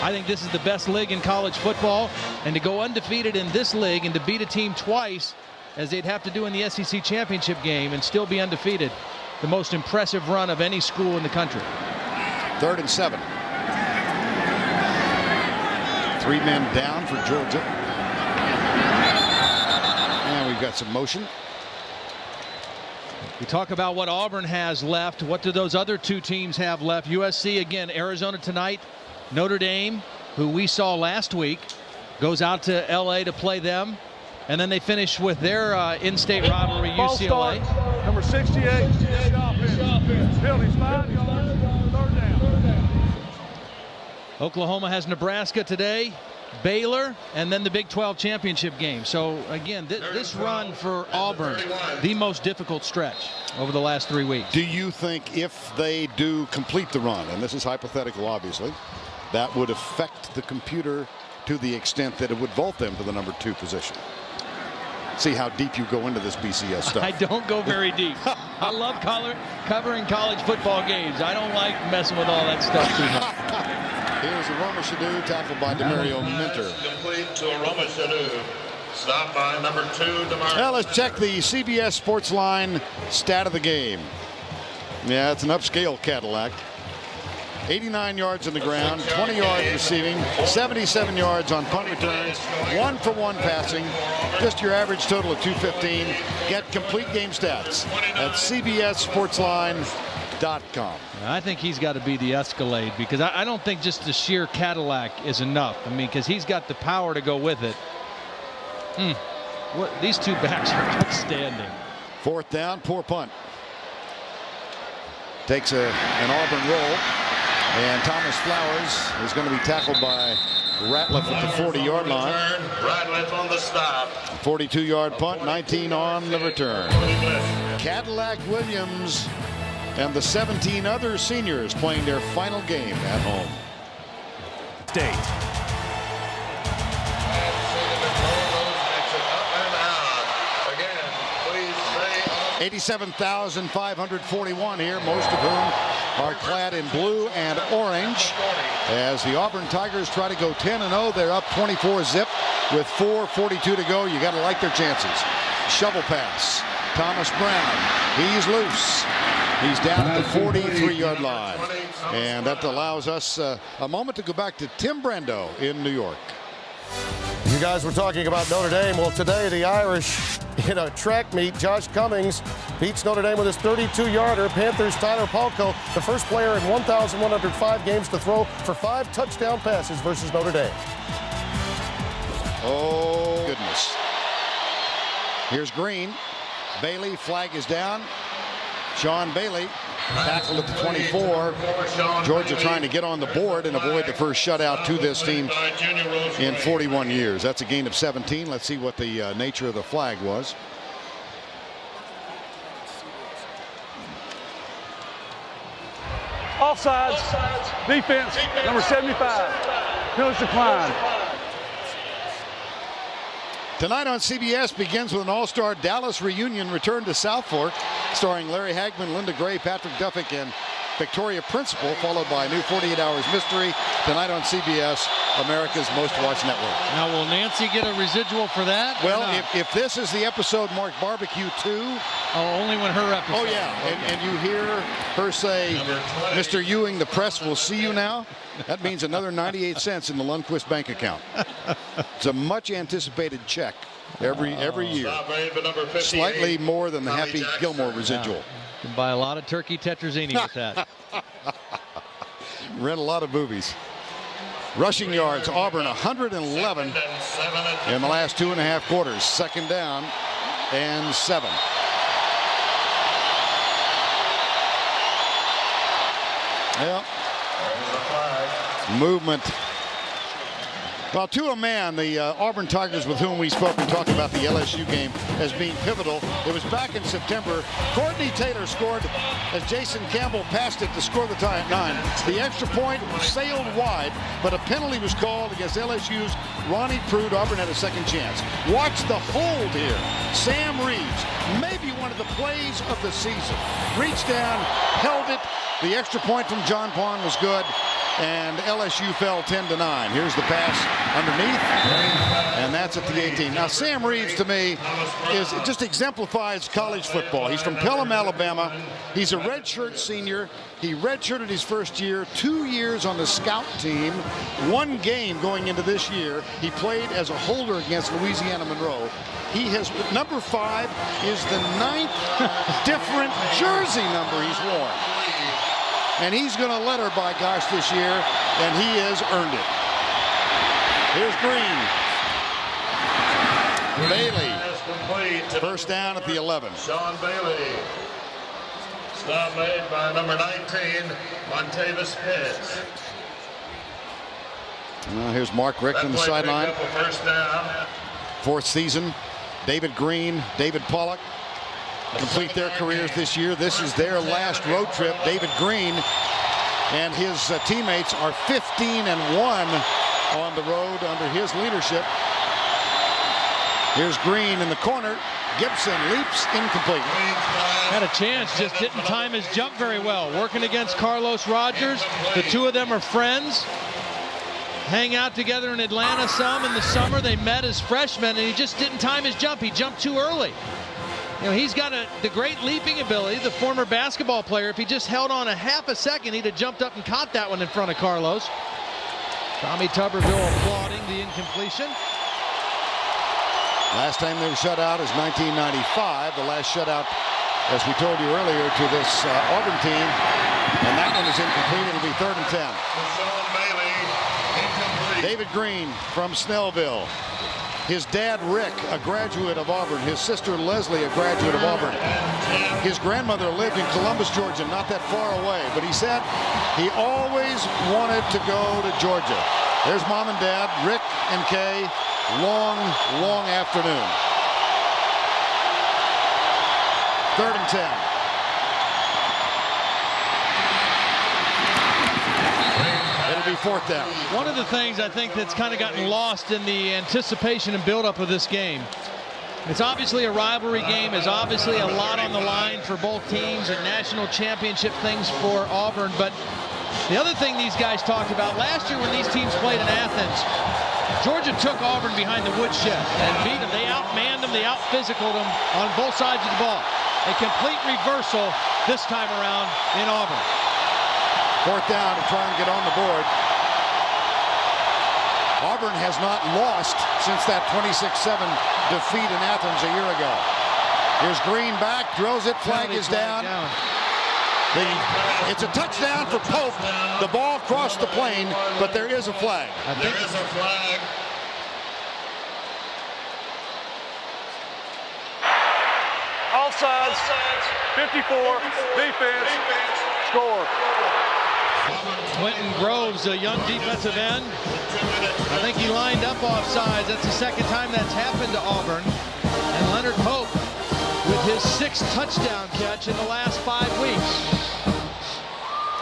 I think this is the best league in college football, and to go undefeated in this league and to beat a team twice, as they'd have to do in the SEC championship game, and still be undefeated, the most impressive run of any school in the country. 3rd and 7. 3 men down for Georgia. And we've got some motion. We talk about what Auburn has left. What do those other two teams have left? USC again, Arizona tonight. Notre Dame, who we saw last week, goes out to LA to play them. And then they finish with their in-state rivalry, UCLA. Number 68, penalties 5 yards, 3rd down. Oklahoma has Nebraska today, Baylor, and then the Big 12 championship game. So again, this run for Auburn, the most difficult stretch over the last 3 weeks. Do you think if they do complete the run, and this is hypothetical obviously, that would affect the computer to the extent that it would vault them to the number 2 position? See how deep you go into this BCS stuff. I don't go very deep. I love covering college football games. I don't like messing with all that stuff too much. Here's Aroma Shadu, tackled by Demario Minter. Complete to Aroma Shadu. Stopped by number 2, Demario. Now let's check the CBS Sports Line stat of the game. Yeah, it's an upscale Cadillac. 89 yards on the ground, 20 yards receiving, 77 yards on punt returns, 1-for-1 passing, just your average total of 215. Get complete game stats at cbssportsline.com. I think he's got to be the Escalade, because I don't think just the sheer Cadillac is enough. I mean, because he's got the power to go with it. These two backs are outstanding. 4th down, poor punt. Takes an Auburn roll. And Thomas Flowers is going to be tackled by Ratliff at the 40-yard line. Ratliff on the stop. 42-yard punt, 19 on the return. Cadillac Williams and the 17 other seniors playing their final game at home. State. 87,541 here, most of whom are clad in blue and orange. As the Auburn Tigers try to go 10-0, they're up 24-zip with 4:42 to go. You got to like their chances. Shovel pass. Thomas Brown. He's loose. He's down at the 43-yard line. And that allows us a moment to go back to Tim Brando in New York. You guys were talking about Notre Dame. Well, today the Irish in a track meet, Josh Cummings beats Notre Dame with his 32-yarder. Panthers' Tyler Palko, the first player in 1,105 games to throw for 5 touchdown passes versus Notre Dame. Oh, goodness. Here's Green. Bailey, flag is down. Sean Bailey tackled at the 24. Georgia trying to get on the board and avoid the first shutout to this team in 41 years. That's a gain of 17. Let's see what the nature of the flag was. Offsides. Defense, number 75. Penalties decline. Tonight on CBS begins with an all-star Dallas reunion return to South Fork, starring Larry Hagman, Linda Gray, Patrick Duffick, and Victoria Principal, followed by a new 48 Hours Mystery. Tonight on CBS, America's most watched network. Now, will Nancy get a residual for that? Well, if this is the episode marked Barbecue 2. Oh, only when her episode. Oh, yeah. Okay. And you hear her say, Mr. Ewing, the press will see you now. That means another 98 cents in the Lundquist bank account. It's a much anticipated check every year. Slightly more than the Happy Gilmore residual. Yeah. You can buy a lot of turkey tetrazzini with that. Rent a lot of movies. Rushing yards, Auburn 111 in the last 2.5 quarters. 2nd down and 7. Yeah. Movement Well, to a man, the Auburn Tigers with whom we spoke and talked about the LSU game as being pivotal. It was back in September. Courtney Taylor scored as Jason Campbell passed it to score the tie at 9. The extra point sailed wide, but a penalty was called against LSU's Ronnie Prude. Auburn had a second chance. Watch the hold here. Sam Reeves, maybe one of the plays of the season. Reached down, held it. The extra point from John Pond was good. And LSU fell 10-9. Here's the pass underneath, and that's at the 18. Now, Sam Reeves, to me, just exemplifies college football. He's from Pelham, Alabama. He's a redshirt senior. He redshirted his first year, 2 years on the scout team, 1 game going into this year. He played as a holder against Louisiana Monroe. He has, number 5 is the 9th different jersey number he's worn. And he's going to let her, by gosh, this year, and he has earned it. Here's Green. Bailey. First down at the 11. Sean Bailey. Stop made by number 19, Montavis Pitts. Well, here's Mark Richt on the sideline. First down. 4th season. David Green, David Pollock complete their careers this year. This is their last road trip. David Green and his teammates are 15-1 on the road under his leadership. Here's Green in the corner. Gibson leaps, incomplete. Had a chance, just didn't time his jump very well. Working against Carlos Rogers. The two of them are friends. Hang out together in Atlanta some in the summer. They met as freshmen, and he just didn't time his jump. He jumped too early. You know, he's got the great leaping ability, the former basketball player. If he just held on a half a second, he'd have jumped up and caught that one in front of Carlos. Tommy Tuberville applauding the incompletion. Last time they were shut out is 1995. The last shutout, as we told you earlier, to this Auburn team. And that one is incomplete. It'll be 3rd and 10. David Green from Snellville. His dad, Rick, a graduate of Auburn. His sister, Leslie, a graduate of Auburn. His grandmother lived in Columbus, Georgia, not that far away. But he said he always wanted to go to Georgia. There's Mom and Dad, Rick and Kay. Long, long afternoon. 3rd and 10. It'll be 4th down. One of the things I think that's kind of gotten lost in the anticipation and buildup of this game. It's obviously a rivalry game. There's obviously a lot on the line for both teams and national championship things for Auburn. But the other thing these guys talked about last year when these teams played in Athens, Georgia took Auburn behind the woodshed and beat them. They outmanned them. They out-physicaled them on both sides of the ball. A complete reversal this time around in Auburn. 4th down to try and get on the board. Auburn has not lost since that 26-7 defeat in Athens a year ago. Here's Green back, throws it, flag is down. It's a touchdown for Pope. The ball crossed the plane, but there is a flag. There is a flag. Offsides, 54, defense, score. Quentin Groves, a young defensive end. I think he lined up offsides. That's the second time that's happened to Auburn. And Leonard Pope with his 6th touchdown catch in the last 5 weeks.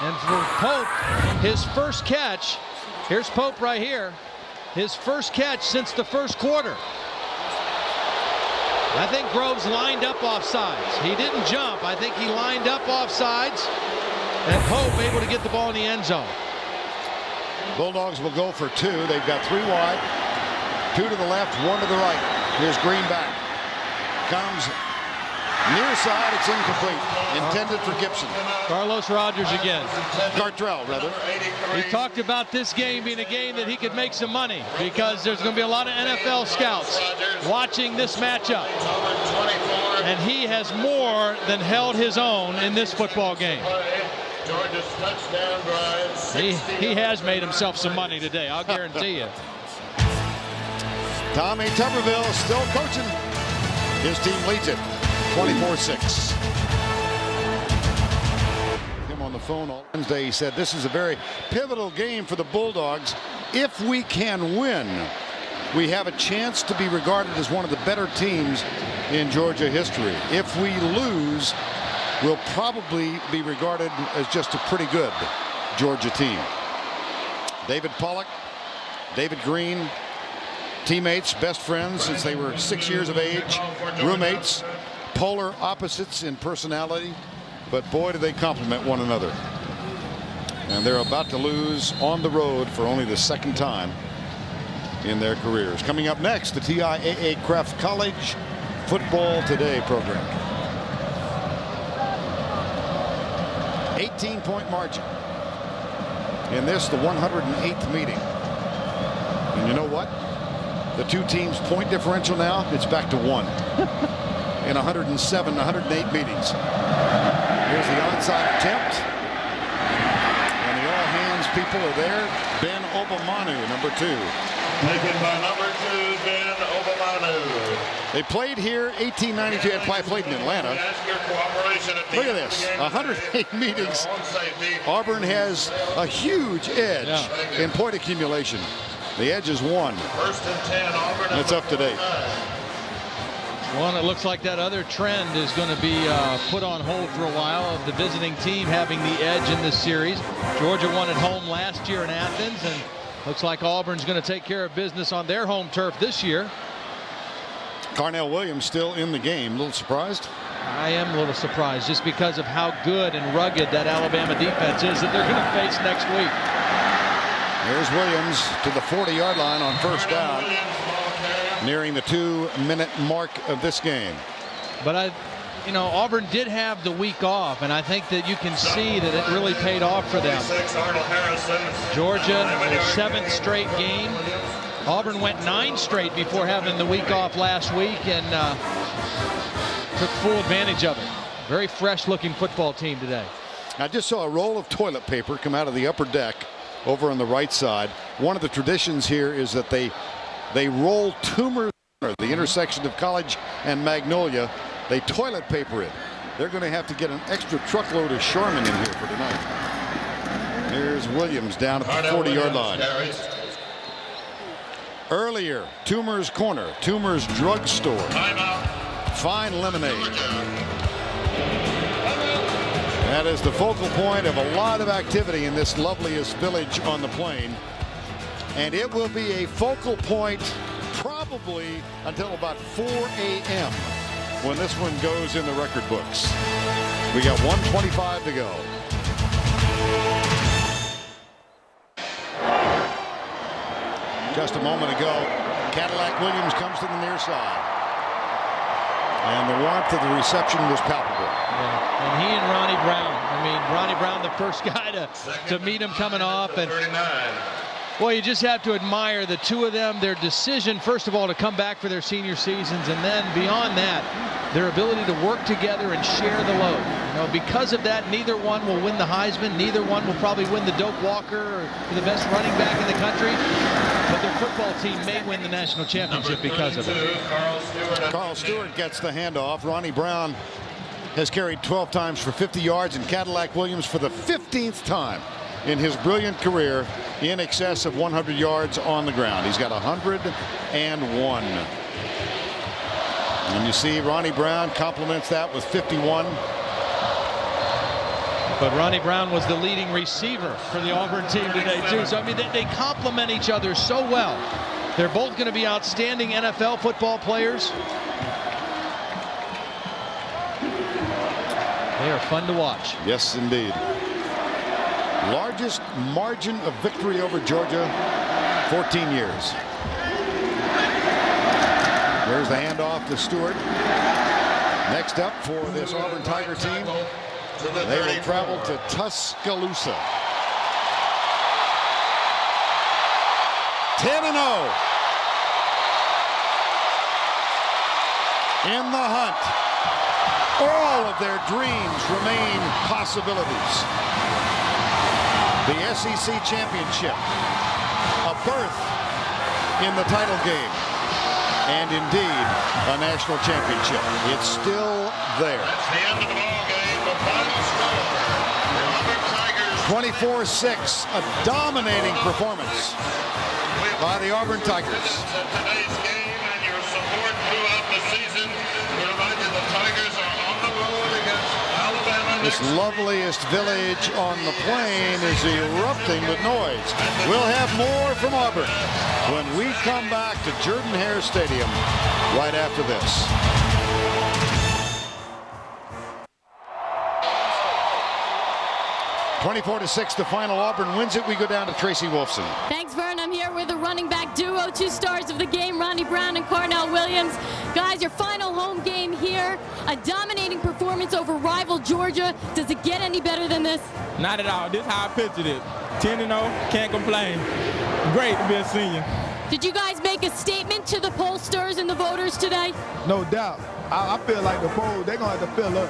And for Pope, his first catch, here's Pope right here, his first catch since the first quarter. I think Groves lined up offsides. He didn't jump. I think he lined up offsides. And Pope able to get the ball in the end zone. Bulldogs will go for 2. They've got 3 wide, 2 to the left, 1 to the right. Here's Green back. Comes near side. It's incomplete. Intended for Gibson. Carlos Rogers again. Gartrell, rather. He talked about this game being a game that he could make some money because there's going to be a lot of NFL scouts watching this matchup. And he has more than held his own in this football game. Georgia's touchdown drive. He has made himself some money today, I'll guarantee you. Tommy Tuberville still coaching. His team leads it 24-6. Him on the phone on Wednesday, he said this is a very pivotal game for the Bulldogs. If we can win, we have a chance to be regarded as one of the better teams in Georgia history. If we lose, we'll probably be regarded as just a pretty good Georgia team. David Pollock, David Green, teammates, best friends since they were 6 years of age, roommates, polar opposites in personality, but boy, do they complement one another. And they're about to lose on the road for only the second time in their careers. Coming up next, the TIAA Kraft College Football Today program. 18-point margin in this, the 108th meeting. And you know what? The two teams' point differential now, it's back to 1 in 107, 108 meetings. Here's the onside attempt. And the all-hands people are there. Ben Obamanu, number 2. Taken by number 2, Ben Obamanu. They played here 1892. I played in Atlanta. Look at this, 108 meetings. Auburn has a huge edge in point accumulation. The edge is 1. First and 10, Auburn. That's up to date. Well, it looks like that other trend is going to be put on hold for a while, of the visiting team having the edge in this series. Georgia won at home last year in Athens, and looks like Auburn's going to take care of business on their home turf this year. Carnell Williams still in the game. A little surprised? I am a little surprised, just because of how good and rugged that Alabama defense is that they're going to face next week. There's Williams to the 40-yard line on first down, nearing the 2-minute mark of this game. But Auburn did have the week off, and I think that you can see that it really paid off for them. Georgia, their 7th straight game. Auburn went 9 straight before having the week off last week, and took full advantage of it. Very fresh-looking football team today. I just saw a roll of toilet paper come out of the upper deck over on the right side. One of the traditions here is that they roll Toomer's Corner, the intersection of College and Magnolia. They toilet paper it. They're going to have to get an extra truckload of Charmin in here for tonight. Here's Williams down at the 40-yard line. Earlier, Toomer's Corner, Toomer's Drugstore, Fine Lemonade. That is the focal point of a lot of activity in this loveliest village on the plain. And it will be a focal point probably until about 4 a.m. when this one goes in the record books. We got 1:25 to go. Just a moment ago, Cadillac Williams comes to the near side. And the warmth of the reception was palpable. Yeah. And he and Ronnie Brown. I mean, Ronnie Brown, the first guy to meet him coming off. And well, you just have to admire the two of them, their decision, first of all, to come back for their senior seasons, and then beyond that, their ability to work together and share the load. Because of that, neither one will win the Heisman. Neither one will probably win the Doak Walker or the best running back in the country. But their football team may win the national championship because of it. Carl Stewart gets the handoff. Ronnie Brown has carried 12 times for 50 yards, and Cadillac Williams for the 15th time in his brilliant career in excess of 100 yards on the ground. He's got 101. And you see Ronnie Brown complements that with 51. But Ronnie Brown was the leading receiver for the Auburn team today, too. So, I mean, they complement each other so well. They're both going to be outstanding NFL football players. They are fun to watch. Yes, indeed. Largest margin of victory over Georgia, 14 years. There's the handoff to Stewart. Next up for this Auburn Tiger team, they will travel to Tuscaloosa. 10-0. In the hunt. All of their dreams remain possibilities. The SEC championship, a berth in the title game, and indeed a national championship. It's still there. That's the end of the ball game. The final score: the Auburn Tigers 24-6, a dominating performance by the Auburn Tigers. Today's game and your support throughout the season. We remind you the Tigers are on the road against Alabama. This loveliest village on the plain is erupting with noise. We'll have more from Auburn when we come back to Jordan-Hare Stadium right after this. (24-6) the final. Auburn wins it. We go down to Tracy Wolfson. Thanks, Vern. I'm here with the running back duo, 2 stars of the game, Ronnie Brown and Carnell Williams. Guys, your final home game here, a dominating performance over rival Georgia. Does it get any better than this? Not at all. This is how I pictured it. 10-0, can't complain. Great to be a senior. Did you guys make a statement to the pollsters and the voters today? No doubt. I feel like the polls, they're going to have to fill up.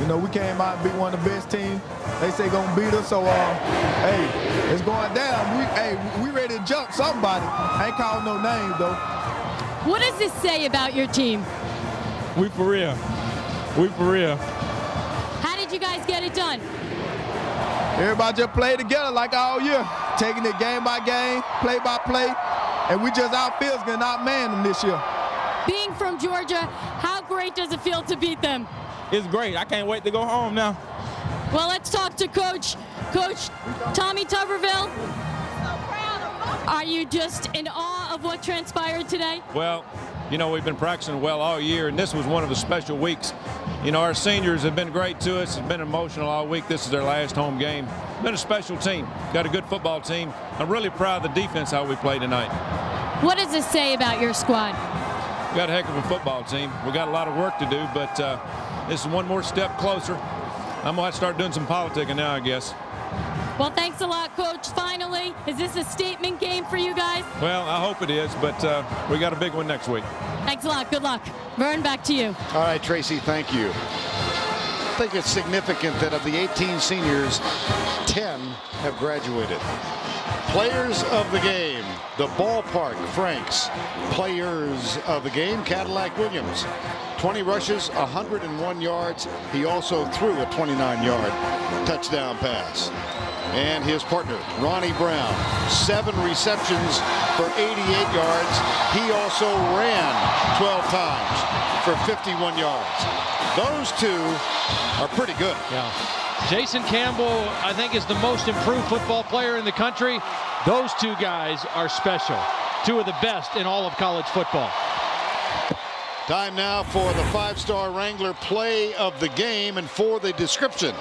You know, we came out and beat one of the best teams. They say going to beat us, so, hey, it's going down. We ready to jump somebody. I ain't calling no names, though. What does this say about your team? We for real. We for real. How did you guys get it done? Everybody just played together like all year, taking it game by game, play by play, and we just outfield's going to outman them this year. Being from Georgia, how great does it feel to beat them? It's great. I can't wait to go home now. Well, let's talk to Coach Tommy Tuberville. Are you just in awe of what transpired today? Well, you know, we've been practicing well all year, and this was one of the special weeks. You know, our seniors have been great to us. It's been emotional all week. This is their last home game. Been a special team. Got a good football team. I'm really proud of the defense, how we played tonight. What does this say about your squad? We got a heck of a football team. We got a lot of work to do, but this is one more step closer. I'm going to have to start doing some politicking now, I guess. Well, thanks a lot, Coach. Finally, is this a statement game for you guys? Well, I hope it is, but we got a big one next week. Thanks a lot. Good luck. Vern, back to you. All right, Tracy, thank you. I think it's significant that of the 18 seniors, 10 have graduated. Players of the game, the ballpark, Franks. Players of the game, Cadillac Williams. 20 rushes, 101 yards. He also threw a 29-yard touchdown pass. And his partner, Ronnie Brown, 7 receptions for 88 yards. He also ran 12 times for 51 yards. Those two are pretty good. Yeah. Jason Campbell, I think, is the most improved football player in the country. Those two guys are special. 2 of the best in all of college football. Time now for the 5-star Wrangler play of the game, and for the description,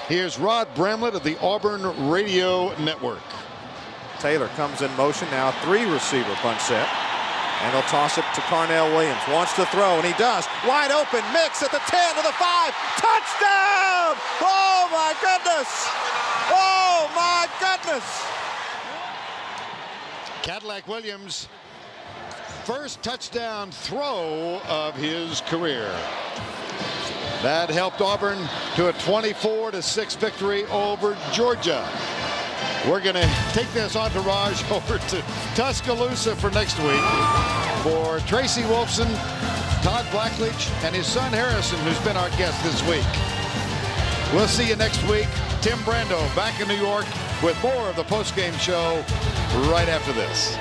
here's Rod Bramlett of the Auburn Radio Network. Taylor comes in motion now, 3-receiver bunch set. And he'll toss it to Carnell Williams. Wants to throw, and he does. Wide open, mix at the 10 to the 5. Touchdown! Oh, my goodness! Oh, my goodness! Cadillac Williams, first touchdown throw of his career. That helped Auburn to a 24-6 victory over Georgia. We're going to take this entourage over to Tuscaloosa for next week. For Tracy Wolfson, Todd Blackledge, and his son Harrison, who's been our guest this week. We'll see you next week. Tim Brando back in New York with more of the postgame show right after this.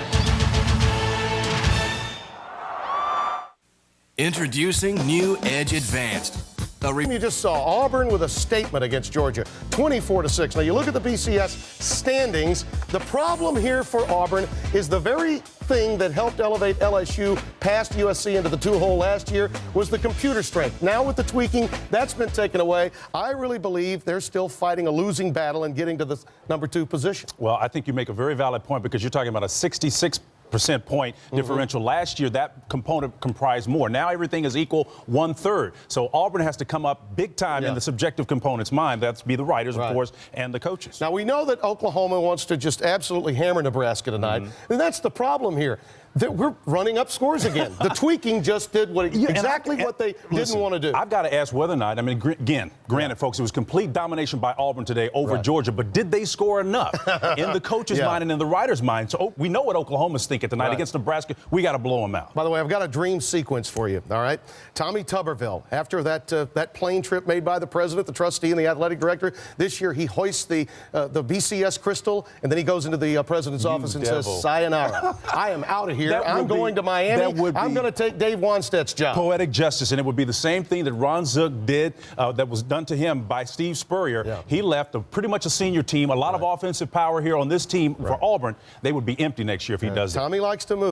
Introducing New Edge Advanced. You just saw Auburn with a statement against Georgia, 24-6. Now you look at the BCS standings. The problem here for Auburn is the very thing that helped elevate LSU past USC into the 2-hole last year was the computer strength. Now with the tweaking, that's been taken away. I really believe they're still fighting a losing battle and getting to the number 2 position. Well, I think you make a very valid point because you're talking about a 66% point differential. Last year, that component comprised more. Now everything is equal 1/3. So Auburn has to come up big time in the subjective component's mind. That's be the writers, of course, and the coaches. Now we know that Oklahoma wants to just absolutely hammer Nebraska tonight, and that's the problem here. We're running up scores again. The tweaking just did what they didn't want to do. I've got to ask whether or not, I mean, again, granted, folks, it was complete domination by Auburn today over Georgia, but did they score enough in the coach's mind and in the writer's mind? So we know what Oklahoma's thinking tonight against Nebraska. We got to blow them out. By the way, I've got a dream sequence for you, all right? Tommy Tuberville, after that plane trip made by the president, the trustee, and the athletic director, this year he hoists the BCS crystal, and then he goes into the president's office and says, sayonara. I am out of here. I'm going to Miami. I'm going to take Dave Wanstead's job. Poetic justice, and it would be the same thing that Ron Zook did that was done to him by Steve Spurrier. Yeah. He left pretty much a senior team, a lot of offensive power here on this team for Auburn. They would be empty next year if he does that. Tommy likes to move.